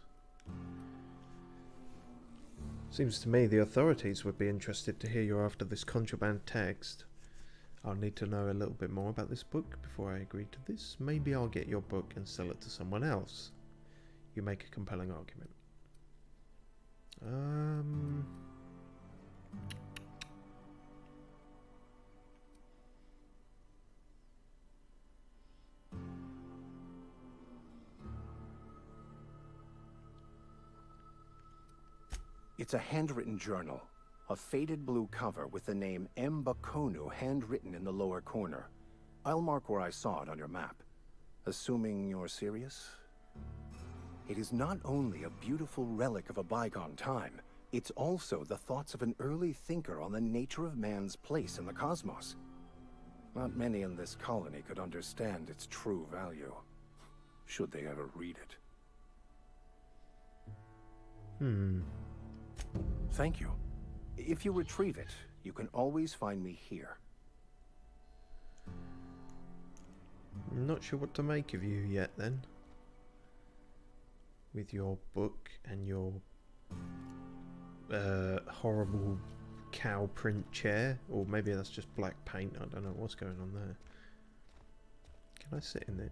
Seems to me the authorities would be interested to hear you're after this contraband text. I'll need to know a little bit more about this book before I agree to this. Maybe I'll get your book and sell it to someone else. You make a compelling argument. It's a handwritten journal. A faded blue cover with the name M. Bakonu handwritten in the lower corner. I'll mark where I saw it on your map. Assuming you're serious? It is not only a beautiful relic of a bygone time, it's also the thoughts of an early thinker on the nature of man's place in the cosmos. Not many in this colony could understand its true value, should they ever read it. Thank you. If you retrieve it, you can always find me here. I'm not sure what to make of you yet, then. With your book and your horrible cow print chair. Or maybe that's just black paint. I don't know what's going on there. Can I sit in it?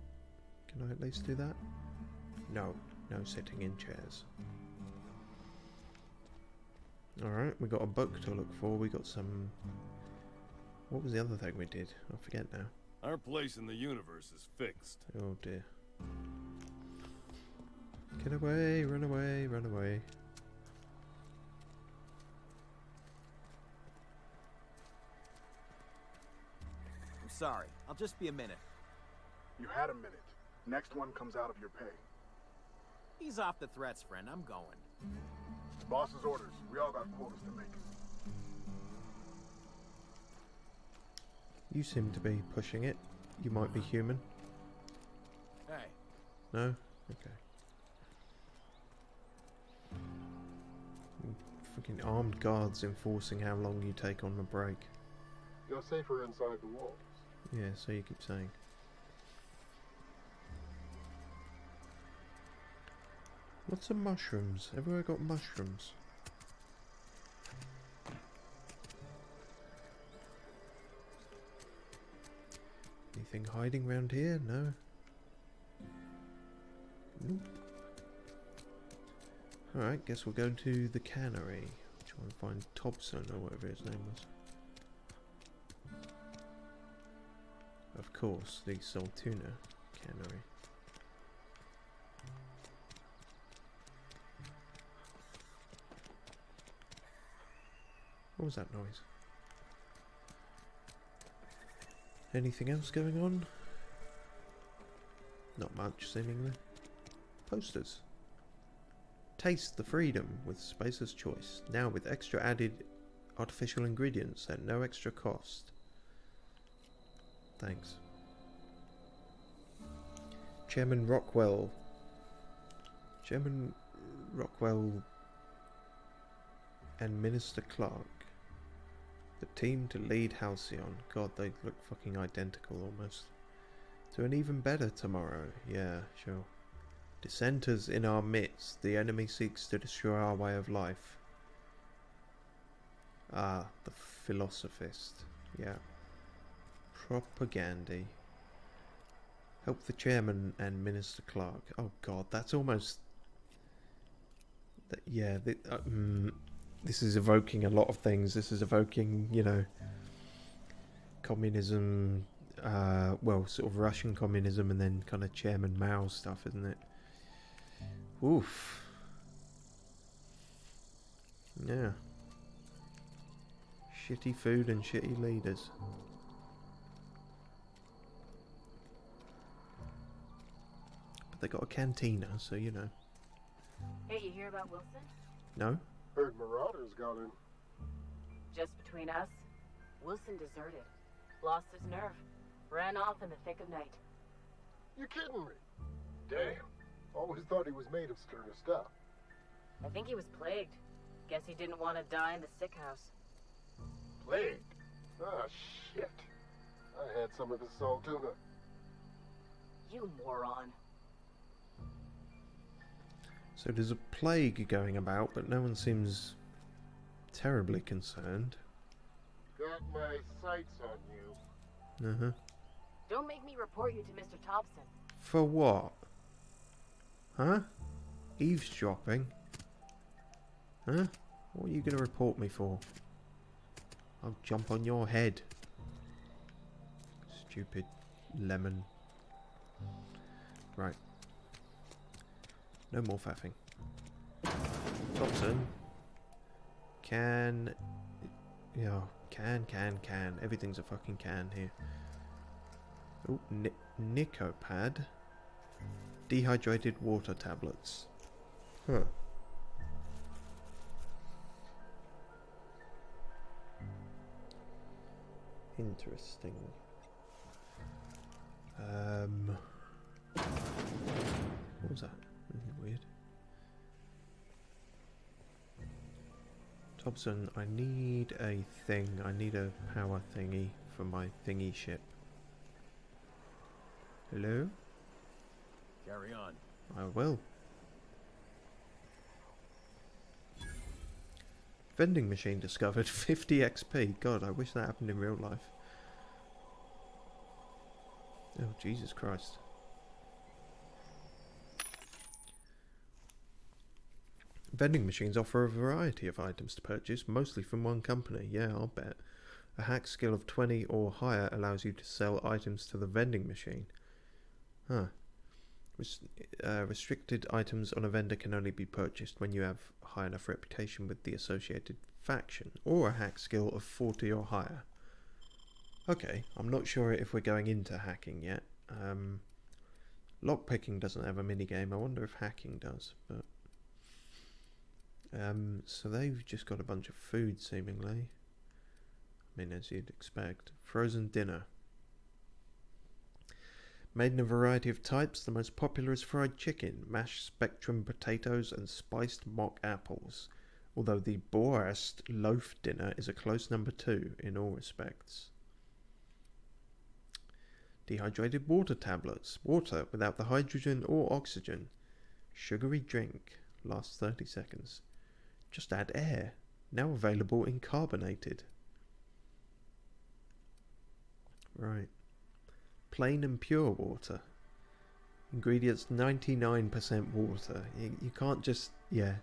Can I at least do that? No. No sitting in chairs. Alright, we got a book to look for. We got some... What was the other thing we did? I forget now. Our place in the universe is fixed. Oh dear. Get away, run away, run away. I'm sorry. I'll just be a minute. You had a minute. Next one comes out of your pay. Ease off the threats, friend. I'm going. Boss's orders. We all got quotas to make. You seem to be pushing it. You might be human. Hey. No? Okay. Fucking armed guards enforcing how long you take on a break. You're safer inside the walls. Yeah, so you keep saying. What's some mushrooms? Everywhere got mushrooms. Anything hiding around here? No. Nope. Alright, guess we'll go to the cannery. Try and find Thompson or whatever his name was. Of course, the Saltuna cannery. What was that noise? Anything else going on? Not much, seemingly. Posters. Taste the freedom with Spacer's Choice. Now with extra added artificial ingredients at no extra cost. Thanks. Chairman Rockwell and Minister Clark. The team to lead Halcyon. God, they look fucking identical almost. To an even better tomorrow. Yeah, sure. Dissenters in our midst. The enemy seeks to destroy our way of life. Ah, the philosophist. Yeah. Propagandy. Help the chairman and Minister Clark. Oh God, that's almost... yeah, this is evoking a lot of things. This is evoking, you know, communism, well, sort of Russian communism, and then kind of Chairman Mao stuff, isn't it? Oof. Yeah. Shitty food and shitty leaders. But they got a cantina, so you know. Hey, you hear about Wilson? No? Heard Marauders got in. Just between us, Wilson deserted. Lost his nerve. Ran off in the thick of night. You kidding me? Damn. Always thought he was made of sterner stuff. I think he was plagued. Guess he didn't want to die in the sick house. Plagued? Ah, shit. I had some of his salt tuna. You moron. So there's a plague going about, but no one seems terribly concerned. Got my sights on you. Uh-huh. Don't make me report you to Mr. Thompson. For what? Huh? Eavesdropping? Huh? What are you going to report me for? I'll jump on your head. Stupid lemon. Right. No more faffing. Thompson. Can. Yeah, can. Everything's a fucking can here. Oh, Nicopad. Dehydrated water tablets. Huh. Interesting. What was that? Weird. Thompson, I need a thing. I need a power thingy for my thingy ship. Hello? Carry on. I will. Vending machine discovered. 50 XP. God, I wish that happened in real life. Oh, Jesus Christ. Vending machines offer a variety of items to purchase, mostly from one company. Yeah, I'll bet. A hack skill of 20 or higher allows you to sell items to the vending machine. Huh. Restricted items on a vendor can only be purchased when you have high enough reputation with the associated faction, or a hack skill of 40 or higher. Okay, I'm not sure if we're going into hacking yet. Lockpicking doesn't have a minigame. I wonder if hacking does. But so they've just got a bunch of food, seemingly. I mean, as you'd expect. Frozen dinner. Made in a variety of types, the most popular is fried chicken, mashed spectrum potatoes, and spiced mock apples. Although the Boast loaf dinner is a close number 2 in all respects. Dehydrated water tablets. Water without the hydrogen or oxygen. Sugary drink. Lasts 30 seconds. Just add air. Now available in carbonated. Right. Plain and pure water. Ingredients 99% water. You can't just... yeah.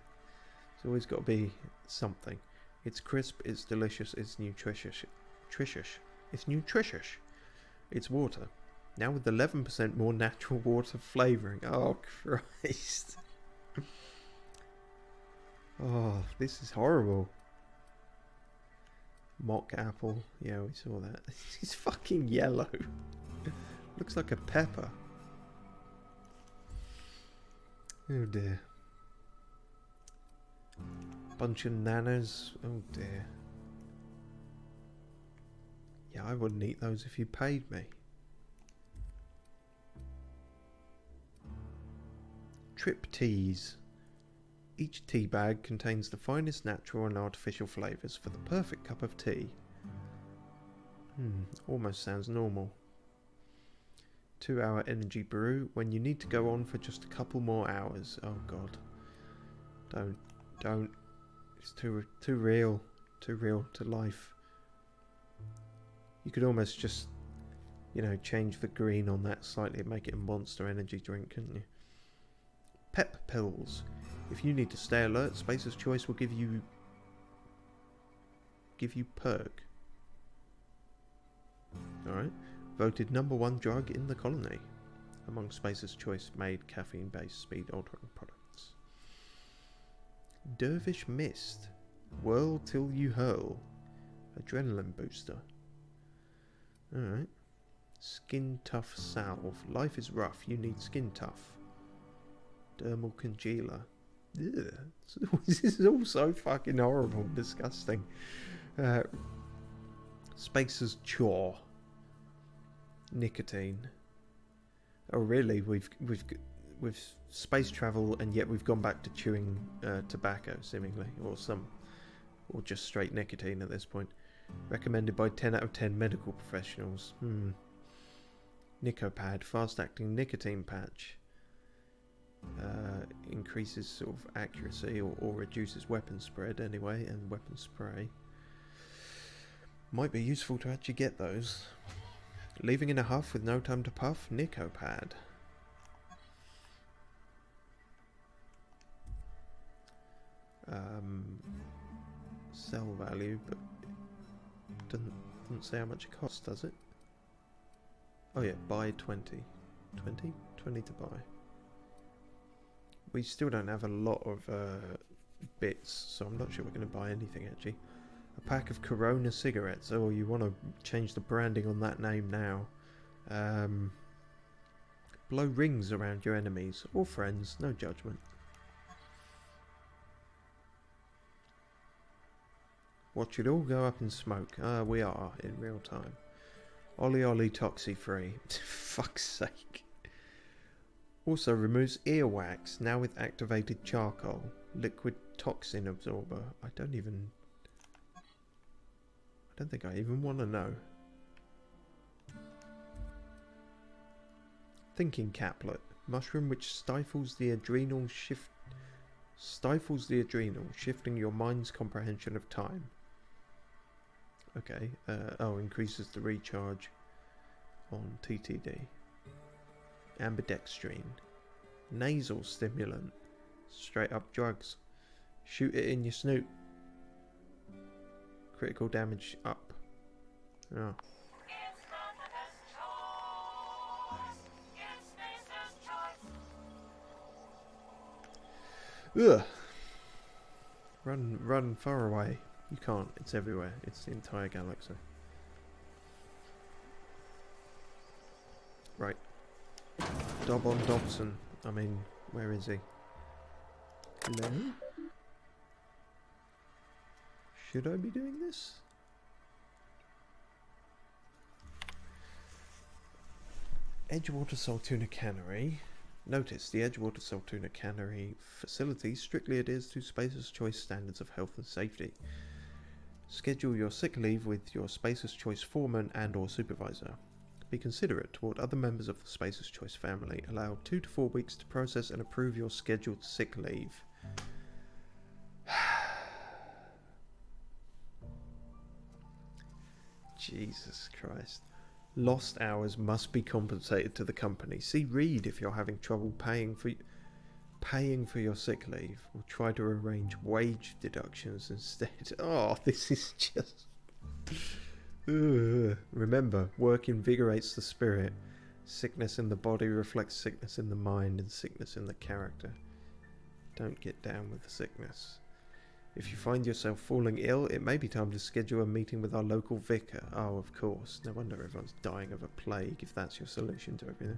It's always got to be something. It's crisp, it's delicious, it's nutritious. It's nutritious. It's water. Now with 11% more natural water flavouring. Oh, Christ. Oh, this is horrible. Mock apple. Yeah, we saw that. It's fucking yellow. Looks like a pepper. Oh dear. Bunch of nanas. Oh dear. Yeah, I wouldn't eat those if you paid me. Trip teas. Each tea bag contains the finest natural and artificial flavours for the perfect cup of tea. Almost sounds normal. 2-hour energy brew when you need to go on for just a couple more hours. Oh god. Don't. It's too real. Too real to life. You could almost just, you know, change the green on that slightly and make it a monster energy drink, couldn't you? Pep pills. If you need to stay alert, Spacer's Choice will give you perk. Alright. Voted #1 drug in the colony among Spacer's Choice made caffeine-based speed-altering products. Dervish Mist. Whirl till you hurl. Adrenaline booster. Alright. Skin Tough Salve. Life is rough. You need Skin Tough. Dermal Congealer. Ugh. This is all so fucking horrible and disgusting. Spacer's Chore. Nicotine. Oh really? We've space travel and yet we've gone back to chewing tobacco seemingly, or just straight nicotine at this point. Recommended by 10 out of 10 medical professionals. Nicopad, fast-acting nicotine patch. Increases sort of accuracy or reduces weapon spread anyway, and weapon spray. Might be useful to actually get those. Leaving in a huff with no time to puff. Nicopad. Sell value, but doesn't say how much it costs, does it? Oh yeah, buy 20. 20 to buy. We still don't have a lot of bits, so I'm not sure we're going to buy anything actually. A pack of Corona cigarettes. Oh, you want to change the branding on that name now. Blow rings around your enemies or friends, no judgment. Watch it all go up in smoke. We are in real time. Ollie Ollie Toxie free. Fuck's sake. Also removes earwax, now with activated charcoal. Liquid toxin absorber. I don't think I even want to know. Thinking caplet. Mushroom which stifles the adrenal, shifting your mind's comprehension of time. Okay. Increases the recharge on TTD. Ambidextrine. Nasal stimulant. Straight up drugs. Shoot it in your snoot. Critical damage up. Oh. Ugh. Run far away. You can't. It's everywhere. It's the entire galaxy. Right. Dob on Dobson. I mean, where is he? Hello? Should I be doing this? Edgewater Saltuna Cannery. Notice, the Edgewater Saltuna Cannery facility strictly adheres to Spacer's Choice standards of health and safety. Schedule your sick leave with your Spacer's Choice foreman and or supervisor. Be considerate toward other members of the Spacer's Choice family. Allow 2 to 4 weeks to process and approve your scheduled sick leave. Jesus Christ. Lost hours must be compensated to the company. See Reed if you're having trouble paying for your sick leave. Or try to arrange wage deductions instead. Oh, this is just... Remember, work invigorates the spirit. Sickness in the body reflects sickness in the mind and sickness in the character. Don't get down with the sickness. If you find yourself falling ill, it may be time to schedule a meeting with our local vicar. Oh, of course. No wonder everyone's dying of a plague if that's your solution to everything.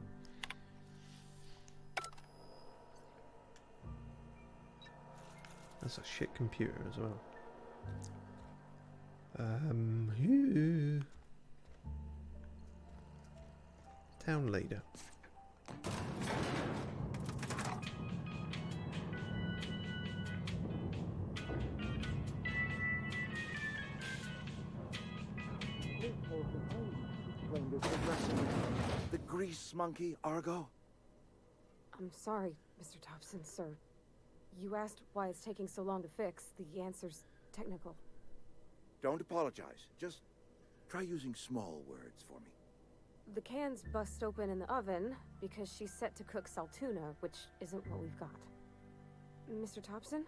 That's a shit computer as well. Town leader. The grease monkey, Argo? I'm sorry, Mr. Thompson, sir. You asked why it's taking so long to fix. The answer's technical. Don't apologize. Just try using small words for me. The cans bust open in the oven because she's set to cook saltuna, which isn't what we've got. Mr. Thompson?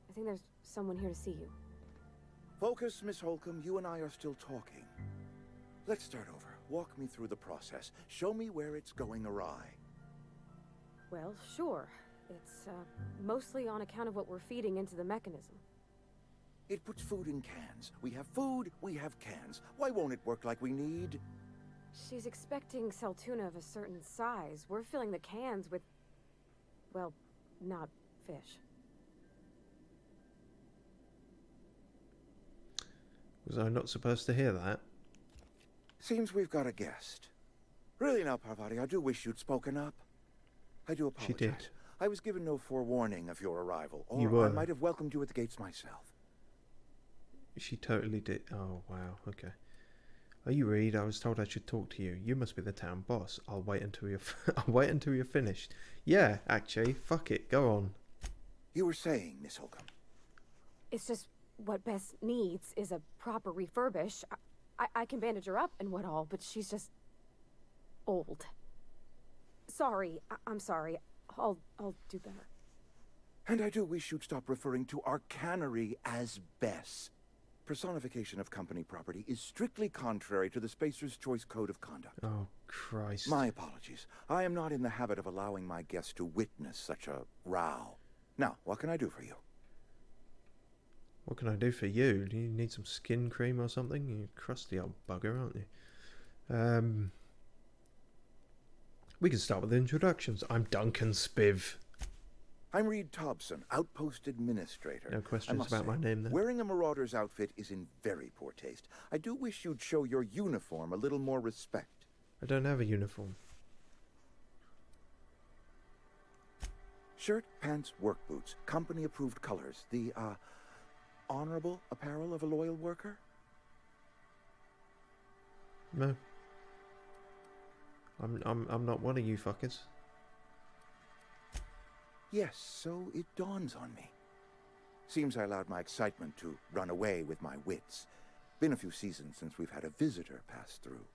I think there's someone here to see you. Focus, Miss Holcomb. You and I are still talking. Let's start over. Walk me through the process. Show me where it's going awry. Well, sure. It's mostly on account of what we're feeding into the mechanism. It puts food in cans. We have food, we have cans. Why won't it work like we need? She's expecting saltuna of a certain size. We're filling the cans with, well, not fish. Was I not supposed to hear that? Seems we've got a guest. Really now, Parvati, I do wish you'd spoken up. I do apologize. She did. I was given no forewarning of your arrival, or You were. I might have welcomed you at the gates myself. She totally did. Oh, wow. Okay. Oh, you read. I was told I should talk to you. You must be the town boss. I'll wait until you're. I'll wait until you're finished. Yeah, actually, fuck it. Go on. You were saying, Miss Holcomb. It's just what Bess needs is a proper refurbish. I can bandage her up and what all, but she's just old. Sorry. I'm sorry. I'll do better. And I do wish you'd stop referring to our cannery as Bess. Personification of company property is strictly contrary to the Spacer's Choice Code of Conduct. Oh, Christ. My apologies. I am not in the habit of allowing my guests to witness such a row. Now, what can I do for you? What can I do for you? Do you need some skin cream or something? You crusty old bugger, aren't you? We can start with introductions. I'm Dunkurn Spiv. I'm Reed Thompson, Outpost Administrator. No questions about my name then? Wearing a marauder's outfit is in very poor taste. I do wish you'd show your uniform a little more respect. I don't have a uniform. Shirt, pants, work boots, company-approved colors. The, honorable apparel of a loyal worker? No. I'm not one of you fuckers. Yes, so it dawns on me. Seems I allowed my excitement to run away with my wits. Been a few seasons since we've had a visitor pass through.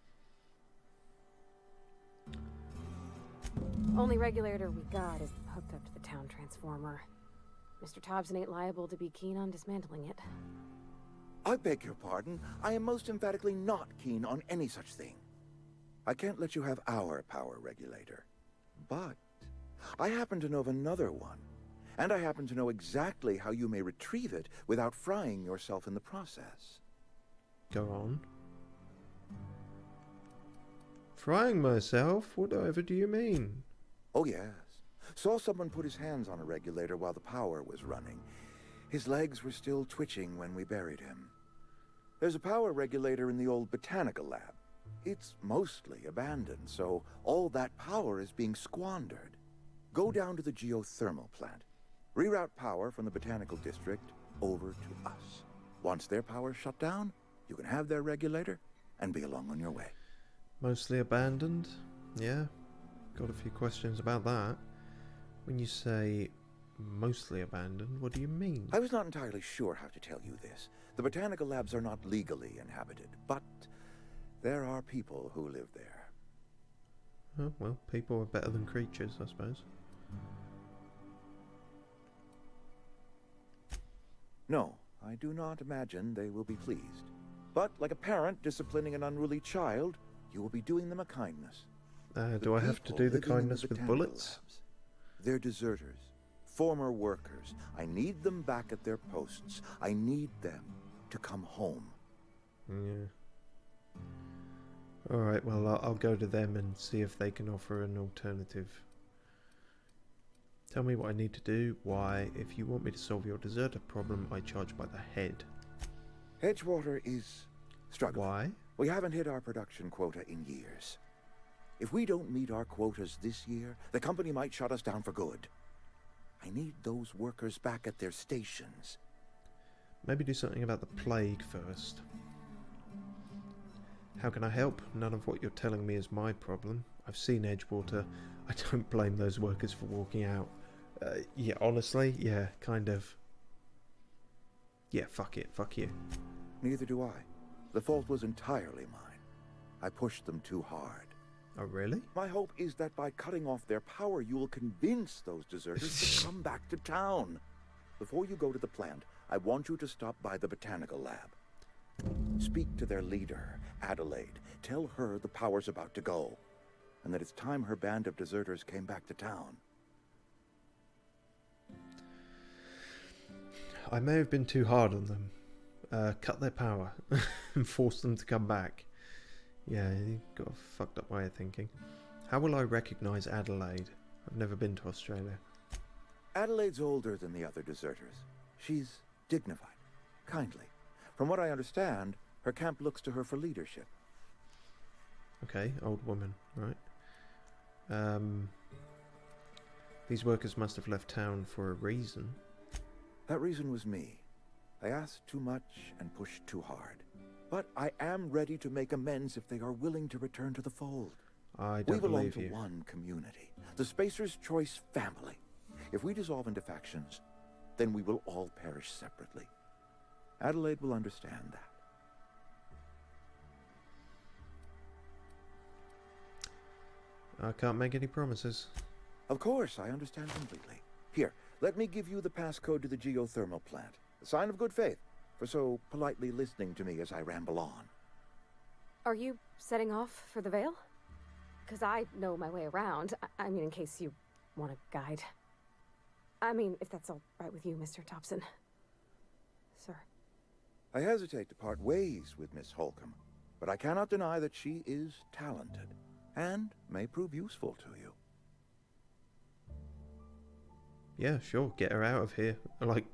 Only regulator we got is hooked up to the town transformer. Mr. Thompson ain't liable to be keen on dismantling it. I beg your pardon. I am most emphatically not keen on any such thing. I can't let you have our power regulator. But I happen to know of another one. And I happen to know exactly how you may retrieve it without frying yourself in the process. Go on. Frying myself? Whatever do you mean? Oh, yes. Saw someone put his hands on a regulator while the power was running. His legs were still twitching when we buried him. There's a power regulator in the old botanical lab. It's mostly abandoned, so all that power is being squandered. Go down to the geothermal plant. Reroute power from the botanical district over to us. Once their power's shut down, you can have their regulator and be along on your way. Mostly abandoned? Yeah. Got a few questions about that. When you say mostly abandoned, what do you mean? I was not entirely sure how to tell you this. The botanical labs are not legally inhabited, but there are people who live there. Oh, well, people are better than creatures, I suppose. No, I do not imagine they will be pleased. But like a parent disciplining an unruly child, you will be doing them a kindness. Do I have to do the kindness with bullets? Labs. They're deserters, former workers. I need them back at their posts. I need them to come home. Yeah. Alright, well, I'll go to them and see if they can offer an alternative. Tell me what I need to do. Why? If you want me to solve your deserter problem, I charge by the head. Edgewater is struggling. Why? We haven't hit our production quota in years. If we don't meet our quotas this year, the company might shut us down for good. I need those workers back at their stations. Maybe do something about the plague first. How can I help? None of what you're telling me is my problem. I've seen Edgewater. I don't blame those workers for walking out. Yeah, honestly, yeah, kind of. Yeah, fuck it, fuck you. Neither do I. The fault was entirely mine. I pushed them too hard. Oh, really? My hope is that by cutting off their power, you will convince those deserters to come back to town. Before you go to the plant, I want you to stop by the botanical lab. Speak to their leader, Adelaide. Tell her the power's about to go, and that it's time her band of deserters came back to town. I may have been too hard on them. Cut their power and force them to come back. Yeah, you've got a fucked up way of thinking. How will I recognise Adelaide? I've never been to Australia. Adelaide's older than the other deserters. She's dignified, kindly. From what I understand, her camp looks to her for leadership. Okay, old woman, right. These workers must have left town for a reason. That reason was me. I asked too much and pushed too hard. But I am ready to make amends if they are willing to return to the fold. I don't believe you. We belong to one community, the Spacer's Choice family. If we dissolve into factions, then we will all perish separately. Adelaide will understand that. I can't make any promises. Of course, I understand completely. Here, let me give you the passcode to the geothermal plant. A sign of good faith, for so politely listening to me as I ramble on. Are you setting off for the Vale? Because I know my way around. I mean, in case you want a guide. I mean, if that's all right with you, Mr. Thompson. Sir. I hesitate to part ways with Miss Holcomb, but I cannot deny that she is talented, and may prove useful to you. Yeah, sure, get her out of here. Like,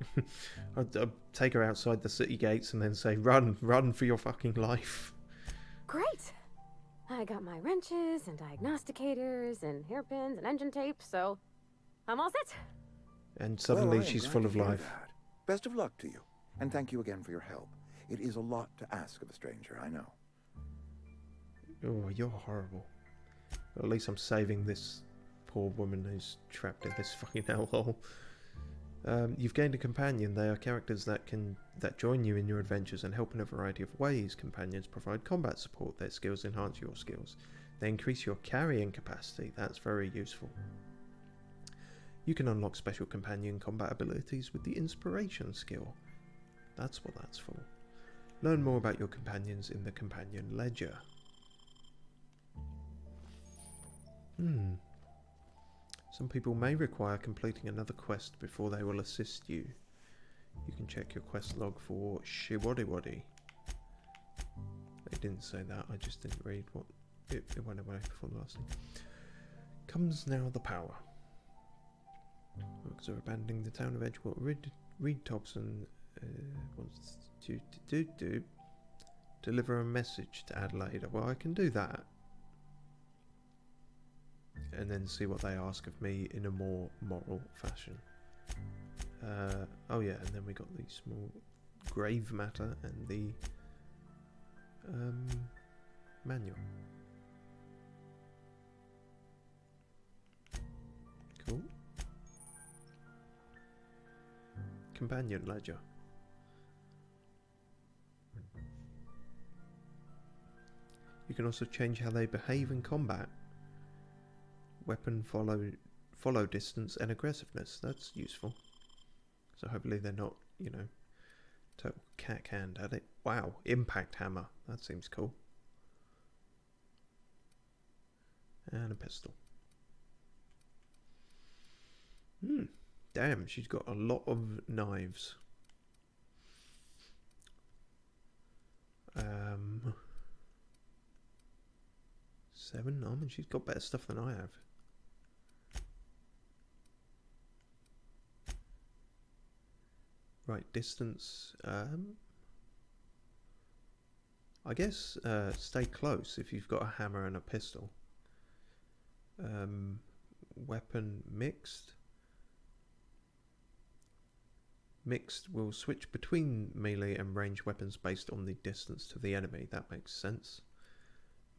I'd take her outside the city gates and then say, run for your fucking life. Great! I got my wrenches and diagnosticators and hairpins and engine tape, so I'm all set. And suddenly Well, she's glad full to of hear life. that. Best of luck to you, and thank you again for your help. It is a lot to ask of a stranger, I know. Oh, you're horrible. But at least I'm saving this poor woman who's trapped in this fucking hellhole. You've gained a companion. They are characters that join you in your adventures and help in a variety of ways. Companions provide combat support. Their skills enhance your skills. They increase your carrying capacity. That's very useful. You can unlock special companion combat abilities with the inspiration skill. That's what that's for. Learn more about your companions in the companion ledger. Some people may require completing another quest before they will assist you. You can check your quest log for Shiwadiwadi. They didn't say that, I just didn't read what it went away before the last thing. Comes now the power. Workers are abandoning the town of Edgewater. Reed Thompson wants to deliver a message to Adelaide. Well, I can do that. And then see what they ask of me in a more moral fashion. Oh yeah, and then we got the small grave matter and the manual. Cool. Companion ledger. You can also change how they behave in combat. Weapon follow distance and aggressiveness. That's useful. So hopefully they're not, you know, total cat-hand at it. Wow, impact hammer. That seems cool. And a pistol. Damn, she's got a lot of knives. 7. I mean, she's got better stuff than I have. Right, distance. I guess stay close if you've got a hammer and a pistol. Weapon mixed. Mixed will switch between melee and ranged weapons based on the distance to the enemy. That makes sense.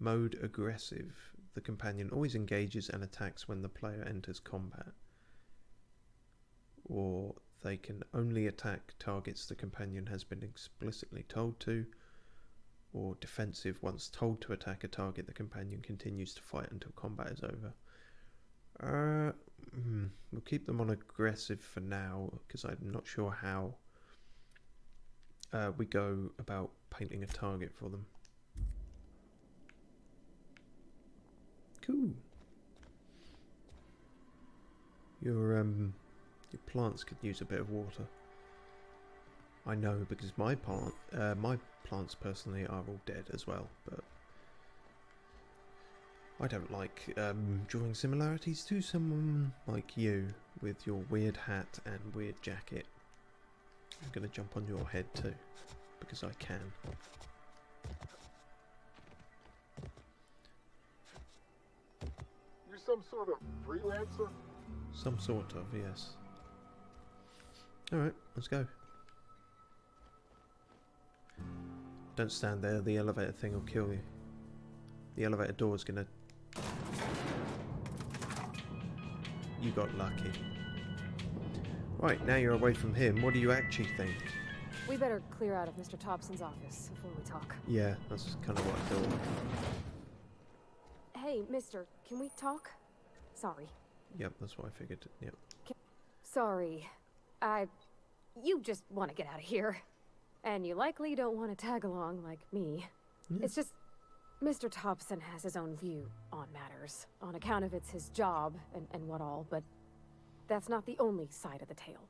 Mode aggressive. The companion always engages and attacks when the player enters combat. Or they can only attack targets the companion has been explicitly told to. Or defensive. Once told to attack a target, the companion continues to fight until combat is over. We'll keep them on aggressive for now, because I'm not sure how we go about painting a target for them. Cool. Your plants could use a bit of water. I know, because my plants personally are all dead as well, but I don't like drawing similarities to someone like you with your weird hat and weird jacket. I'm going to jump on your head too, because I can. You're some sort of freelancer? Some sort of, yes. Alright, let's go. Don't stand there, the elevator thing will kill you. The elevator door is going to... You got lucky. Right, now you're away from him, what do you actually think? We better clear out of Mr. Thompson's office before we talk. Yeah, that's kind of what I thought. Hey, mister, can we talk? Sorry. Yep, that's what I figured. Yep. Sorry. You just want to get out of here. And you likely don't want to tag along like me. Yeah. It's just... Mr. Thompson has his own view on matters, on account of it's his job and what all, but that's not the only side of the tale.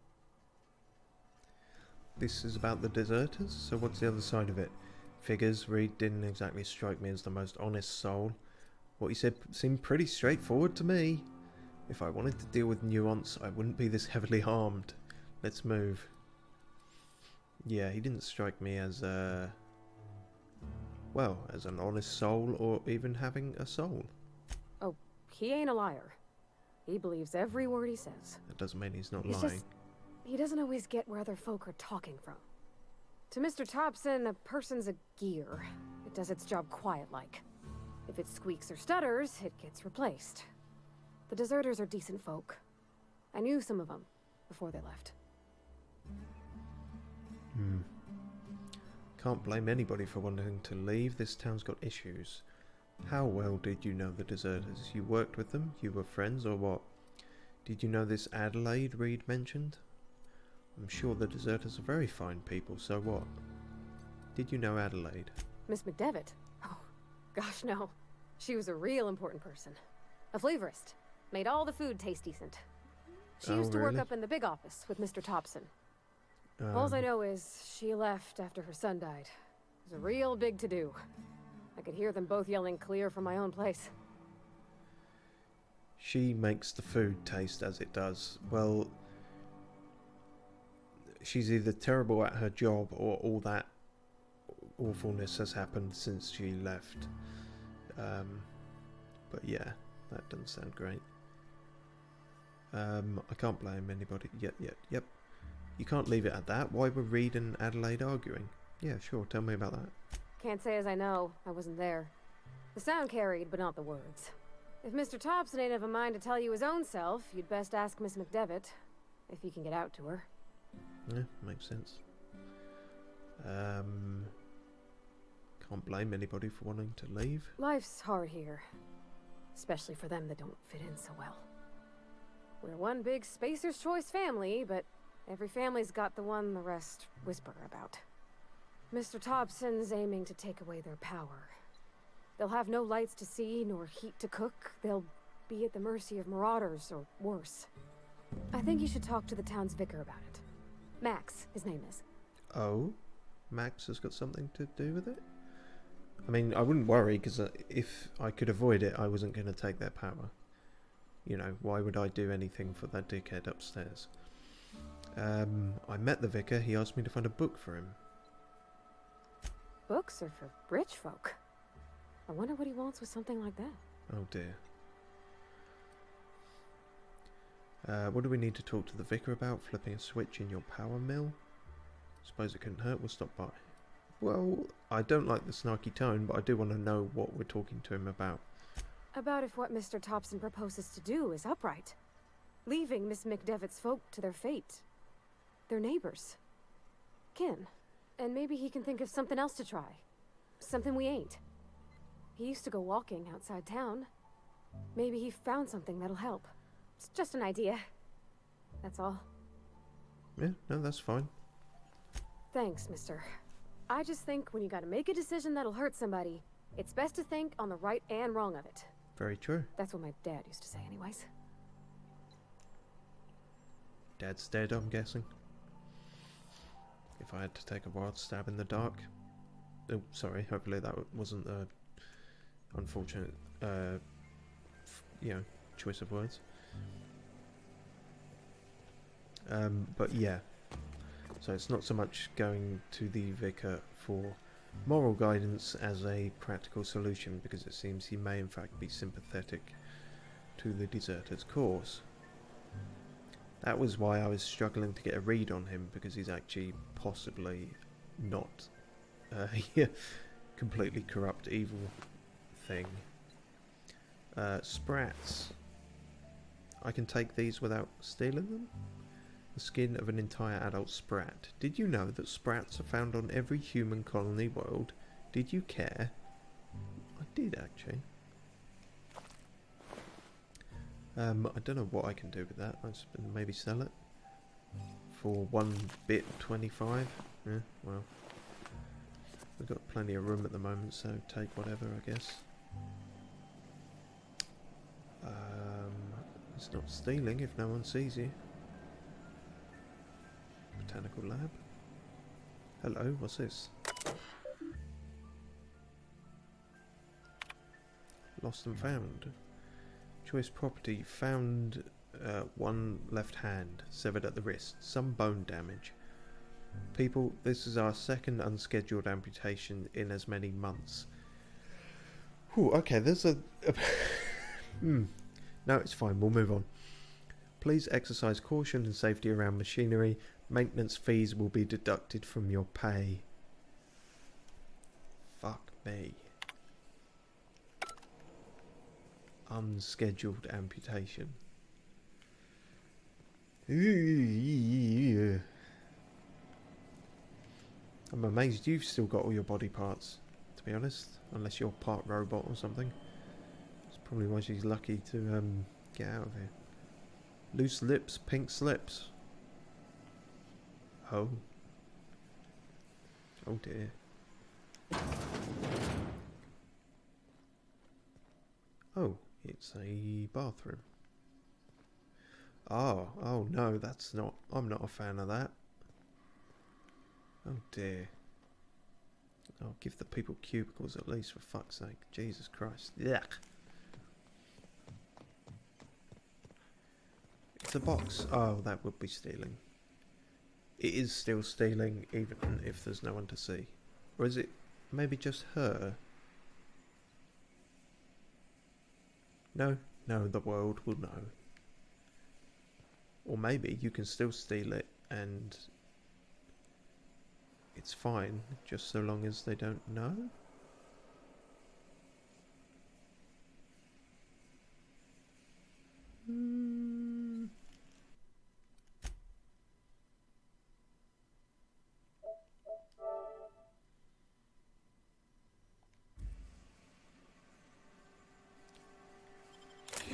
This is about the deserters, so what's the other side of it? Figures, Reed didn't exactly strike me as the most honest soul. What he said seemed pretty straightforward to me. If I wanted to deal with nuance, I wouldn't be this heavily armed. Let's move. Yeah, he didn't strike me as well, as an honest soul, or even having a soul. Oh, he ain't a liar. He believes every word he says. That doesn't mean he's not It's lying. just, he doesn't always get where other folk are talking from. To Mr. Thompson, a person's a gear. It does its job quiet-like. If it squeaks or stutters, it gets replaced. The deserters are decent folk. I knew some of them before they left. Can't blame anybody for wanting to leave. This town's got issues. How well did you know the deserters? You worked with them? You were friends, or what? Did you know this Adelaide Reed mentioned? I'm sure the deserters are very fine people, so what? Did you know Adelaide? Miss McDevitt? Oh, gosh, no. She was a real important person. A flavorist. Made all the food taste decent. She used to work up in the big office with Mr. Thompson. All I know is she left after her son died. It was a real big to-do. I could hear them both yelling clear from my own place. She makes the food taste as it does. Well, she's either terrible at her job or all that awfulness has happened since she left. But yeah, that doesn't sound great. I can't blame anybody. Yep. You can't leave it at that. Why were Reed and Adelaide arguing? Yeah, sure, tell me about that. Can't say as I know. I wasn't there. The sound carried, but not the words. If Mr. Thompson ain't of a mind to tell you his own self, you'd best ask Miss McDevitt, if you can get out to her. Yeah, makes sense. Can't blame anybody for wanting to leave. Life's hard here. Especially for them that don't fit in so well. We're one big Spacer's Choice family, but every family's got the one the rest whisper about. Mr. Thompson's aiming to take away their power. They'll have no lights to see, nor heat to cook. They'll be at the mercy of marauders, or worse. I think you should talk to the town's vicar about it. Max, his name is. Oh? Max has got something to do with it? I mean, I wouldn't worry, because if I could avoid it, I wasn't going to take their power. You know, why would I do anything for that dickhead upstairs? I met the vicar. He asked me to find a book for him. Books are for rich folk. I wonder what he wants with something like that. Oh dear. What do we need to talk to the vicar about? Flipping a switch in your power mill? Suppose it couldn't hurt. We'll stop by. Well, I don't like the snarky tone, but I do want to know what we're talking to him about. About if what Mr. Thompson proposes to do is upright. Leaving Miss McDevitt's folk to their fate. Their neighbors. Kin. And maybe he can think of something else to try. Something we ain't. He used to go walking outside town. Maybe he found something that'll help. It's just an idea. That's all. Yeah, no, that's fine. Thanks, mister. I just think when you gotta make a decision that'll hurt somebody, it's best to think on the right and wrong of it. Very true. That's what my dad used to say anyways. Dad's dead, I'm guessing. If I had to take a wild stab in the dark. Oh, sorry, hopefully that wasn't a unfortunate, choice of words. But yeah. So it's not so much going to the vicar for moral guidance as a practical solution, because it seems he may in fact be sympathetic to the deserter's cause. That was why I was struggling to get a read on him, because he's actually possibly not completely corrupt evil thing. Sprats. I can take these without stealing them? The skin of an entire adult sprat. Did you know that sprats are found on every human colony world? Did you care? I did, actually. I don't know what I can do with that. I just maybe sell it for 1 bit 25. Yeah, well, we've got plenty of room at the moment, so take whatever, I guess. It's not stealing if no one sees you. Botanical lab. Hello, what's this? Lost and found. Choice property. Found one left hand, severed at the wrist. Some bone damage. People, this is our second unscheduled amputation in as many months. Whew, okay, there's a No, it's fine, we'll move on. Please exercise caution and safety around machinery. Maintenance fees will be deducted from your pay. Fuck me. Unscheduled amputation. I'm amazed you've still got all your body parts, to be honest. Unless you're part robot or something. That's probably why she's lucky to get out of here. Loose lips, pink slips. Oh. Oh dear. Oh, it's a bathroom. Oh no, that's not, I'm not a fan of that. Oh dear. Oh, give the people cubicles at least, for fuck's sake. Jesus Christ. Yuck. It's a box. Oh, that would be stealing. It is still stealing, even if there's no one to see. Or is it maybe just her? No, the world will know. Or maybe you can still steal it and it's fine, just so long as they don't know?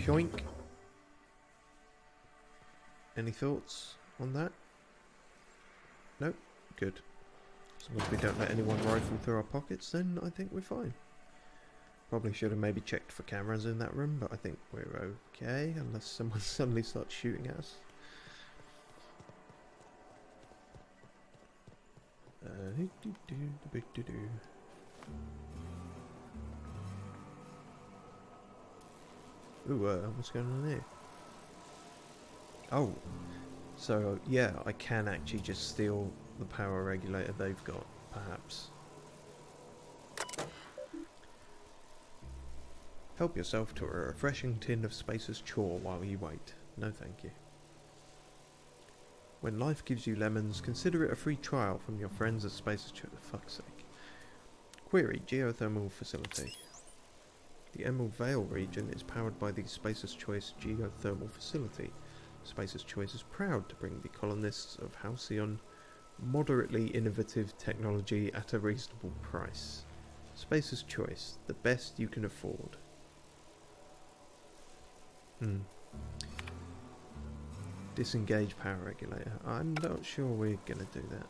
Yoink. Any thoughts on that? Nope. Good. As long as we don't let anyone rifle through our pockets, then I think we're fine. Probably should have maybe checked for cameras in that room, but I think we're okay, unless someone suddenly starts shooting at us. Ooh, what's going on here? Oh, So yeah, I can actually just steal the power regulator they've got, perhaps. Help yourself to a refreshing tin of Spacer's Chore while you wait. No thank you. When life gives you lemons, consider it a free trial from your friends at Spacer's Chore. For fuck's sake. Query geothermal facility. The Emerald Vale region is powered by the Spacer's Choice geothermal facility. Spacer's Choice is proud to bring the colonists of Halcyon moderately innovative technology at a reasonable price. Spacer's Choice, the best you can afford. Disengage power regulator. I'm not sure we're gonna do that.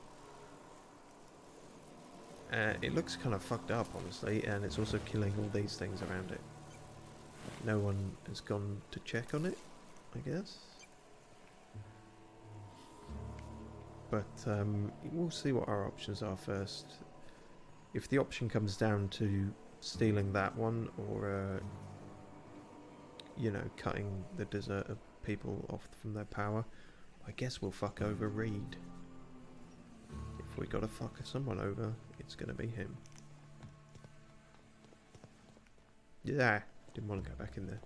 It looks kind of fucked up, honestly, and it's also killing all these things around it. No one has gone to check on it, I guess. But we'll see what our options are first. If the option comes down to stealing that one, or you know, cutting the deserter people off from their power, I guess we'll fuck over Reed. If we gotta fuck someone over, it's gonna be him. Yeah, didn't want to go back in there.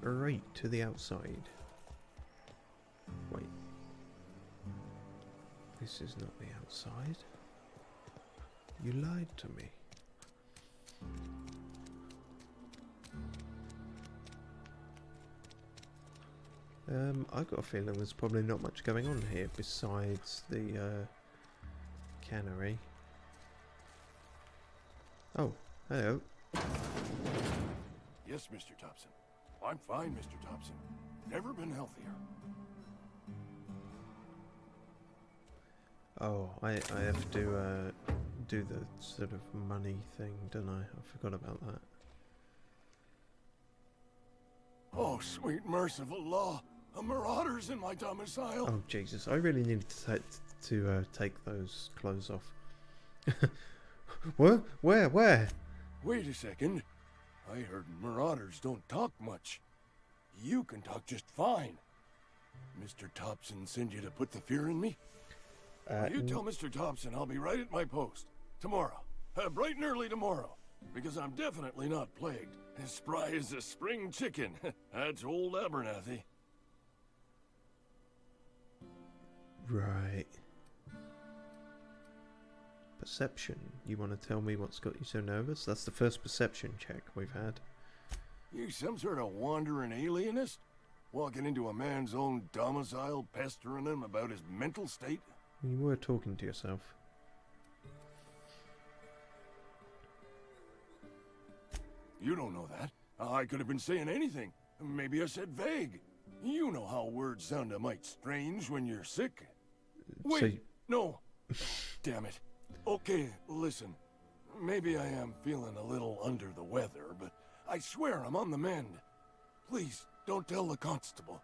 Right to the outside. Wait. This is not the outside. You lied to me. I've got a feeling there's probably not much going on here besides the cannery. Oh, hello. Yes, Mr. Thompson. I'm fine, Mr. Thompson. Never been healthier. Oh, I have to do the sort of money thing, don't I? I forgot about that. Oh, sweet merciful law. A marauder's in my domicile. Oh, Jesus. I really needed to take those clothes off. What? Where? Wait a second. I heard marauders don't talk much. You can talk just fine. Mr. Thompson send you to put the fear in me? You tell Mr. Thompson I'll be right at my post. Tomorrow. Bright and early tomorrow. Because I'm definitely not plagued. As spry as a spring chicken. That's old Abernathy. Right. Perception. You want to tell me what's got you so nervous? That's the first perception check we've had. You some sort of wandering alienist? Walking into a man's own domicile, pestering him about his mental state? You were talking to yourself. You don't know that. I could have been saying anything. Maybe I said vague. You know how words sound a mite strange when you're sick. Wait, no. Damn it. Okay, listen. Maybe I am feeling a little under the weather, but I swear I'm on the mend. Please, don't tell the constable.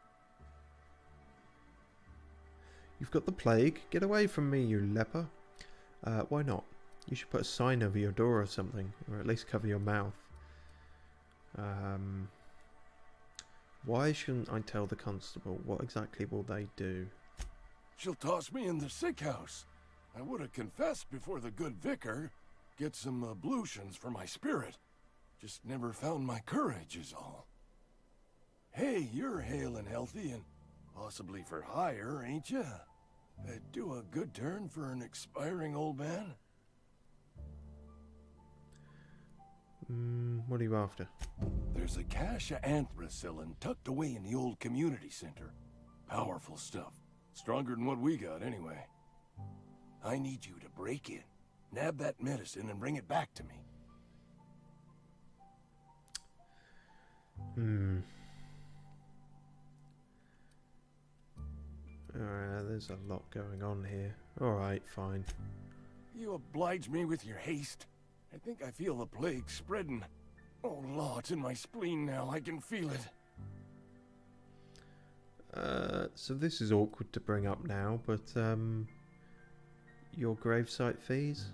You've got the plague. Get away from me, you leper. Why not? You should put a sign over your door or something, or at least cover your mouth. Why shouldn't I tell the constable? What exactly will they do? She'll toss me in the sick house. I would have confessed before the good vicar. Get some ablutions for my spirit. Just never found my courage is all. Hey, you're hale and healthy and possibly for hire, ain't ya? Do a good turn for an expiring old man? What are you after? There's a cache of anthracillin tucked away in the old community center. Powerful stuff. Stronger than what we got, anyway. I need you to break in, nab that medicine, and bring it back to me. There's a lot going on here. Alright, fine. You oblige me with your haste. I think I feel the plague spreading. Oh, Law, it's in my spleen now. I can feel it. So this is awkward to bring up now, but, your gravesite fees?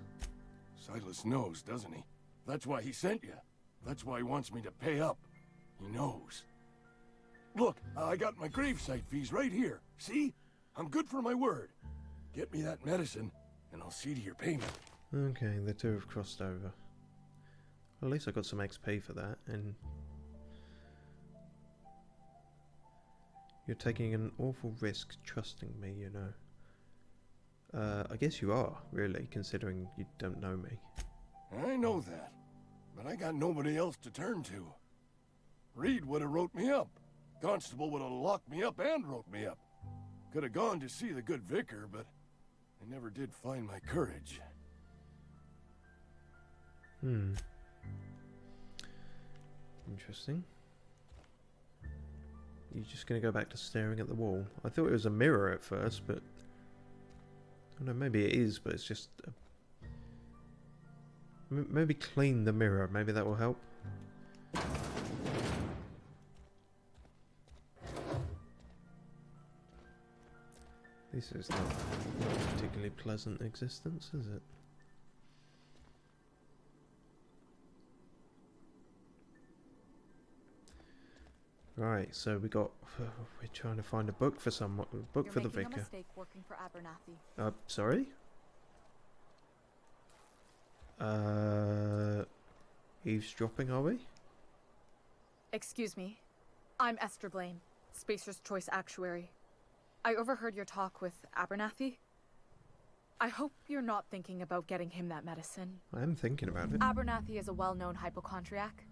Silas knows, doesn't he? That's why he sent you. That's why he wants me to pay up. He knows. Look, I got my gravesite fees right here. See? I'm good for my word. Get me that medicine, and I'll see to your payment. Okay, the two have crossed over. Well, at least I got some XP for that, and you're taking an awful risk trusting me, you know. I guess you are, really, considering you don't know me. I know that, but I got nobody else to turn to. Reed would have wrote me up. Constable would have locked me up and wrote me up. Could have gone to see the good vicar, but I never did find my courage. Interesting. You're just going to go back to staring at the wall? I thought it was a mirror at first, but I don't know, maybe it is, but it's just maybe clean the mirror, maybe that will help. This is not a particularly pleasant existence, is it? Right, so we're trying to find a book for someone, for the vicar. You're making a mistake working for Abernathy. Sorry? Eavesdropping, are we? Excuse me. I'm Esther Blaine, Spacer's Choice Actuary. I overheard your talk with Abernathy. I hope you're not thinking about getting him that medicine. I am thinking about it. Abernathy is a well-known hypochondriac.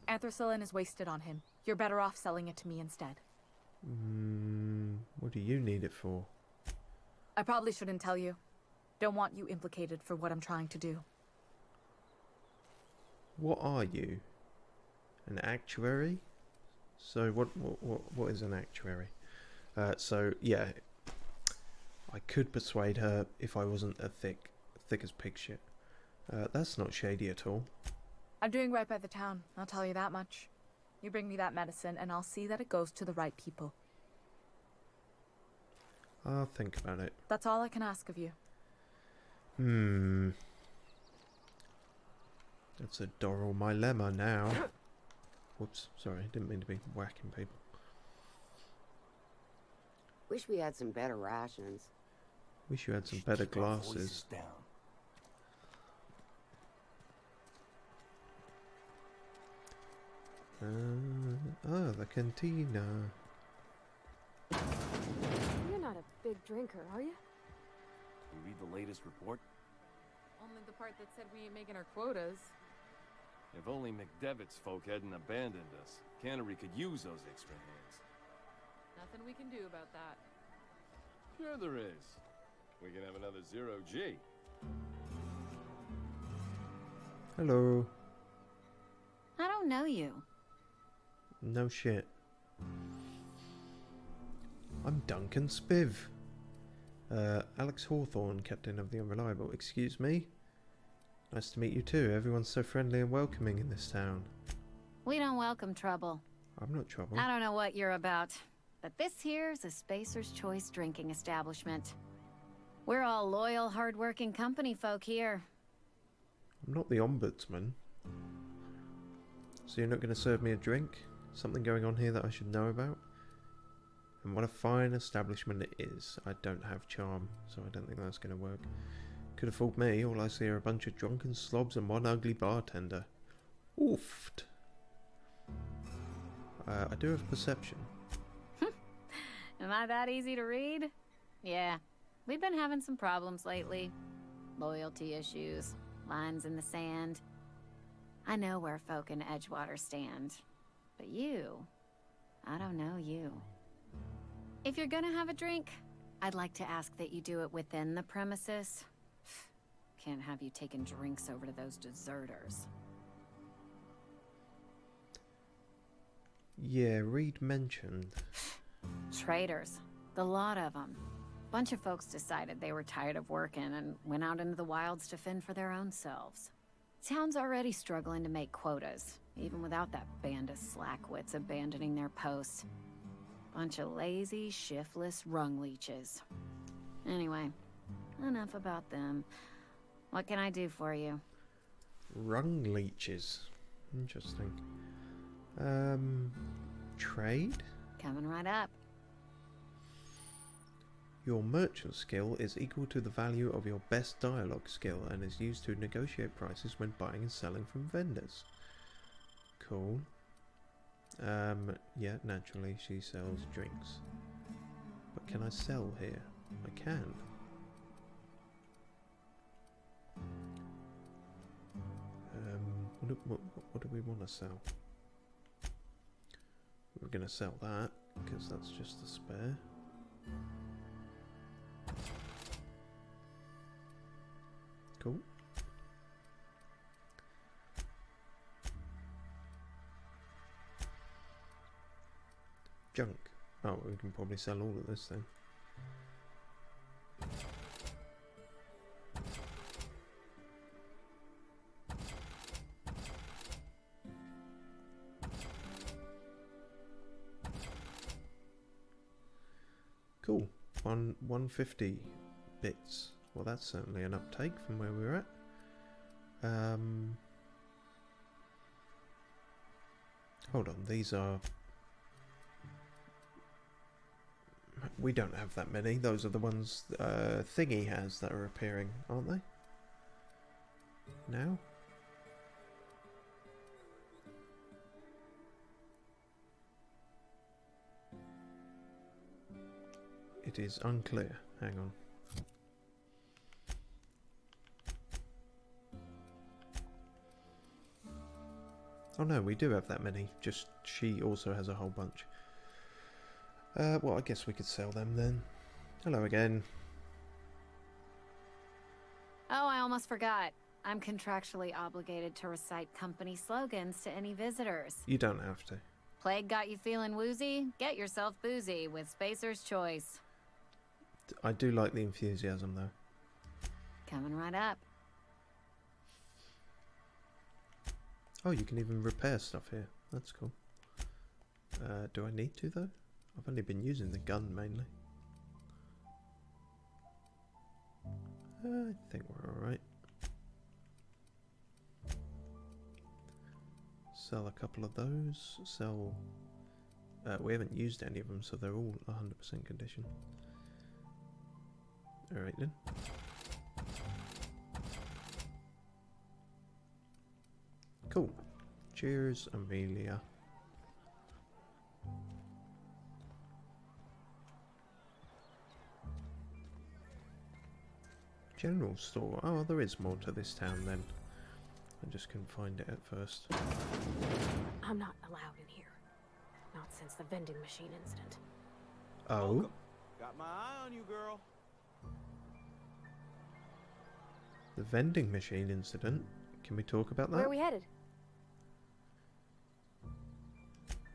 Anthracillin is wasted on him. You're better off selling it to me instead. What do you need it for? I probably shouldn't tell you. Don't want you implicated for what I'm trying to do. What are you? An actuary? So what is an actuary? So yeah, I could persuade her if I wasn't a thick as pig shit. That's not shady at all. I'm doing right by the town, I'll tell you that much. You bring me that medicine and I'll see that it goes to the right people. I'll think about it. That's all I can ask of you. That's a Doral dilemma now. Whoops, sorry, didn't mean to be whacking people. Wish we had some better rations. Wish you had some better glasses. The cantina. You're not a big drinker, are you? You read the latest report? Only the part that said we ain't making our quotas. If only McDevitt's folk hadn't abandoned us. Cannery could use those extra hands. Nothing we can do about that. Sure there is. We can have another 0G. Hello. I don't know you. No shit. I'm Dunkurn Spiv. Alex Hawthorne, captain of the Unreliable. Excuse me? Nice to meet you too. Everyone's so friendly and welcoming in this town. We don't welcome trouble. I'm not trouble. I don't know what you're about, but this here's a Spacer's Choice drinking establishment. We're all loyal, hard-working company folk here. I'm not the ombudsman. So you're not going to serve me a drink? Something going on here that I should know about? And what a fine establishment it is. I don't have charm, so I don't think that's going to work. Could have fooled me. All I see are a bunch of drunken slobs and one ugly bartender. Oofed. I do have perception. Am I that easy to read? Yeah, we've been having some problems lately. Loyalty issues, lines in the sand. I know where folk in Edgewater stand. But you, I don't know you. If you're gonna have a drink, I'd like to ask that you do it within the premises. Can't have you taking drinks over to those deserters. Yeah, Reed mentioned. Traitors. The lot of them. Bunch of folks decided they were tired of working and went out into the wilds to fend for their own selves. Town's already struggling to make quotas, even without that band of slackwits abandoning their posts. Bunch of lazy, shiftless rung leeches. Anyway, enough about them. What can I do for you? Rung leeches. Interesting. Trade? Coming right up. Your merchant skill is equal to the value of your best dialogue skill and is used to negotiate prices when buying and selling from vendors. Cool. Yeah, naturally she sells drinks. But can I sell here? I can. What do we want to sell? We're going to sell that, because that's just a spare. Cool. Junk. Oh, we can probably sell all of this then. Cool. 150 bits. Well, that's certainly an uptake from where we were at. Hold on, these are... We don't have that many. Those are the ones Thingy has that are appearing, aren't they? Now? It is unclear. Hang on. Oh no, we do have that many. Just she also has a whole bunch. Well, I guess we could sell them then. Hello again. Oh, I almost forgot. I'm contractually obligated to recite company slogans to any visitors. You don't have to. Plague got you feeling woozy? Get yourself boozy with Spacer's Choice. I do like the enthusiasm though. Coming right up. Oh, you can even repair stuff here. That's cool. Do I need to though? I've only been using the gun mainly. I think we're alright. Sell a couple of those. Sell... we haven't used any of them, so they're all 100% condition. Alright then. Cool. Cheers, Amelia. General store. Oh, there is more to this town then. I just couldn't find it at first. I'm not allowed in here. Not since the vending machine incident. Oh? Got my eye on you, girl. The vending machine incident? Can we talk about that? Where are we headed?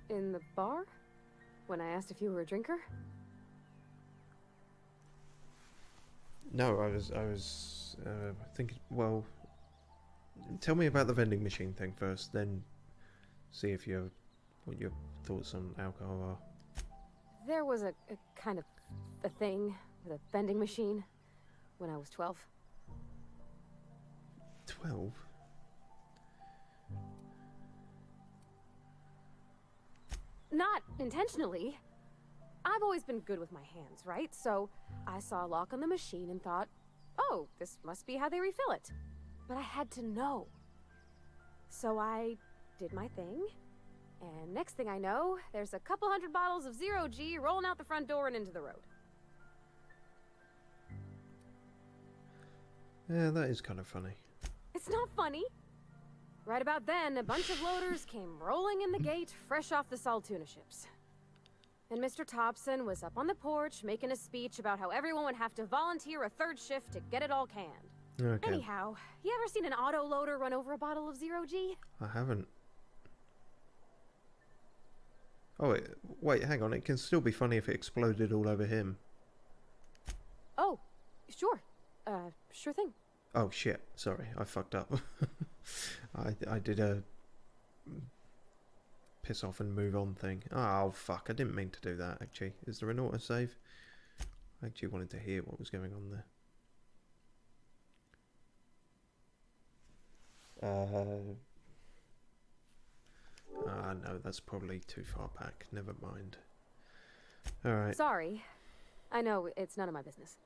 In the bar? When I asked if you were a drinker? No, I was thinking, well, tell me about the vending machine thing first, then see if what your thoughts on alcohol are. There was a kind of a thing with a vending machine when I was 12. 12? Not intentionally. I've always been good with my hands, right? So I saw a lock on the machine and thought, oh, this must be how they refill it. But I had to know. So I did my thing, and next thing I know, there's a couple hundred bottles of 0G rolling out the front door and into the road. Yeah, that is kind of funny. It's not funny. Right about then, a bunch of loaders came rolling in the gate, fresh off the salt tuna ships. And Mr. Thompson was up on the porch making a speech about how everyone would have to volunteer a third shift to get it all canned. Okay. Anyhow, you ever seen an auto loader run over a bottle of 0G? I haven't. Oh, wait, hang on. It can still be funny if it exploded all over him. Oh, sure. Sure thing. Oh, shit. Sorry, I fucked up. I did a piss off and move on thing. Oh, fuck. I didn't mean to do that, actually. Is there an autosave? I actually wanted to hear what was going on there. No, that's probably too far back. Never mind. All right. Sorry. I know it's none of my business.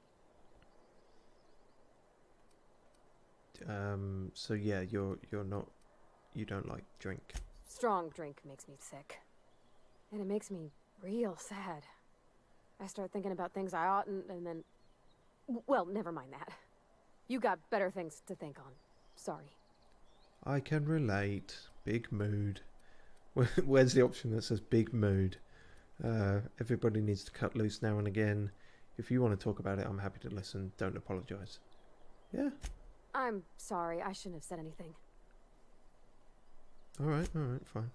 So yeah, you don't like drink. Strong drink makes me sick. And it makes me real sad. I start thinking about things I oughtn't, and then... Well, never mind that. You got better things to think on. Sorry. I can relate. Big mood. Where's the option that says big mood? Everybody needs to cut loose now and again. If you want to talk about it, I'm happy to listen. Don't apologize. Yeah. I'm sorry. I shouldn't have said anything. Alright, fine.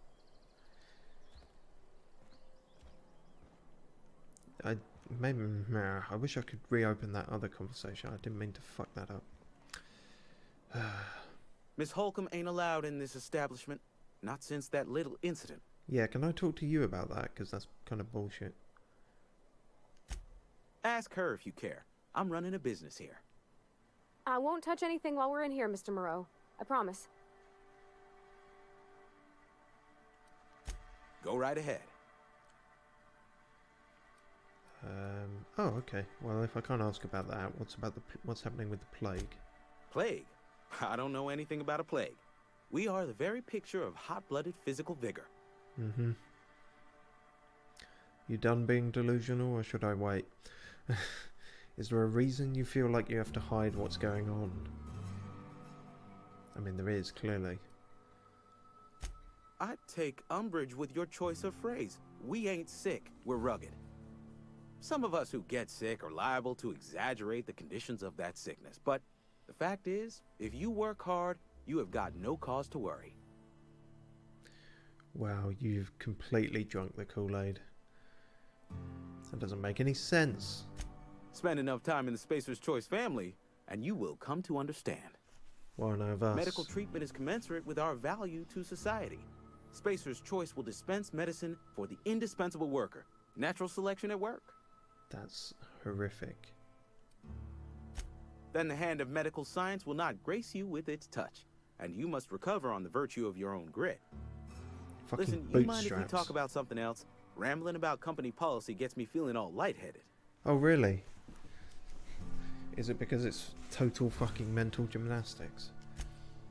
I wish I could reopen that other conversation. I didn't mean to fuck that up. Miss Holcomb ain't allowed in this establishment. Not since that little incident. Yeah, can I talk to you about that? Because that's kind of bullshit. Ask her if you care. I'm running a business here. I won't touch anything while we're in here, Mr. Moreau. I promise. Go right ahead. Oh, okay. Well, if I can't ask about that, what's happening with the plague? Plague? I don't know anything about a plague. We are the very picture of hot-blooded physical vigor. Mm-hmm. You done being delusional, or should I wait? Is there a reason you feel like you have to hide what's going on? I mean, there is, clearly. I take umbrage with your choice of phrase. We ain't sick, we're rugged. Some of us who get sick are liable to exaggerate the conditions of that sickness, but the fact is, if you work hard, you have got no cause to worry. Wow, you've completely drunk the Kool-Aid. That doesn't make any sense. Spend enough time in the Spacer's Choice family, and you will come to understand. One of us. Medical treatment is commensurate with our value to society. Spacer's Choice will dispense medicine for the indispensable worker. Natural selection at work. That's horrific. Then the hand of medical science will not grace you with its touch, and you must recover on the virtue of your own grit. Fucking Listen, bootstraps. you mind if we talk about something else? Rambling about company policy gets me feeling all lightheaded. Oh, really? Is it because it's total fucking mental gymnastics?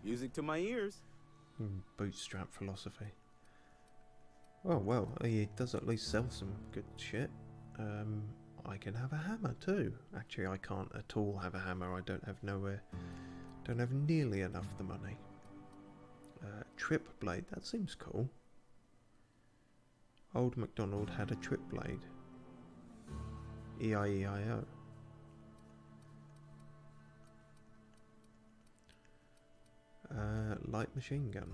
Music to my ears. Bootstrap philosophy. Oh, well, he does at least sell some good shit. I can have a hammer too. Actually, I can't at all have a hammer. I don't have nearly enough the money. Trip blade, that seems cool. Old MacDonald had a trip blade. E-I-E-I-O. Light machine gun.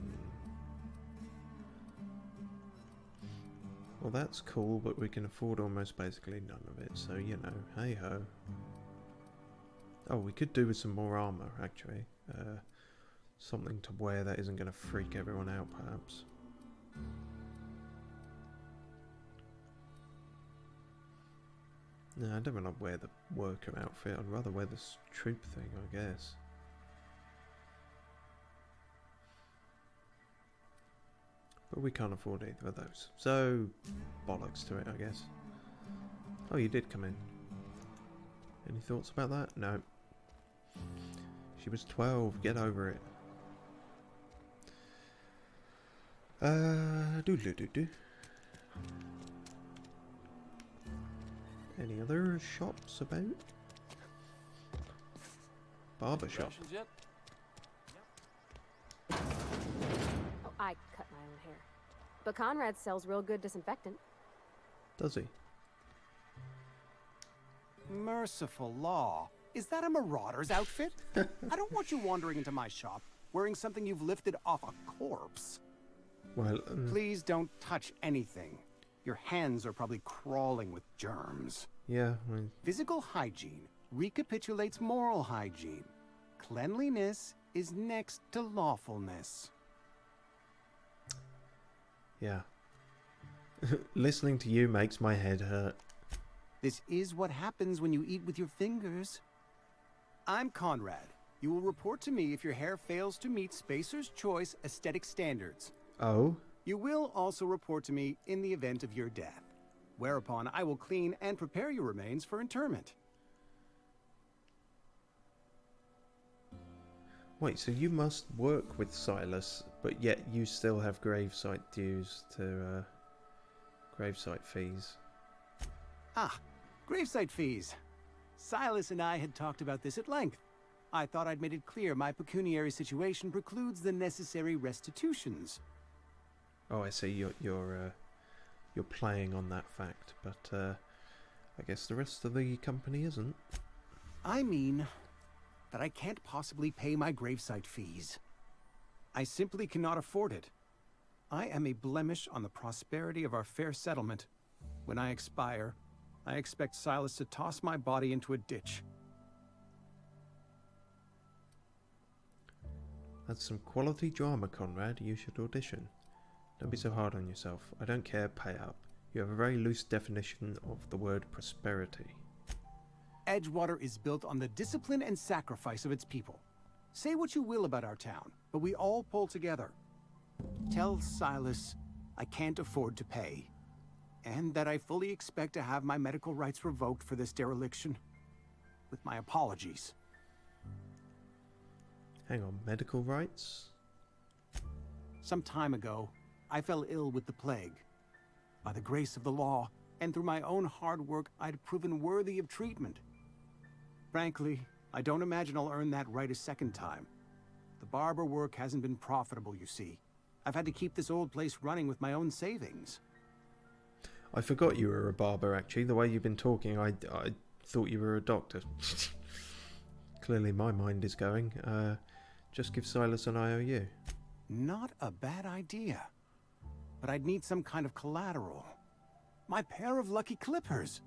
Well, that's cool, but we can afford almost basically none of it, so, you know, hey-ho. Oh, we could do with some more armour, actually. Something to wear that isn't going to freak everyone out, perhaps. No, I don't want to wear the worker outfit. I'd rather wear this troop thing, I guess. But we can't afford either of those. So, bollocks to it, I guess. Oh, you did come in. Any thoughts about that? No. She was 12. Get over it. Do. Any other shops about? Barber shop. Oh, I cut my own hair. But Conrad sells real good disinfectant. Does he? Merciful law. Is that a marauder's outfit? I don't want you wandering into my shop wearing something you've lifted off a corpse. Well, please don't touch anything. Your hands are probably crawling with germs. Yeah. Physical hygiene recapitulates moral hygiene. Cleanliness is next to lawfulness. Yeah. Listening to you makes my head hurt. This is what happens when you eat with your fingers. I'm Conrad. You will report to me if your hair fails to meet Spacer's Choice aesthetic standards. Oh? You will also report to me in the event of your death. whereupon I will clean and prepare your remains for interment. Wait, so you must work with Silas, but yet you still have gravesite dues to gravesite fees. Ah, gravesite fees. Silas and I had talked about this at length. I thought I'd made it clear my pecuniary situation precludes the necessary restitutions. Oh, I see. You're playing on that fact, but I guess the rest of the company isn't. I mean that I can't possibly pay my gravesite fees. I simply cannot afford it. I am a blemish on the prosperity of our fair settlement. When I expire, I expect Silas to toss my body into a ditch. That's some quality drama, Conrad. You should audition. Don't be so hard on yourself. I don't care, pay up. You have a very loose definition of the word prosperity. Edgewater is built on the discipline and sacrifice of its people. Say what you will about our town, but we all pull together. Tell Silas I can't afford to pay, and that I fully expect to have my medical rights revoked for this dereliction. With my apologies. Hang on, medical rights? Some time ago, I fell ill with the plague. By the grace of the law, and through my own hard work, I'd proven worthy of treatment. Frankly, I don't imagine I'll earn that right a second time. The barber work hasn't been profitable, you see. I've had to keep this old place running with my own savings. I forgot you were a barber, actually. The way you've been talking, I thought you were a doctor. Clearly my mind is going. Just give Silas an IOU. Not a bad idea. But I'd need some kind of collateral. My pair of lucky clippers.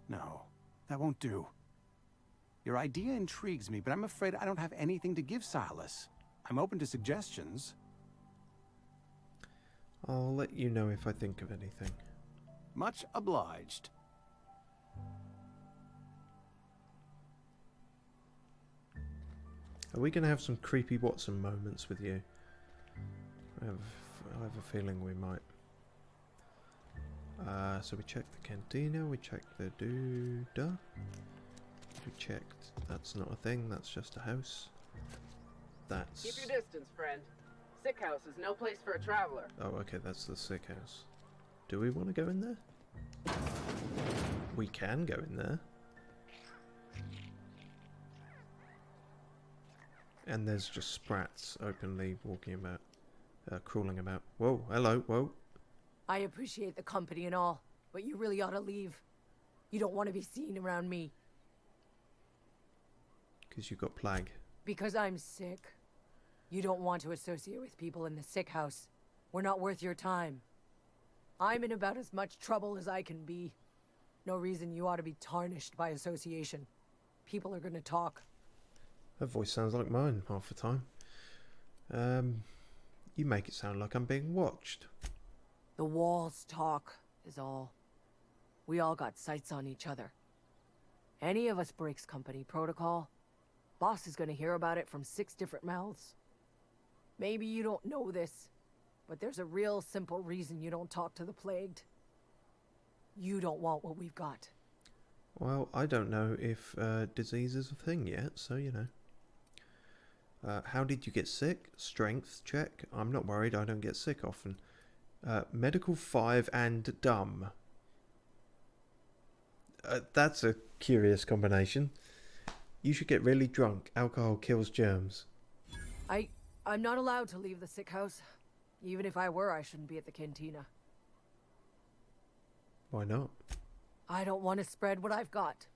No, that won't do. Your idea intrigues me, but I'm afraid I don't have anything to give Silas. I'm open to suggestions. I'll let you know if I think of anything. Much obliged. Are we going to have some creepy Watson moments with you? I have a feeling we might. So we checked the cantina, we checked the doodah. We checked. That's not a thing, that's just a house. That's... Keep your distance, friend. Sick house is no place for a traveler. Oh, okay, that's the sick house. Do we want to go in there? We can go in there. And there's just sprats openly walking about, crawling about. Whoa, hello, whoa. I appreciate the company and all, but you really ought to leave. You don't want to be seen around me. Because you got plague. Because I'm sick. You don't want to associate with people in the sick house. We're not worth your time. I'm in about as much trouble as I can be. No reason you ought to be tarnished by association. People are gonna talk. Her voice sounds like mine half the time. You make it sound like I'm being watched. The walls talk, is all. We all got sights on each other. Any of us breaks company protocol, boss is gonna hear about it from 6 different mouths. Maybe you don't know this, but there's a real simple reason you don't talk to the plagued. You don't want what we've got. Well, I don't know if disease is a thing yet, so you know. How did you get sick? Strength check. I'm not worried, I don't get sick often. Medical 5 and dumb. That's a curious combination. You should get really drunk. Alcohol kills germs. I'm not allowed to leave the sick house. Even if I were, I shouldn't be at the cantina. Why not? I don't want to spread what I've got.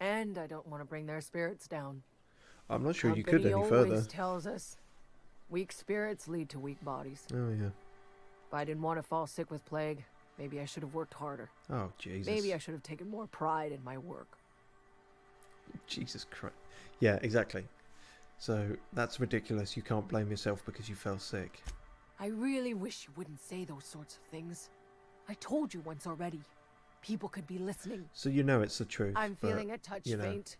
And I don't want to bring their spirits down. I'm not sure you could any Company further. always tells us weak spirits lead to weak bodies. Oh, yeah. If I didn't want to fall sick with plague, maybe I should have worked harder. Oh, Jesus. Maybe I should have taken more pride in my work. Jesus Christ. Yeah, exactly. So, that's ridiculous. You can't blame yourself because you fell sick. I really wish you wouldn't say those sorts of things. I told you once already. People could be listening. So you know it's the truth. I'm but, feeling a touch you know, faint.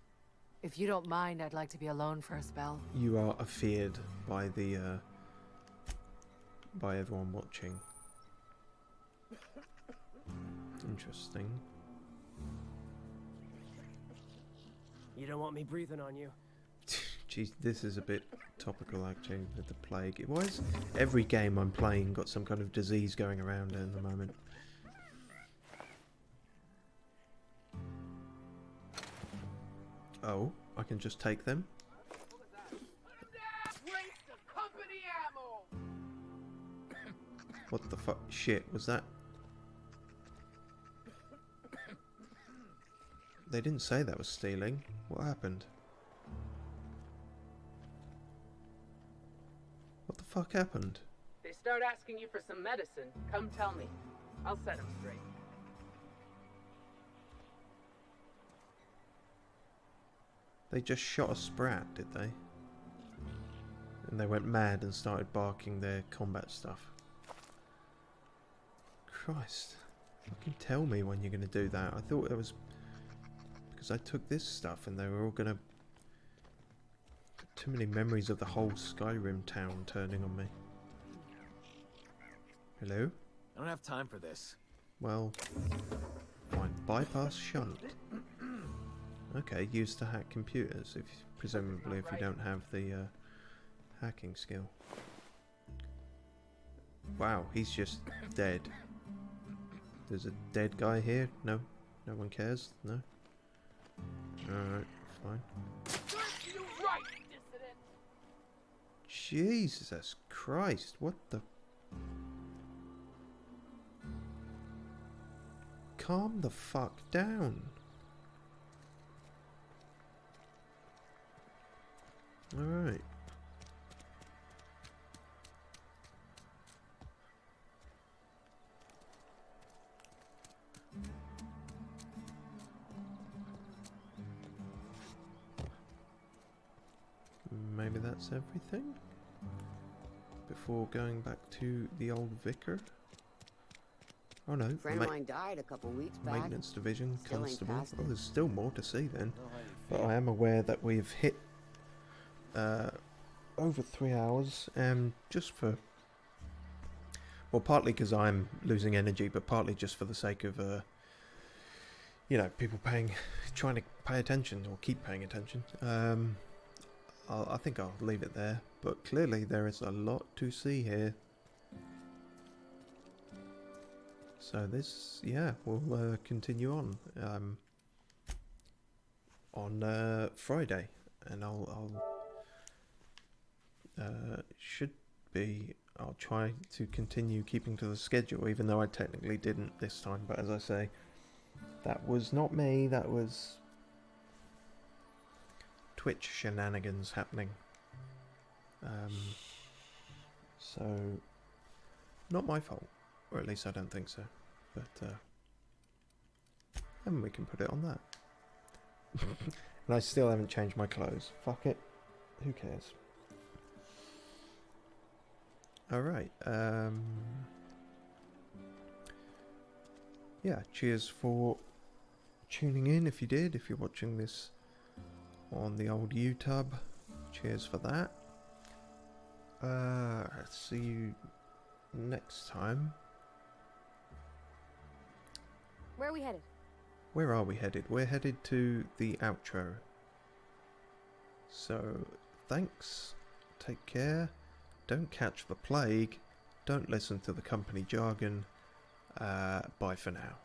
If you don't mind, I'd like to be alone for a spell. You are afeared by the, by everyone watching. Interesting. You don't want me breathing on you. Jeez, this is a bit topical actually with the plague. Why is every game I'm playing got some kind of disease going around at the moment? Oh, I can just take them? What the fuck? Shit, was that? They didn't say that was stealing. What happened? What the fuck happened? They start asking you for some medicine. Come tell me. I'll set them straight. They just shot a sprat, did they? And they went mad and started barking their combat stuff. Christ. Fucking tell me when you're gonna do that. I thought it was because I took this stuff and they were all gonna... Too many memories of the whole Skyrim town turning on me. Hello? I don't have time for this. Well, fine. Bypass shunt. Okay, used to hack computers, if presumably if you don't have the hacking skill. Wow, he's just dead. There's a dead guy here? No? No one cares? No? Alright, fine. Jesus Christ, what the... Calm the fuck down. Alright. Maybe that's everything? Before going back to the old vicar? Oh no, Friend of mine died a couple weeks back. Maintenance division, Still ain't constable. past Oh, it. there's still more to see then. But I am aware that we've hit over 3 hours, and just for... Well, partly because I'm losing energy, but partly just for the sake of, you know, people trying to pay attention, or keep paying attention. I think I'll leave it there, but clearly there is a lot to see here. So this, yeah, we'll continue on Friday, and I'll try to continue keeping to the schedule, even though I technically didn't this time. But as I say, that was not me. That was Twitch shenanigans happening. So not my fault, or at least I don't think so. But and we can put it on that. And I still haven't changed my clothes. Fuck it. Who cares? Alright. Yeah, cheers for tuning in if you did. If you're watching this on the old YouTube, cheers for that. See you next time. Where are we headed? Where are we headed? We're headed to the outro. So, thanks. Take care. Don't catch the plague. Don't listen to the company jargon. Bye for now.